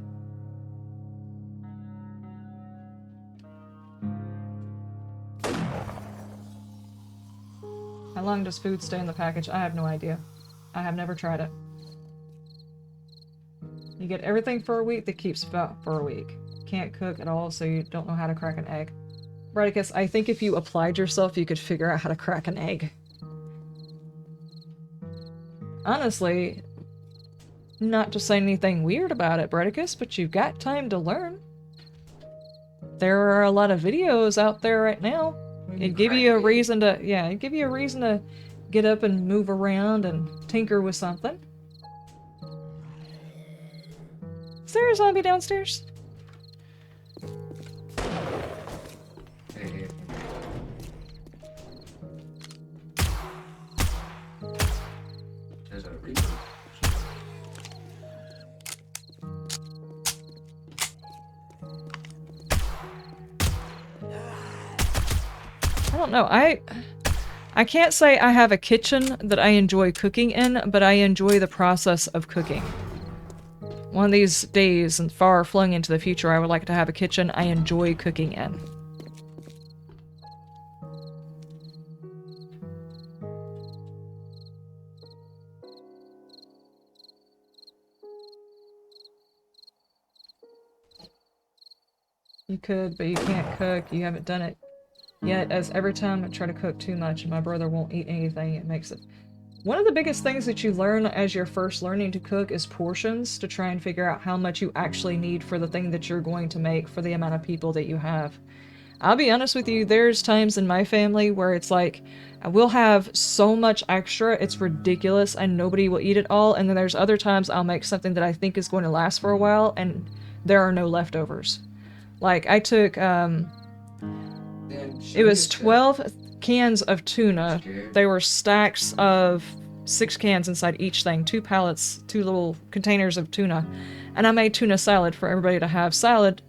How long does food stay in the package? I have no idea. I have never tried it. You get everything for a week that keeps for a week. Can't cook at all, so you don't know how to crack an egg. Bradicus, I think if you applied yourself, you could figure out how to crack an egg. Honestly, not to say anything weird about it, Bradicus, but you've got time to learn. There are a lot of videos out there right now. It'd give you a reason to, yeah, it'd give you a reason to get up and move around and tinker with something. Is there a zombie downstairs? Hey, there's a reaper. I don't know. I can't say I have a kitchen that I enjoy cooking in, but I enjoy the process of cooking. One of these days, and far flung into the future, I would like to have a kitchen I enjoy cooking in. You could, but you can't cook. You haven't done it yet, as every time I try to cook too much and my brother won't eat anything, it makes it... One of the biggest things that you learn as you're first learning to cook is portions, to try and figure out how much you actually need for the thing that you're going to make for the amount of people that you have. I'll be honest with you, there's times in my family where it's like, we'll have so much extra, it's ridiculous, and nobody will eat it all, and then there's other times I'll make something that I think is going to last for a while, and there are no leftovers. Like, I took, it was 12 cans of tuna. They were stacks of 6 cans inside each thing, 2 pallets, 2 little containers of tuna. And I made tuna salad for everybody to have salad,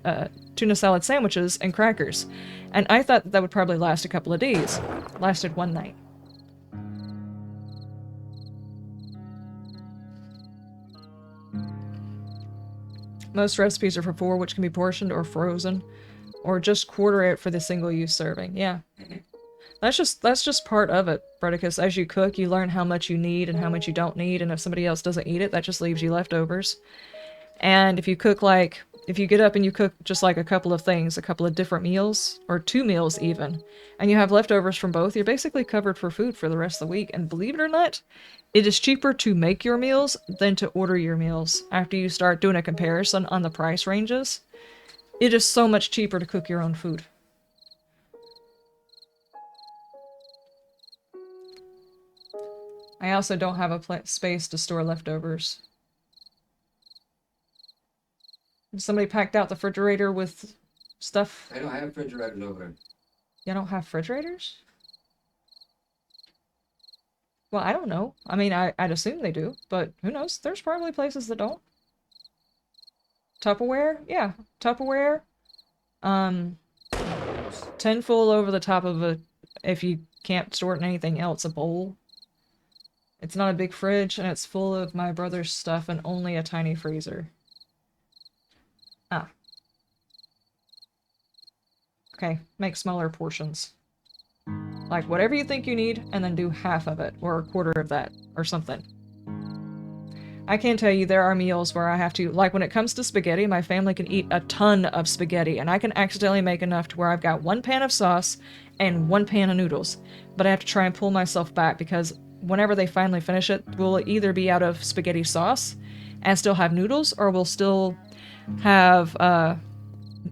tuna salad sandwiches and crackers. And I thought that would probably last a couple of days. Lasted one night. Most recipes are for 4, which can be portioned or frozen, or just quarter it for the single-use serving. Yeah. That's just part of it, Bradicus. As you cook, you learn how much you need and how much you don't need, and if somebody else doesn't eat it, that just leaves you leftovers. And if you cook if you get up and you cook just like a couple of things, a couple of different meals, or 2 meals even, and you have leftovers from both, you're basically covered for food for the rest of the week. And believe it or not, it is cheaper to make your meals than to order your meals. After you start doing a comparison on the price ranges, it is so much cheaper to cook your own food. I also don't have a space to store leftovers. Somebody packed out the refrigerator with stuff. They don't have refrigerators over there. You don't have refrigerators? Well, I don't know. I mean, I'd assume they do, but who knows? There's probably places that don't. Tupperware? Yeah, Tupperware. 10 full over the top of a, if you can't store it in anything else, a bowl. It's not a big fridge, and it's full of my brother's stuff and only a tiny freezer. Ah. Okay, make smaller portions. Like, whatever you think you need, and then do half of it, or a quarter of that, or something. I can tell you there are meals where I have to, like when it comes to spaghetti, my family can eat a ton of spaghetti, and I can accidentally make enough to where I've got 1 pan of sauce and 1 pan of noodles. But I have to try and pull myself back, because whenever they finally finish it, we'll either be out of spaghetti sauce and still have noodles, or we'll still have,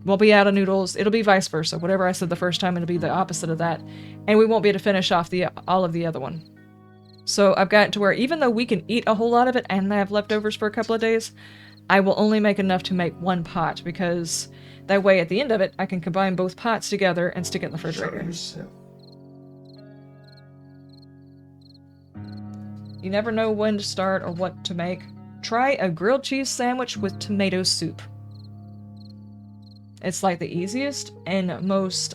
we'll be out of noodles. It'll be vice versa. Whatever I said the first time, it'll be the opposite of that. And we won't be able to finish off all of the other one. So I've gotten to where even though we can eat a whole lot of it and have leftovers for a couple of days, I will only make enough to make 1 pot, because that way at the end of it, I can combine both pots together and stick it in the refrigerator. You never know when to start or what to make. Try a grilled cheese sandwich with tomato soup. It's like the easiest and most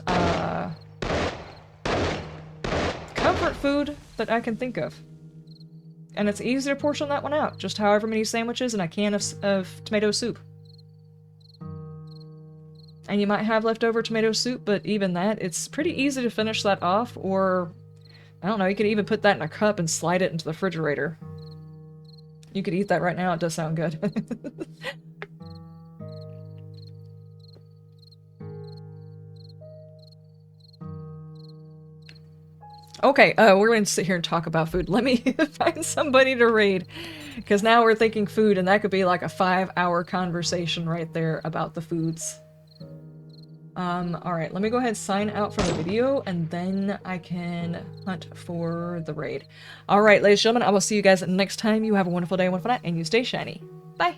comfort food that I can think of. And it's easy to portion that one out. Just however many sandwiches and a can of tomato soup. And you might have leftover tomato soup, but even that, it's pretty easy to finish that off, or, I don't know, you could even put that in a cup and slide it into the refrigerator. You could eat that right now, it does sound good. Okay, we're going to sit here and talk about food. Let me find somebody to raid, because now we're thinking food, and that could be like a 5-hour conversation right there about the foods. Alright, let me go ahead and sign out from the video, and then I can hunt for the raid. Alright, ladies and gentlemen, I will see you guys next time. You have a wonderful day, wonderful night, and you stay shiny. Bye!